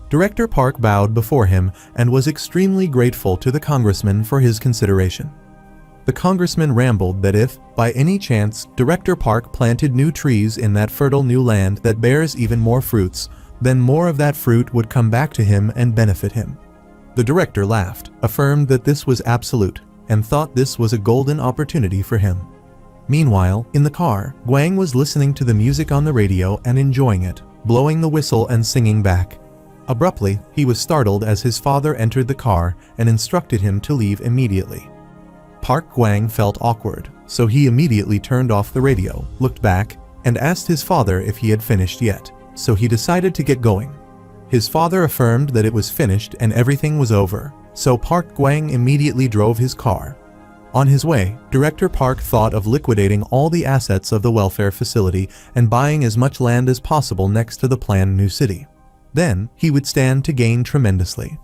Director Park bowed before him and was extremely grateful to the congressman for his consideration. The congressman rambled that if, by any chance, Director Park planted new trees in that fertile new land that bears even more fruits, then more of that fruit would come back to him and benefit him. The director laughed, affirmed that this was absolute, and thought this was a golden opportunity for him. Meanwhile, in the car, Guang was listening to the music on the radio and enjoying it, blowing the whistle and singing back. Abruptly, he was startled as his father entered the car and instructed him to leave immediately. Park Guang felt awkward, so he immediately turned off the radio, looked back, and asked his father if he had finished yet, so he decided to get going. His father affirmed that it was finished and everything was over, so Park Guang immediately drove his car. On his way, Director Park thought of liquidating all the assets of the welfare facility and buying as much land as possible next to the planned new city. Then, he would stand to gain tremendously.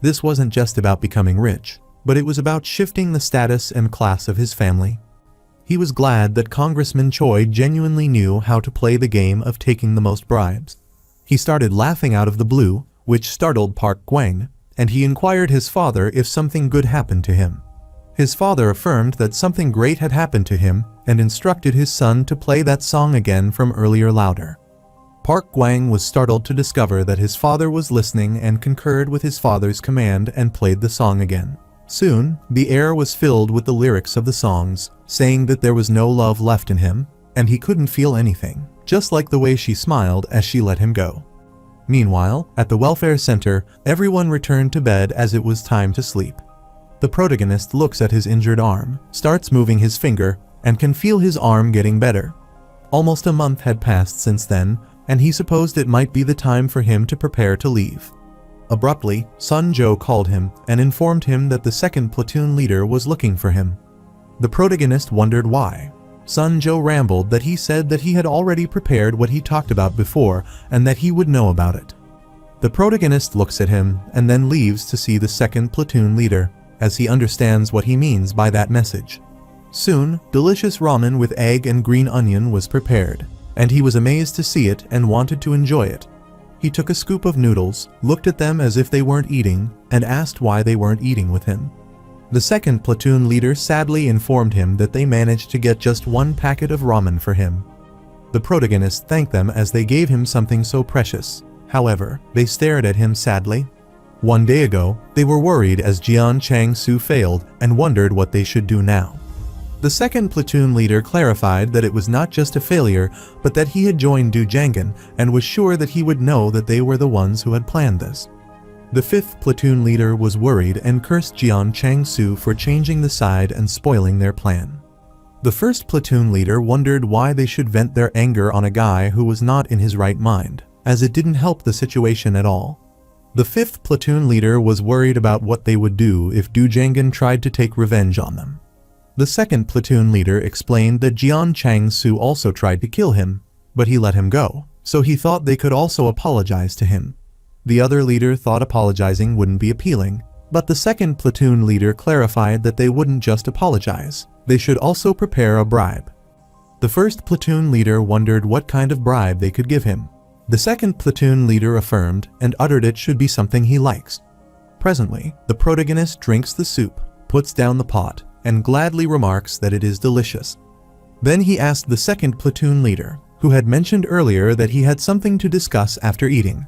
This wasn't just about becoming rich, but it was about shifting the status and class of his family. He was glad that Congressman Choi genuinely knew how to play the game of taking the most bribes. He started laughing out of the blue, which startled Park Guang, and he inquired his father if something good happened to him. His father affirmed that something great had happened to him and instructed his son to play that song again from earlier louder. Park Guang was startled to discover that his father was listening and concurred with his father's command and played the song again. Soon, the air was filled with the lyrics of the songs, saying that there was no love left in him, and he couldn't feel anything, just like the way she smiled as she let him go. Meanwhile, at the welfare center, everyone returned to bed as it was time to sleep. The protagonist looks at his injured arm, starts moving his finger, and can feel his arm getting better. Almost a month had passed since then, and he supposed it might be the time for him to prepare to leave. Abruptly, Sun Jo called him and informed him that the second platoon leader was looking for him. The protagonist wondered why. Sun Jo rambled that he said that he had already prepared what he talked about before and that he would know about it. The protagonist looks at him and then leaves to see the second platoon leader, as he understands what he means by that message. Soon, delicious ramen with egg and green onion was prepared, and he was amazed to see it and wanted to enjoy it. He took a scoop of noodles, looked at them as if they weren't eating, and asked why they weren't eating with him. The second platoon leader sadly informed him that they managed to get just one packet of ramen for him. The protagonist thanked them as they gave him something so precious. However, they stared at him sadly. One day ago, they were worried as Jian Chang-su failed and wondered what they should do now. The second platoon leader clarified that it was not just a failure, but that he had joined Du Jangan and was sure that he would know that they were the ones who had planned this. The fifth platoon leader was worried and cursed Jian Chang-su for changing the side and spoiling their plan. The first platoon leader wondered why they should vent their anger on a guy who was not in his right mind, as it didn't help the situation at all. The fifth platoon leader was worried about what they would do if Du Jangan tried to take revenge on them. The second platoon leader explained that Jian Chang-su also tried to kill him, but he let him go, so he thought they could also apologize to him. The other leader thought apologizing wouldn't be appealing, but the second platoon leader clarified that they wouldn't just apologize, they should also prepare a bribe. The first platoon leader wondered what kind of bribe they could give him. The second platoon leader affirmed and uttered it should be something he likes. Presently, the protagonist drinks the soup, puts down the pot, and gladly remarks that it is delicious. Then he asked the second platoon leader, who had mentioned earlier that he had something to discuss after eating.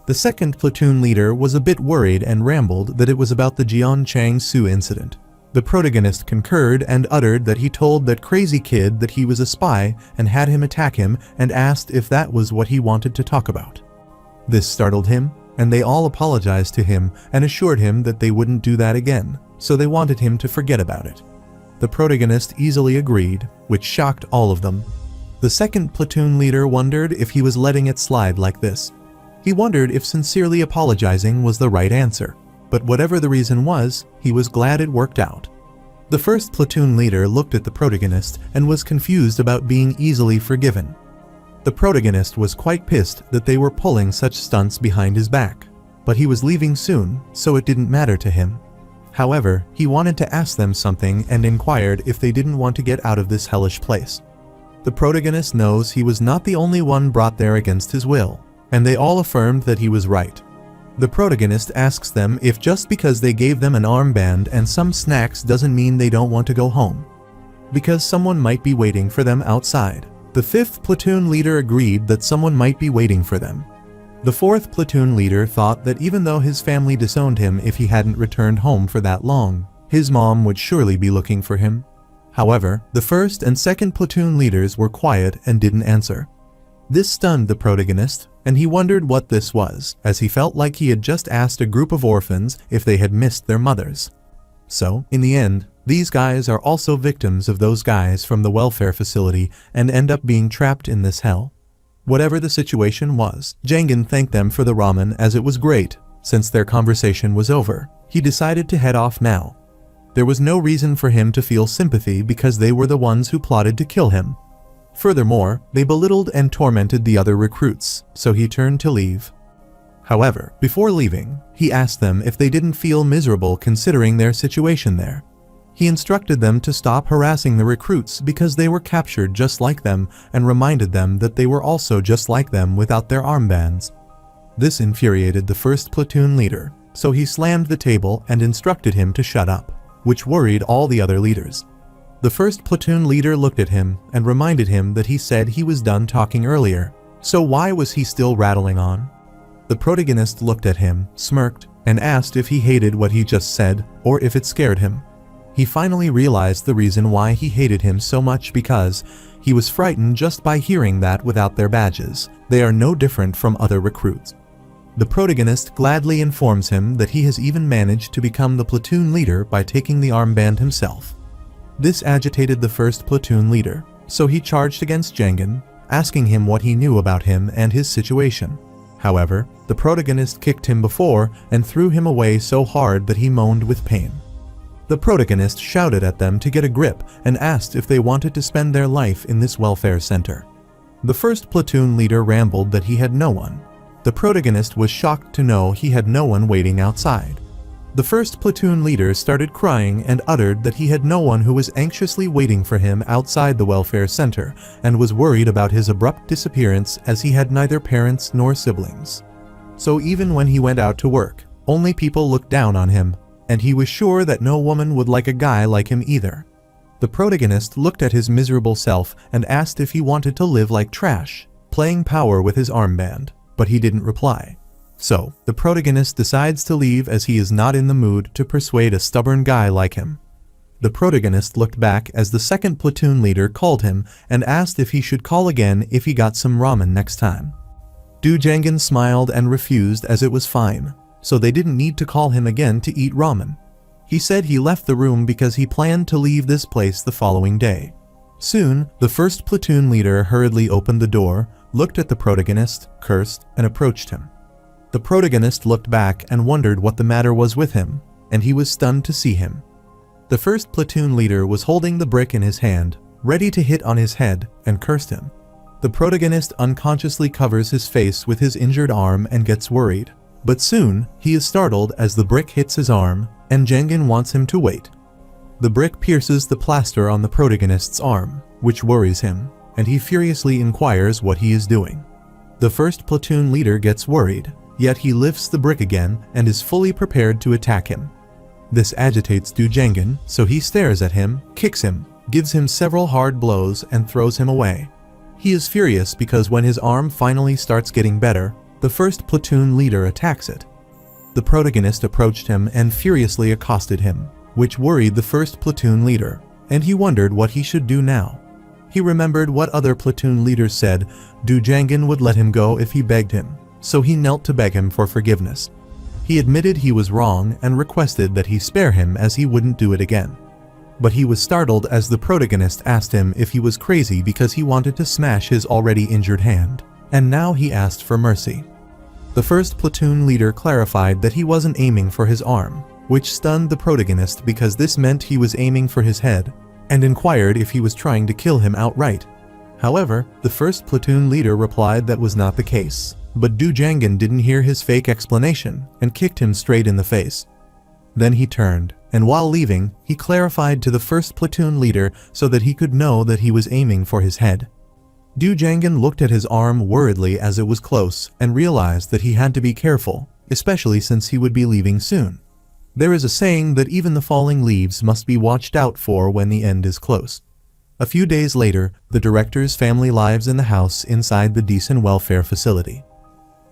The second platoon leader was a bit worried and rambled that it was about the Jian Chang-su incident. The protagonist concurred and uttered that he told that crazy kid that he was a spy and had him attack him and asked if that was what he wanted to talk about. This startled him, and they all apologized to him and assured him that they wouldn't do that again, so they wanted him to forget about it. The protagonist easily agreed, which shocked all of them. The second platoon leader wondered if he was letting it slide like this. He wondered if sincerely apologizing was the right answer. But whatever the reason was, he was glad it worked out. The first platoon leader looked at the protagonist and was confused about being easily forgiven. The protagonist was quite pissed that they were pulling such stunts behind his back, but he was leaving soon, so it didn't matter to him. However, he wanted to ask them something and inquired if they didn't want to get out of this hellish place. The protagonist knows he was not the only one brought there against his will, and they all affirmed that he was right. The protagonist asks them if just because they gave them an armband and some snacks doesn't mean they don't want to go home, because someone might be waiting for them outside. The fifth platoon leader agreed that someone might be waiting for them. The fourth platoon leader thought that even though his family disowned him if he hadn't returned home for that long, His mom would surely be looking for him. However, the first and second platoon leaders were quiet and didn't answer. This stunned the protagonist, and he wondered what this was, as he felt like he had just asked a group of orphans if they had missed their mothers. So, in the end, these guys are also victims of those guys from the welfare facility and end up being trapped in this hell. Whatever the situation was, Jangan thanked them for the ramen as it was great. Since their conversation was over, he decided to head off now. There was no reason for him to feel sympathy because they were the ones who plotted to kill him. Furthermore, they belittled and tormented the other recruits, so he turned to leave. However, before leaving, he asked them if they didn't feel miserable considering their situation there. He instructed them to stop harassing the recruits because they were captured just like them and reminded them that they were also just like them without their armbands. This infuriated the first platoon leader, so he slammed the table and instructed him to shut up, which worried all the other leaders. The first platoon leader looked at him and reminded him that he said he was done talking earlier, so why was he still rattling on? The protagonist looked at him, smirked, and asked if he hated what he just said or if it scared him. He finally realized the reason why he hated him so much because he was frightened just by hearing that without their badges, they are no different from other recruits. The protagonist gladly informs him that he has even managed to become the platoon leader by taking the armband himself. This agitated the first platoon leader, so he charged against Jangan, asking him what he knew about him and his situation. However, the protagonist kicked him before and threw him away so hard that he moaned with pain. The protagonist shouted at them to get a grip and asked if they wanted to spend their life in this welfare center. The first platoon leader rambled that he had no one. The protagonist was shocked to know he had no one waiting outside. The first platoon leader started crying and uttered that he had no one who was anxiously waiting for him outside the welfare center and was worried about his abrupt disappearance as he had neither parents nor siblings. So even when he went out to work, only people looked down on him, and he was sure that no woman would like a guy like him either. The protagonist looked at his miserable self and asked if he wanted to live like trash, playing power with his armband, but he didn't reply. So, the protagonist decides to leave as he is not in the mood to persuade a stubborn guy like him. The protagonist looked back as the second platoon leader called him and asked if he should call again if he got some ramen next time. Du Jangan smiled and refused as it was fine, so they didn't need to call him again to eat ramen. He said he left the room because he planned to leave this place the following day. Soon, the first platoon leader hurriedly opened the door, looked at the protagonist, cursed, and approached him. The protagonist looked back and wondered what the matter was with him, and he was stunned to see him. The first platoon leader was holding the brick in his hand, ready to hit on his head, and cursed him. The protagonist unconsciously covers his face with his injured arm and gets worried. But soon, he is startled as the brick hits his arm, and Jangan wants him to wait. The brick pierces the plaster on the protagonist's arm, which worries him, and he furiously inquires what he is doing. The first platoon leader gets worried, yet he lifts the brick again and is fully prepared to attack him. This agitates Du Jangan, so he stares at him, kicks him, gives him several hard blows, and throws him away. He is furious because when his arm finally starts getting better, the first platoon leader attacks it. The protagonist approached him and furiously accosted him, which worried the first platoon leader, and he wondered what he should do now. He remembered what other platoon leaders said Du Jangan would let him go if he begged him, so he knelt to beg him for forgiveness. He admitted he was wrong and requested that he spare him as he wouldn't do it again. But he was startled as the protagonist asked him if he was crazy because he wanted to smash his already injured hand, and now he asked for mercy. The first platoon leader clarified that he wasn't aiming for his arm, which stunned the protagonist because this meant he was aiming for his head, and inquired if he was trying to kill him outright. However, the first platoon leader replied that was not the case, but Du Jangan didn't hear his fake explanation and kicked him straight in the face. Then he turned, and while leaving, he clarified to the first platoon leader so that he could know that he was aiming for his head. Du Jangan looked at his arm worriedly as it was close and realized that he had to be careful, especially since he would be leaving soon. There is a saying that even the falling leaves must be watched out for when the end is close. A few days later, the director's family lives in the house inside the decent welfare facility.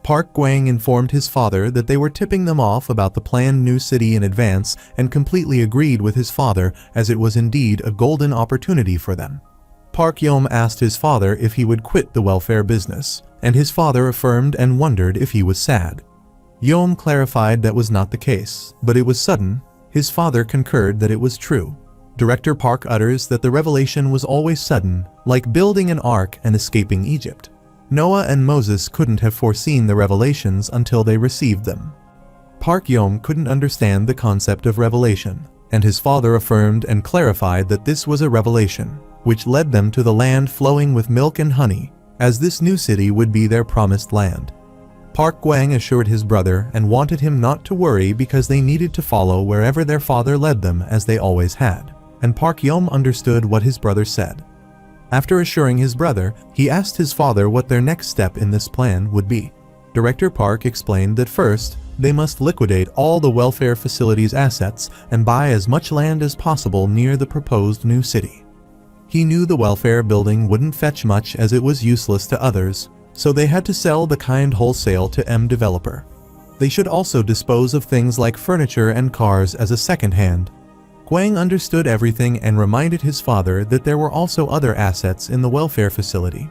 Park Gwang informed his father that they were tipping them off about the planned new city in advance and completely agreed with his father as it was indeed a golden opportunity for them. Park Yom asked his father if he would quit the welfare business, and his father affirmed and wondered if he was sad. Yom clarified that was not the case, but it was sudden. His father concurred that it was true. Director Park utters that the revelation was always sudden, like building an ark and escaping Egypt. Noah and Moses couldn't have foreseen the revelations until they received them. Park Yom couldn't understand the concept of revelation, and his father affirmed and clarified that this was a revelation, which led them to the land flowing with milk and honey, as this new city would be their promised land. Park Gwang assured his brother and wanted him not to worry because they needed to follow wherever their father led them as they always had, and Park Yom understood what his brother said. After assuring his brother, he asked his father what their next step in this plan would be. Director Park explained that first, they must liquidate all the welfare facilities' assets and buy as much land as possible near the proposed new city. He knew the welfare building wouldn't fetch much as it was useless to others, so they had to sell the kind wholesale to M developer. They should also dispose of things like furniture and cars as a second hand. Gwang understood everything and reminded his father that there were also other assets in the welfare facility.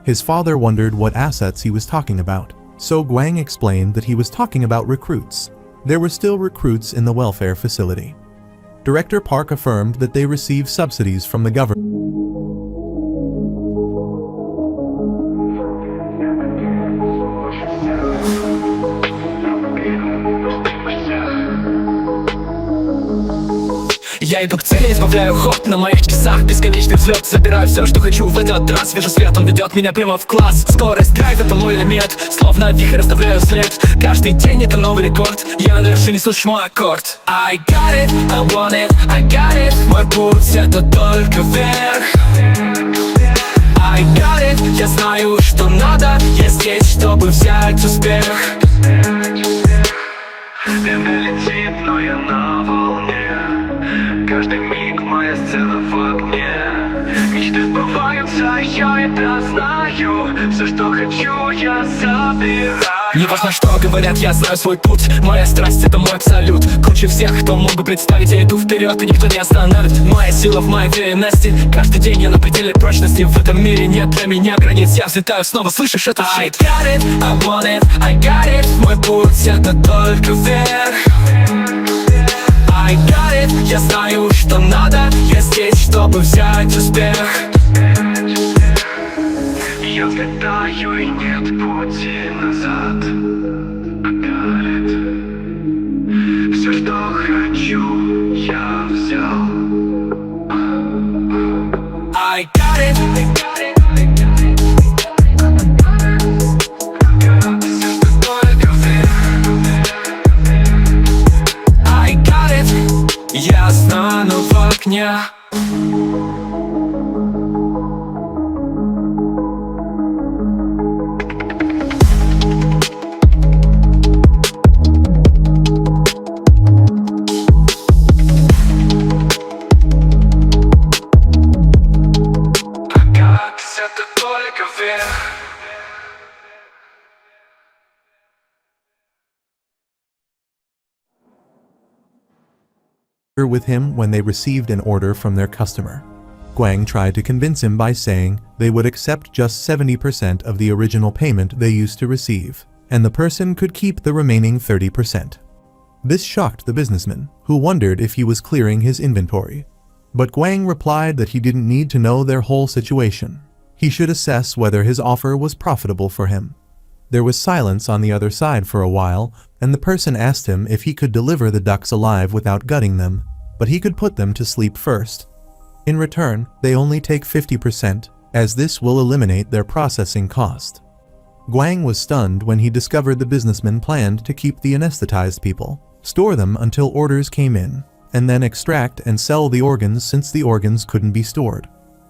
His father wondered what assets he was talking about, so Gwang explained that he was talking about recruits. There were still recruits in the welfare facility. Director Park affirmed that they receive subsidies from the government. Я иду к цели, избавляю ход на моих часах. Бесконечный взлет, забираю все, что хочу в этот раз. Вижу свет, он ведет меня прямо в класс. Скорость, драйв, это мой лимит. Словно вихрь оставляю след. Каждый день это новый рекорд. Я на вершине, слышу мой аккорд. I got it, I want it, I got it. Мой путь это только вверх. I got it, я знаю, что надо. Я здесь, чтобы взять успех. Время летит, но я на волне. Каждый миг моя сцена в огне. Мечты сбываются, я это знаю. Все, что хочу, я забираю. Не важно, что говорят, я знаю свой путь. Моя страсть — это мой абсолют. Круче всех, кто мог бы представить. Я иду вперед, и никто не остановит. Моя сила в моей уверенности. Каждый день я на пределе прочности. В этом мире нет для меня границ. Я взлетаю снова, слышишь это? I got it, I want it, I got it. Мой путь — это только вверх. I got it, я знаю, что надо. Я здесь, чтобы взять успех. Я взлетаю, и нет пути назад. I got it. Все, что хочу, я взял. I got it, I got it, I got it. Все, что только вверх. I got it. Я стану в окне. With him when they received an order from their customer. Gwang tried to convince him by saying they would accept just 70% of the original payment they used to receive, and the person could keep the remaining 30%. This shocked the businessman, who wondered if he was clearing his inventory. But Gwang replied that he didn't need to know their whole situation. He should assess whether his offer was profitable for him. There was silence on the other side for a while, and the person asked him if he could deliver the ducks alive without gutting them, but he could put them to sleep first. In return, they only take 50%, as this will eliminate their processing cost. Gwang was stunned when he discovered the businessman planned to keep the anesthetized people, store them until orders came in, and then extract and sell the organs since the organs couldn't be stored.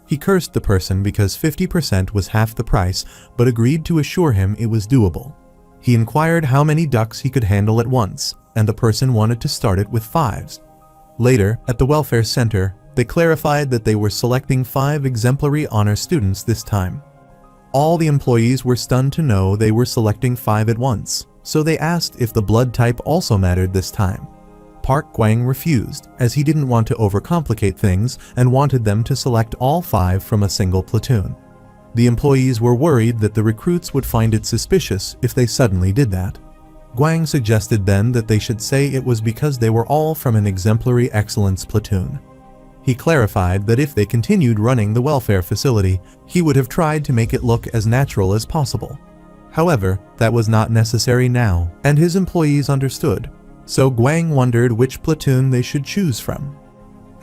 He cursed the person because 50% was half the price, but agreed to assure him it was doable. He inquired how many ducks he could handle at once, and the person wanted to start it with 5s. Later, at the welfare center, they clarified that they were selecting 5 exemplary honor students this time. All the employees were stunned to know they were selecting 5 at once, so they asked if the blood type also mattered this time. Park Gwang refused, as he didn't want to overcomplicate things and wanted them to select all 5 from a single platoon. The employees were worried that the recruits would find it suspicious if they suddenly did that. Gwang suggested then that they should say it was because they were all from an exemplary excellence platoon. He clarified that if they continued running the welfare facility, he would have tried to make it look as natural as possible. However, that was not necessary now, and his employees understood. So Gwang wondered which platoon they should choose from,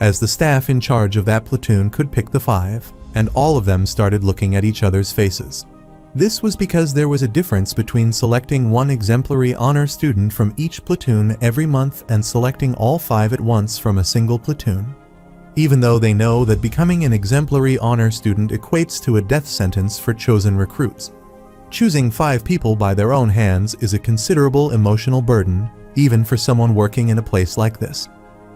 as the staff in charge of that platoon could pick the 5, and all of them started looking at each other's faces. This was because there was a difference between selecting one exemplary honor student from each platoon every month and selecting all 5 at once from a single platoon. Even though they know that becoming an exemplary honor student equates to a death sentence for chosen recruits, choosing 5 people by their own hands is a considerable emotional burden, even for someone working in a place like this.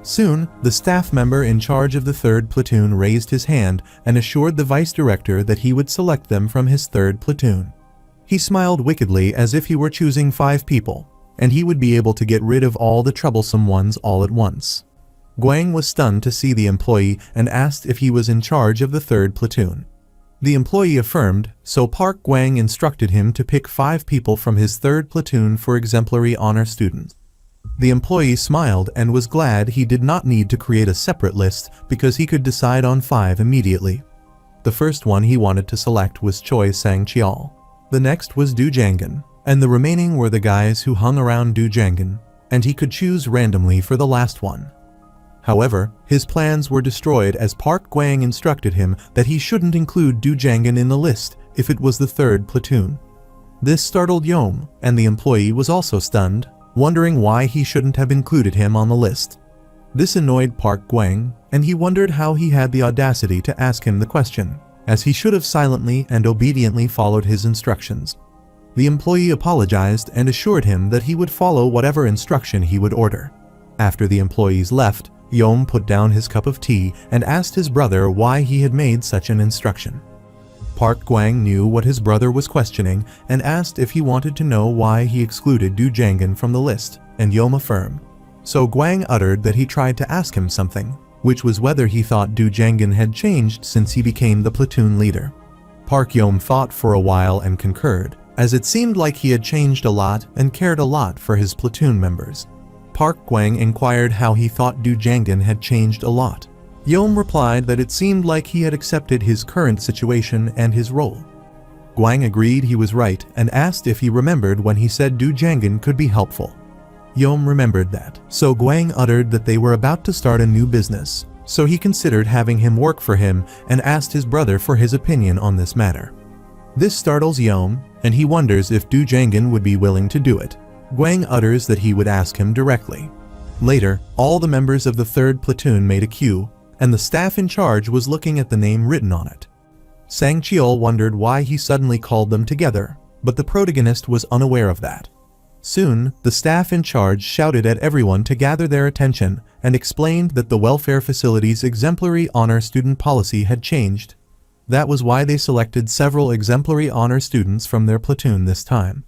Soon, the staff member in charge of the 3rd platoon raised his hand and assured the vice director that he would select them from his 3rd platoon. He smiled wickedly as if he were choosing 5 people, and he would be able to get rid of all the troublesome ones all at once. Gwang was stunned to see the employee and asked if he was in charge of the 3rd platoon. The employee affirmed, so Park Gwang instructed him to pick 5 people from his 3rd platoon for exemplary honor students. The employee smiled and was glad he did not need to create a separate list because he could decide on 5 immediately. The first one he wanted to select was Choi Sang-cheol. The next was Do Jangan, and the remaining were the guys who hung around Do Jangan, and he could choose randomly for the last one. However, his plans were destroyed as Park Gwang instructed him that he shouldn't include Do Jangan in the list if it was the 3rd platoon. This startled Yom, and the employee was also stunned, wondering why he shouldn't have included him on the list. This annoyed Park Gwang, and he wondered how he had the audacity to ask him the question, as he should have silently and obediently followed his instructions. The employee apologized and assured him that he would follow whatever instruction he would order. After the employees left, Yom put down his cup of tea and asked his brother why he had made such an instruction. Park Gwang knew what his brother was questioning and asked if he wanted to know why he excluded Do Jangan from the list, and Yom affirmed. So Gwang uttered that he tried to ask him something, which was whether he thought Do Jangan had changed since he became the platoon leader. Park Yom thought for a while and concurred, as it seemed like he had changed a lot and cared a lot for his platoon members. Park Gwang inquired how he thought Do Jangan had changed a lot. Yom replied that it seemed like he had accepted his current situation and his role. Gwang agreed he was right and asked if he remembered when he said Do Jangan could be helpful. Yom remembered that, so Gwang uttered that they were about to start a new business, so he considered having him work for him and asked his brother for his opinion on this matter. This startles Yom, and he wonders if Do Jangan would be willing to do it. Gwang utters that he would ask him directly. Later, all the members of the 3rd platoon made a queue, and the staff in charge was looking at the name written on it. Sang-cheol wondered why he suddenly called them together, but the protagonist was unaware of that. Soon, the staff in charge shouted at everyone to gather their attention and explained that the welfare facility's exemplary honor student policy had changed. That was why they selected several exemplary honor students from their platoon this time.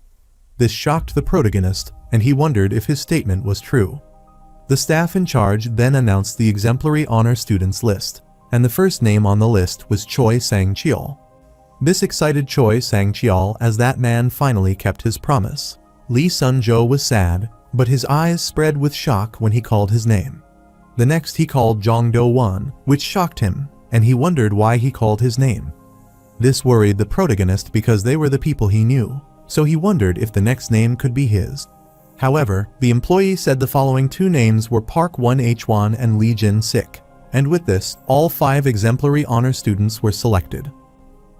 This shocked the protagonist, and he wondered if his statement was true. The staff in charge then announced the exemplary honor students list, and the first name on the list was Choi Sang-cheol. This excited Choi Sang-cheol as that man finally kept his promise. Lee Sun-jo was sad, but his eyes spread with shock when he called his name. The next he called Jong Do-won, which shocked him, and he wondered why he called his name. This worried the protagonist because they were the people he knew, so he wondered if the next name could be his. However, the employee said the following 2 names were Park Won-hwan and Lee Jin-sik, and with this, all 5 exemplary honor students were selected.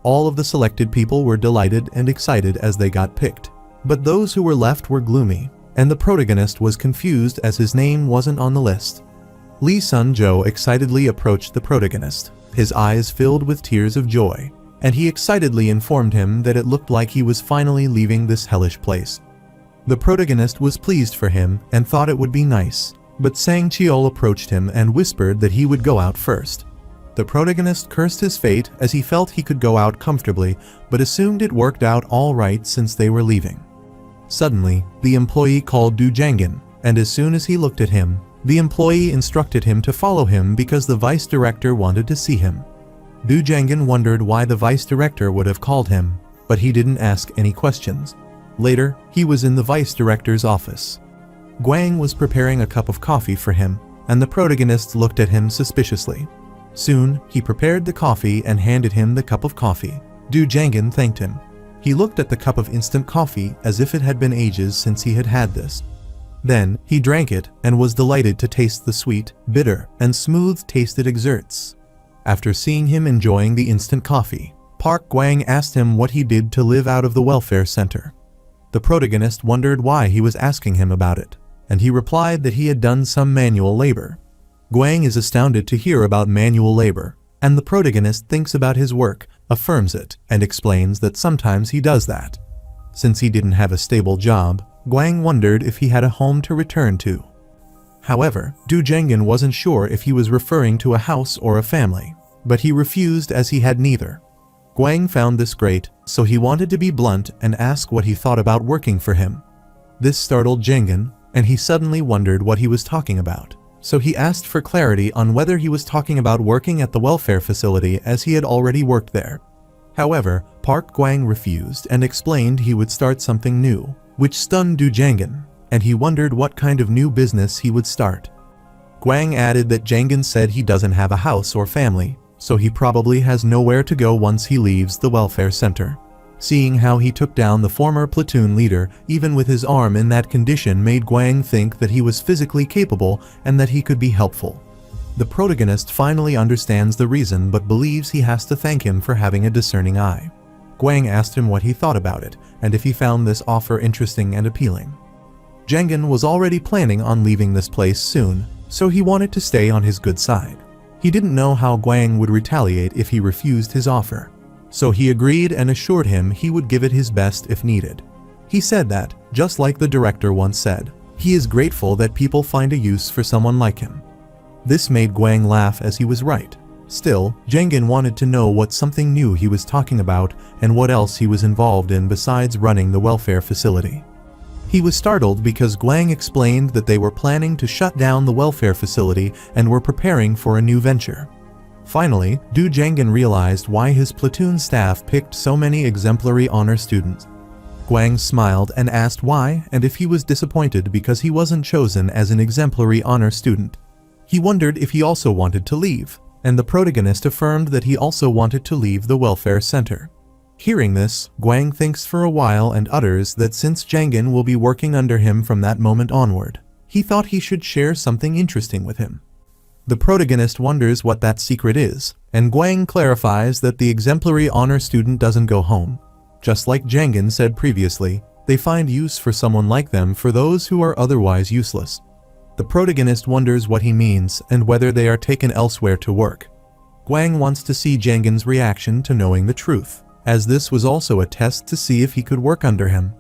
All of the selected people were delighted and excited as they got picked, but those who were left were gloomy, and the protagonist was confused as his name wasn't on the list. Lee Sun-jo excitedly approached the protagonist, his eyes filled with tears of joy, and he excitedly informed him that it looked like he was finally leaving this hellish place. The protagonist was pleased for him and thought it would be nice, but Sang-cheol approached him and whispered that he would go out first. The protagonist cursed his fate as he felt he could go out comfortably, but assumed it worked out all right since they were leaving. Suddenly, the employee called Du Jangan, and as soon as he looked at him, the employee instructed him to follow him because the vice director wanted to see him. Du Jangan wondered why the vice director would have called him, but he didn't ask any questions. Later, he was in the vice director's office. Guang was preparing a cup of coffee for him, and the protagonist looked at him suspiciously. Soon, he prepared the coffee and handed him the cup of coffee. Du Jangan thanked him. He looked at the cup of instant coffee as if it had been ages since he had had this. Then, he drank it and was delighted to taste the sweet, bitter, and smooth taste it exerts. After seeing him enjoying the instant coffee, Park Guang asked him what he did to live out of the welfare center. The protagonist wondered why he was asking him about it, and he replied that he had done some manual labor. Guang is astounded to hear about manual labor, and the protagonist thinks about his work, affirms it, and explains that sometimes he does that. Since he didn't have a stable job, Guang wondered if he had a home to return to. However, Du Jangan wasn't sure if he was referring to a house or a family, but he refused as he had neither. Guang found this great, so he wanted to be blunt and ask what he thought about working for him. This startled Jangan, and he suddenly wondered what he was talking about, so he asked for clarity on whether he was talking about working at the welfare facility as he had already worked there. However, Park Guang refused and explained he would start something new, which stunned Du Jangan, and he wondered what kind of new business he would start. Guang added that Jangan said he doesn't have a house or family, so he probably has nowhere to go once he leaves the welfare center. Seeing how he took down the former platoon leader, even with his arm in that condition, made Guang think that he was physically capable and that he could be helpful. The protagonist finally understands the reason but believes he has to thank him for having a discerning eye. Guang asked him what he thought about it and if he found this offer interesting and appealing. Jangan was already planning on leaving this place soon, so he wanted to stay on his good side. He didn't know how Guang would retaliate if he refused his offer, so he agreed and assured him he would give it his best if needed. He said that, just like the director once said, he is grateful that people find a use for someone like him. This made Guang laugh as he was right. Still, Jangan wanted to know what something new he was talking about and what else he was involved in besides running the welfare facility. He was startled because Guang explained that they were planning to shut down the welfare facility and were preparing for a new venture. Finally, Du Jangan realized why his platoon staff picked so many exemplary honor students. Guang smiled and asked why and if he was disappointed because he wasn't chosen as an exemplary honor student. He wondered if he also wanted to leave, and the protagonist affirmed that he also wanted to leave the welfare center. Hearing this, Guang thinks for a while and utters that since Jangan will be working under him from that moment onward, he thought he should share something interesting with him. The protagonist wonders what that secret is, and Guang clarifies that the exemplary honor student doesn't go home. Just like Jangan said previously, they find use for someone like them for those who are otherwise useless. The protagonist wonders what he means and whether they are taken elsewhere to work. Guang wants to see Jangan's reaction to knowing the truth, as this was also a test to see if he could work under him.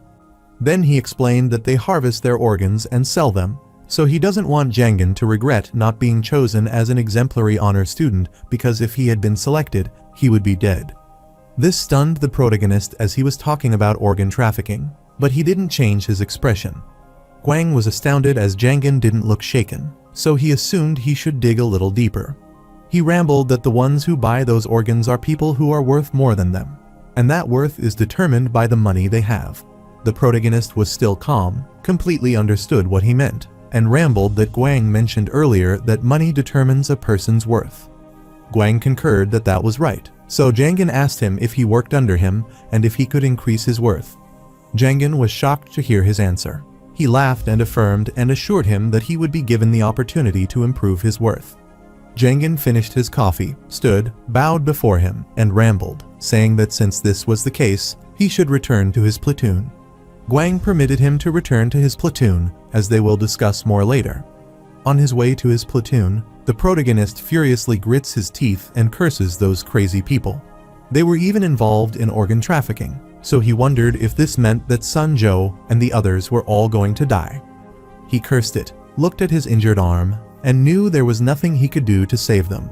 Then he explained that they harvest their organs and sell them, so he doesn't want Jangan to regret not being chosen as an exemplary honor student because if he had been selected, he would be dead. This stunned the protagonist as he was talking about organ trafficking, but he didn't change his expression. Guang was astounded as Jangan didn't look shaken, so he assumed he should dig a little deeper. He rambled that the ones who buy those organs are people who are worth more than them, and that worth is determined by the money they have. The protagonist was still calm, completely understood what he meant, and rambled that Guang mentioned earlier that money determines a person's worth. Guang concurred that that was right, so Jangan asked him if he worked under him and if he could increase his worth. Jangan was shocked to hear his answer. He laughed and affirmed and assured him that he would be given the opportunity to improve his worth. Jangan finished his coffee, stood, bowed before him, and rambled, saying that since this was the case, he should return to his platoon. Guang permitted him to return to his platoon, as they will discuss more later. On his way to his platoon, the protagonist furiously grits his teeth and curses those crazy people. They were even involved in organ trafficking, so he wondered if this meant that Sun Zhou and the others were all going to die. He cursed it, looked at his injured arm, and knew there was nothing he could do to save them.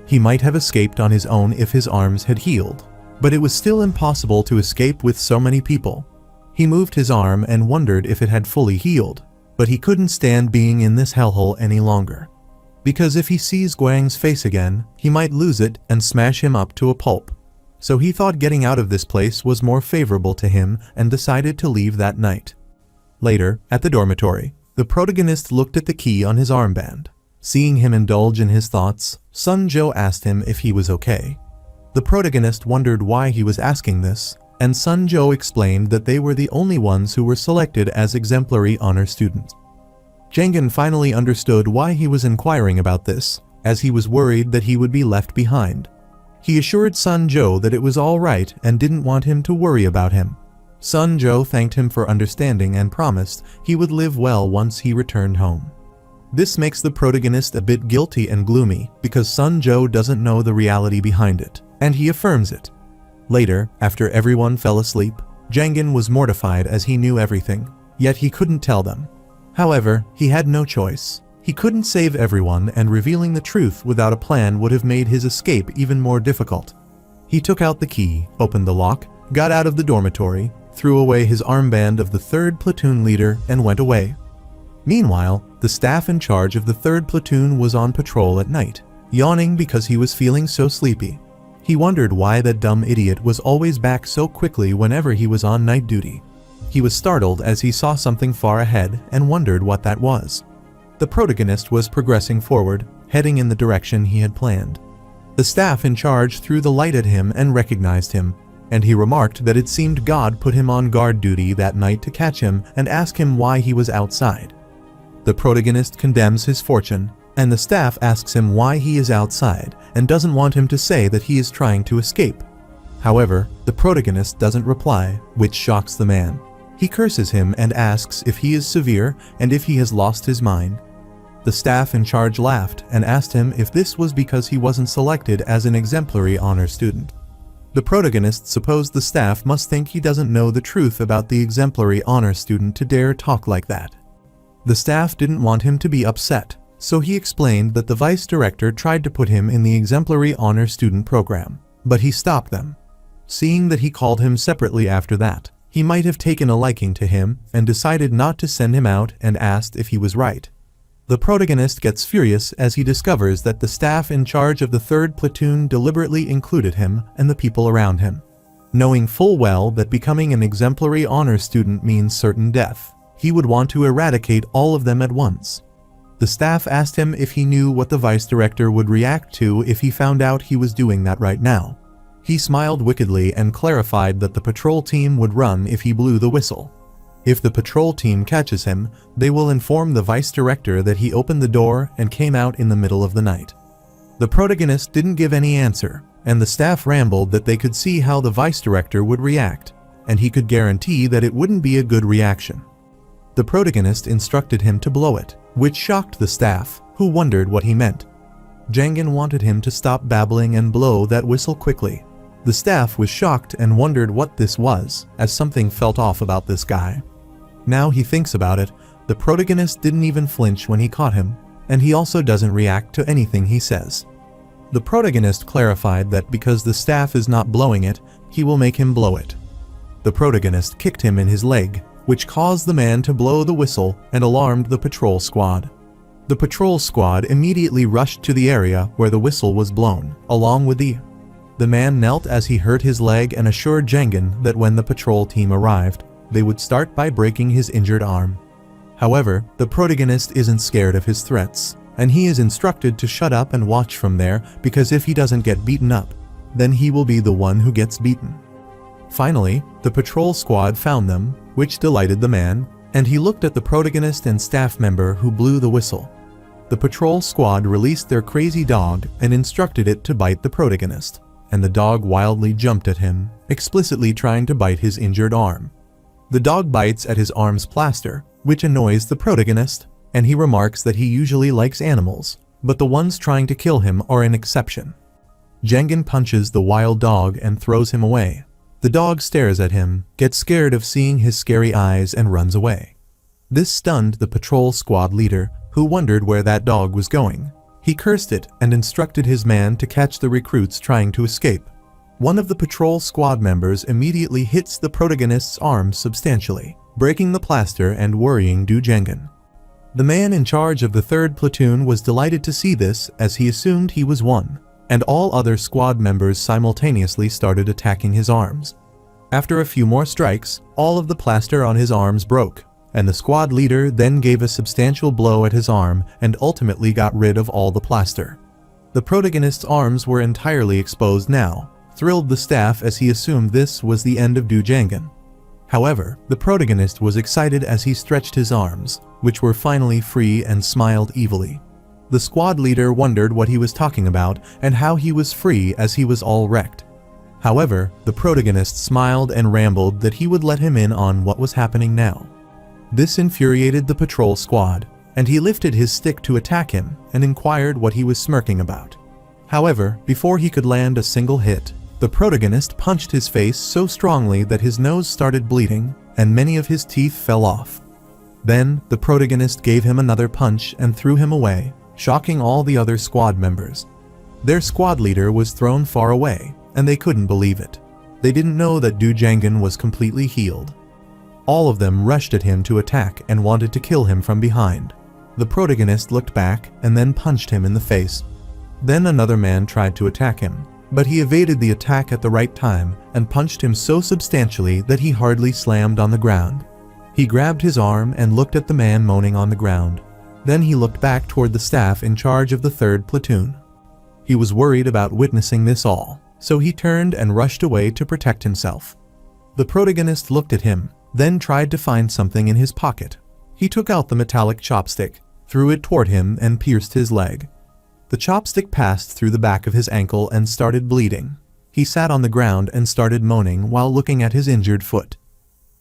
He might have escaped on his own if his arms had healed, but it was still impossible to escape with so many people. He moved his arm and wondered if it had fully healed, but he couldn't stand being in this hellhole any longer. Because if he sees Guang's face again, he might lose it and smash him up to a pulp. So he thought getting out of this place was more favorable to him and decided to leave that night. Later, at the dormitory, the protagonist looked at the key on his armband. Seeing him indulge in his thoughts, Sun Zhou asked him if he was okay. The protagonist wondered why he was asking this, and Sun Zhou explained that they were the only ones who were selected as exemplary honor students. Zhengin finally understood why he was inquiring about this, as he was worried that he would be left behind. He assured Sun Zhou that it was all right and didn't want him to worry about him. Sun Zhou thanked him for understanding and promised he would live well once he returned home. This makes the protagonist a bit guilty and gloomy because Sun Zhou doesn't know the reality behind it, and he affirms it. Later, after everyone fell asleep, Zhengin was mortified as he knew everything, yet he couldn't tell them. However, he had no choice. He couldn't save everyone, and revealing the truth without a plan would have made his escape even more difficult. He took out the key, opened the lock, got out of the dormitory, threw away his armband of the 3rd platoon leader, and went away. Meanwhile, the staff in charge of the 3rd platoon was on patrol at night, yawning because he was feeling so sleepy. He wondered why that dumb idiot was always back so quickly whenever he was on night duty. He was startled as he saw something far ahead and wondered what that was. The protagonist was progressing forward, heading in the direction he had planned. The staff in charge threw the light at him and recognized him, and he remarked that it seemed God put him on guard duty that night to catch him and ask him why he was outside. The protagonist condemns his fortune, and the staff asks him why he is outside and doesn't want him to say that he is trying to escape. However, the protagonist doesn't reply, which shocks the man. He curses him and asks if he is severe and if he has lost his mind. The staff in charge laughed and asked him if this was because he wasn't selected as an exemplary honor student. The protagonist supposed the staff must think he doesn't know the truth about the exemplary honor student to dare talk like that. The staff didn't want him to be upset, so he explained that the vice director tried to put him in the exemplary honor student program, but he stopped them. Seeing that he called him separately after that, he might have taken a liking to him and decided not to send him out and asked if he was right. The protagonist gets furious as he discovers that the staff in charge of the 3rd platoon deliberately included him and the people around him. Knowing full well that becoming an exemplary honor student means certain death, he would want to eradicate all of them at once. The staff asked him if he knew what the vice director would react to if he found out he was doing that right now. He smiled wickedly and clarified that the patrol team would run if he blew the whistle. If the patrol team catches him, they will inform the vice director that he opened the door and came out in the middle of the night. The protagonist didn't give any answer, and the staff rambled that they could see how the vice director would react, and he could guarantee that it wouldn't be a good reaction. The protagonist instructed him to blow it, which shocked the staff, who wondered what he meant. Zhengin wanted him to stop babbling and blow that whistle quickly. The staff was shocked and wondered what this was, as something felt off about this guy. Now he thinks about it, the protagonist didn't even flinch when he caught him, and he also doesn't react to anything he says. The protagonist clarified that because the staff is not blowing it, he will make him blow it. The protagonist kicked him in his leg, which caused the man to blow the whistle and alarmed the patrol squad. The patrol squad immediately rushed to the area where the whistle was blown, along with the man knelt as he hurt his leg and assured Zhengin that when the patrol team arrived, they would start by breaking his injured arm. However, the protagonist isn't scared of his threats, and he is instructed to shut up and watch from there because if he doesn't get beaten up, then he will be the one who gets beaten. Finally, the patrol squad found them, which delighted the man, and he looked at the protagonist and staff member who blew the whistle. The patrol squad released their crazy dog and instructed it to bite the protagonist, and the dog wildly jumped at him, explicitly trying to bite his injured arm. The dog bites at his arm's plaster, which annoys the protagonist, and he remarks that he usually likes animals, but the ones trying to kill him are an exception. Zhengin punches the wild dog and throws him away. The dog stares at him, gets scared of seeing his scary eyes and runs away. This stunned the patrol squad leader, who wondered where that dog was going. He cursed it and instructed his man to catch the recruits trying to escape. One of the patrol squad members immediately hits the protagonist's arm substantially, breaking the plaster and worrying Du Jengen. The man in charge of the 3rd platoon was delighted to see this, as he assumed he was won, and all other squad members simultaneously started attacking his arms. After a few more strikes, all of the plaster on his arms broke, and the squad leader then gave a substantial blow at his arm and ultimately got rid of all the plaster. The protagonist's arms were entirely exposed now, thrilled the staff as he assumed this was the end of Du Jengen. However, the protagonist was excited as he stretched his arms, which were finally free, and smiled evilly. The squad leader wondered what he was talking about and how he was free as he was all wrecked. However, the protagonist smiled and rambled that he would let him in on what was happening now. This infuriated the patrol squad, and he lifted his stick to attack him and inquired what he was smirking about. However, before he could land a single hit, the protagonist punched his face so strongly that his nose started bleeding and many of his teeth fell off. Then, the protagonist gave him another punch and threw him away, shocking all the other squad members. Their squad leader was thrown far away, and they couldn't believe it. They didn't know that Du Jengen was completely healed. All of them rushed at him to attack and wanted to kill him from behind. The protagonist looked back and then punched him in the face. Then another man tried to attack him, but he evaded the attack at the right time and punched him so substantially that he hardly slammed on the ground. He grabbed his arm and looked at the man moaning on the ground. Then he looked back toward the staff in charge of the 3rd platoon. He was worried about witnessing this all, so he turned and rushed away to protect himself. The protagonist looked at him, then tried to find something in his pocket. He took out the metallic chopstick, threw it toward him, and pierced his leg. The chopstick passed through the back of his ankle and started bleeding. He sat on the ground and started moaning while looking at his injured foot.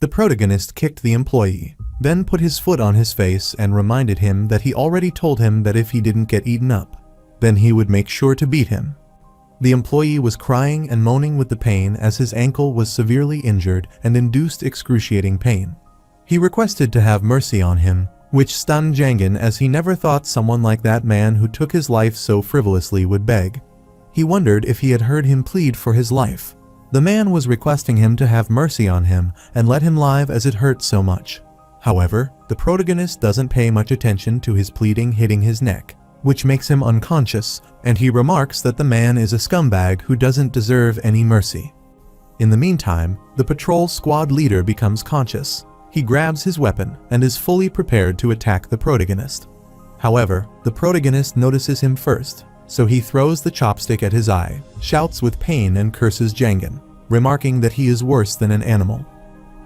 The protagonist kicked the employee, then put his foot on his face and reminded him that he already told him that if he didn't get eaten up, then he would make sure to beat him. The employee was crying and moaning with the pain as his ankle was severely injured and induced excruciating pain. He requested to have mercy on him, which stunned Jengen, as he never thought someone like that man who took his life so frivolously would beg. He wondered if he had heard him plead for his life. The man was requesting him to have mercy on him and let him live as it hurt so much. However, the protagonist doesn't pay much attention to his pleading hitting his neck, which makes him unconscious, and he remarks that the man is a scumbag who doesn't deserve any mercy. In the meantime, the patrol squad leader becomes conscious. He grabs his weapon and is fully prepared to attack the protagonist. However, the protagonist notices him first, so he throws the chopstick at his eye, shouts with pain and curses Jengen, remarking that he is worse than an animal.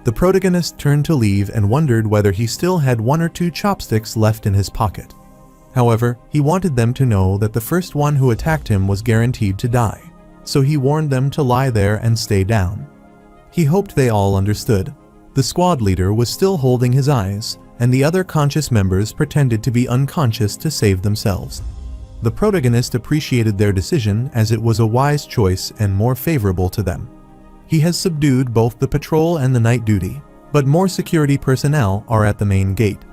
The protagonist turned to leave and wondered whether he still had 1 or 2 chopsticks left in his pocket. However, he wanted them to know that the first one who attacked him was guaranteed to die, so he warned them to lie there and stay down. He hoped they all understood. The squad leader was still holding his eyes, and the other conscious members pretended to be unconscious to save themselves. The protagonist appreciated their decision as it was a wise choice and more favorable to them. He has subdued both the patrol and the night duty, but more security personnel are at the main gate.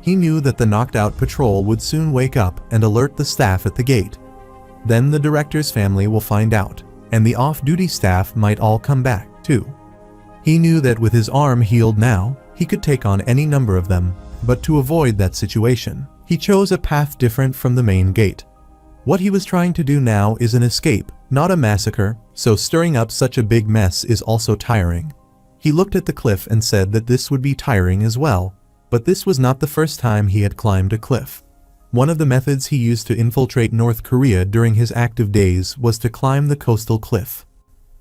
He knew that the knocked out patrol would soon wake up and alert the staff at the gate. Then the director's family will find out, and the off-duty staff might all come back, too. He knew that with his arm healed now, he could take on any number of them, but to avoid that situation, he chose a path different from the main gate. What he was trying to do now is an escape, not a massacre, so stirring up such a big mess is also tiring. He looked at the cliff and said that this would be tiring as well, but this was not the first time he had climbed a cliff. One of the methods he used to infiltrate North Korea during his active days was to climb the coastal cliff.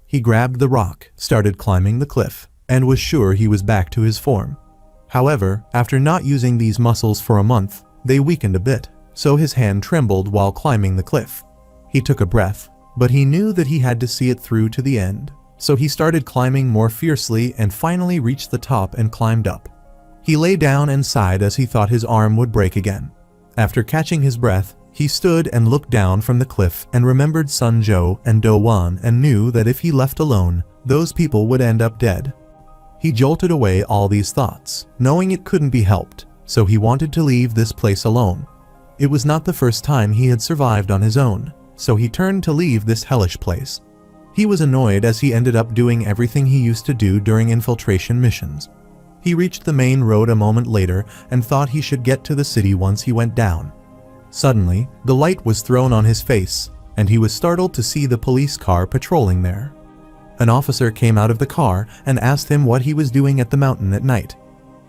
He grabbed the rock, started climbing the cliff, and was sure he was back to his form. However, after not using these muscles for a month, they weakened a bit, so his hand trembled while climbing the cliff. He took a breath, but he knew that he had to see it through to the end, so he started climbing more fiercely and finally reached the top and climbed up. He lay down and sighed as he thought his arm would break again. After catching his breath, he stood and looked down from the cliff and remembered Sun Jo and Do Won and knew that if he left alone, those people would end up dead. He jolted away all these thoughts, knowing it couldn't be helped, so he wanted to leave this place alone. It was not the first time he had survived on his own, so he turned to leave this hellish place. He was annoyed as he ended up doing everything he used to do during infiltration missions. He reached the main road a moment later and thought he should get to the city once he went down. Suddenly, the light was thrown on his face, and he was startled to see the police car patrolling there. An officer came out of the car and asked him what he was doing at the mountain at night.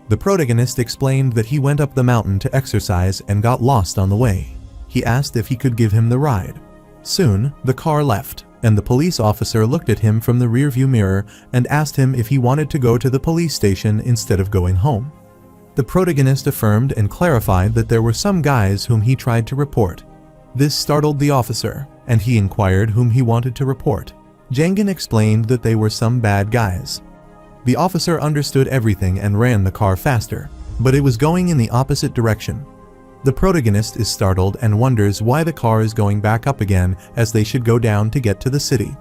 The protagonist explained that he went up the mountain to exercise and got lost on the way. He asked if he could give him the ride. Soon, the car left, and the police officer looked at him from the rearview mirror and asked him if he wanted to go to the police station instead of going home. The protagonist affirmed and clarified that there were some guys whom he tried to report. This startled the officer, and he inquired whom he wanted to report. Jangan explained that they were some bad guys. The officer understood everything and ran the car faster, but it was going in the opposite direction. The protagonist is startled and wonders why the car is going back up again as they should go down to get to the city.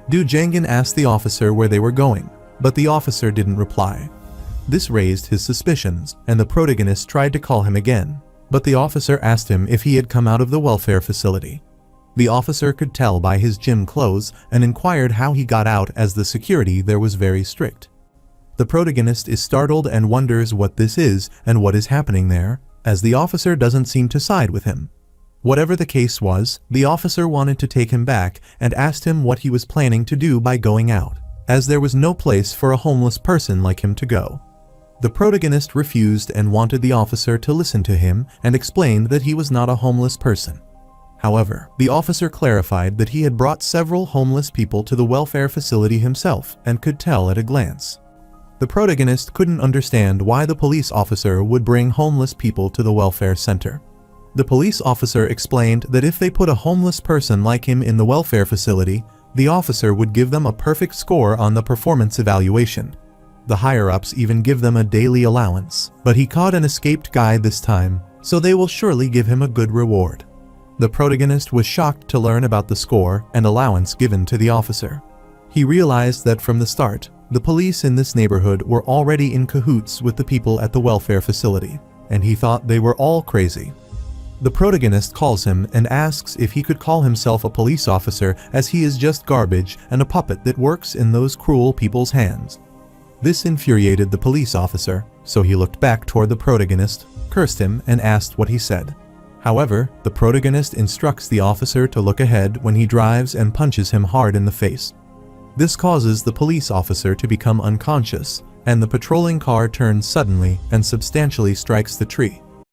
Jangan asked the officer where they were going, but the officer didn't reply. This raised his suspicions, and the protagonist tried to call him again, but the officer asked him if he had come out of the welfare facility. The officer could tell by his gym clothes and inquired how he got out as the security there was very strict. The protagonist is startled and wonders what this is and what is happening there, as the officer doesn't seem to side with him. Whatever the case was, the officer wanted to take him back and asked him what he was planning to do by going out, as there was no place for a homeless person like him to go. The protagonist refused and wanted the officer to listen to him and explained that he was not a homeless person. However, the officer clarified that he had brought several homeless people to the welfare facility himself and could tell at a glance. The protagonist couldn't understand why the police officer would bring homeless people to the welfare center. The police officer explained that if they put a homeless person like him in the welfare facility, the officer would give them a perfect score on the performance evaluation. The higher-ups even give them a daily allowance, but he caught an escaped guy this time, so they will surely give him a good reward. The protagonist was shocked to learn about the score and allowance given to the officer. He realized that from the start, the police in this neighborhood were already in cahoots with the people at the welfare facility, and he thought they were all crazy. The protagonist calls him and asks if he could call himself a police officer as he is just garbage and a puppet that works in those cruel people's hands. This infuriated the police officer, so he looked back toward the protagonist, cursed him, and asked what he said. However, the protagonist instructs the officer to look ahead when he drives and punches him hard in the face. This causes the police officer to become unconscious, and the patrolling car turns suddenly and substantially strikes the tree.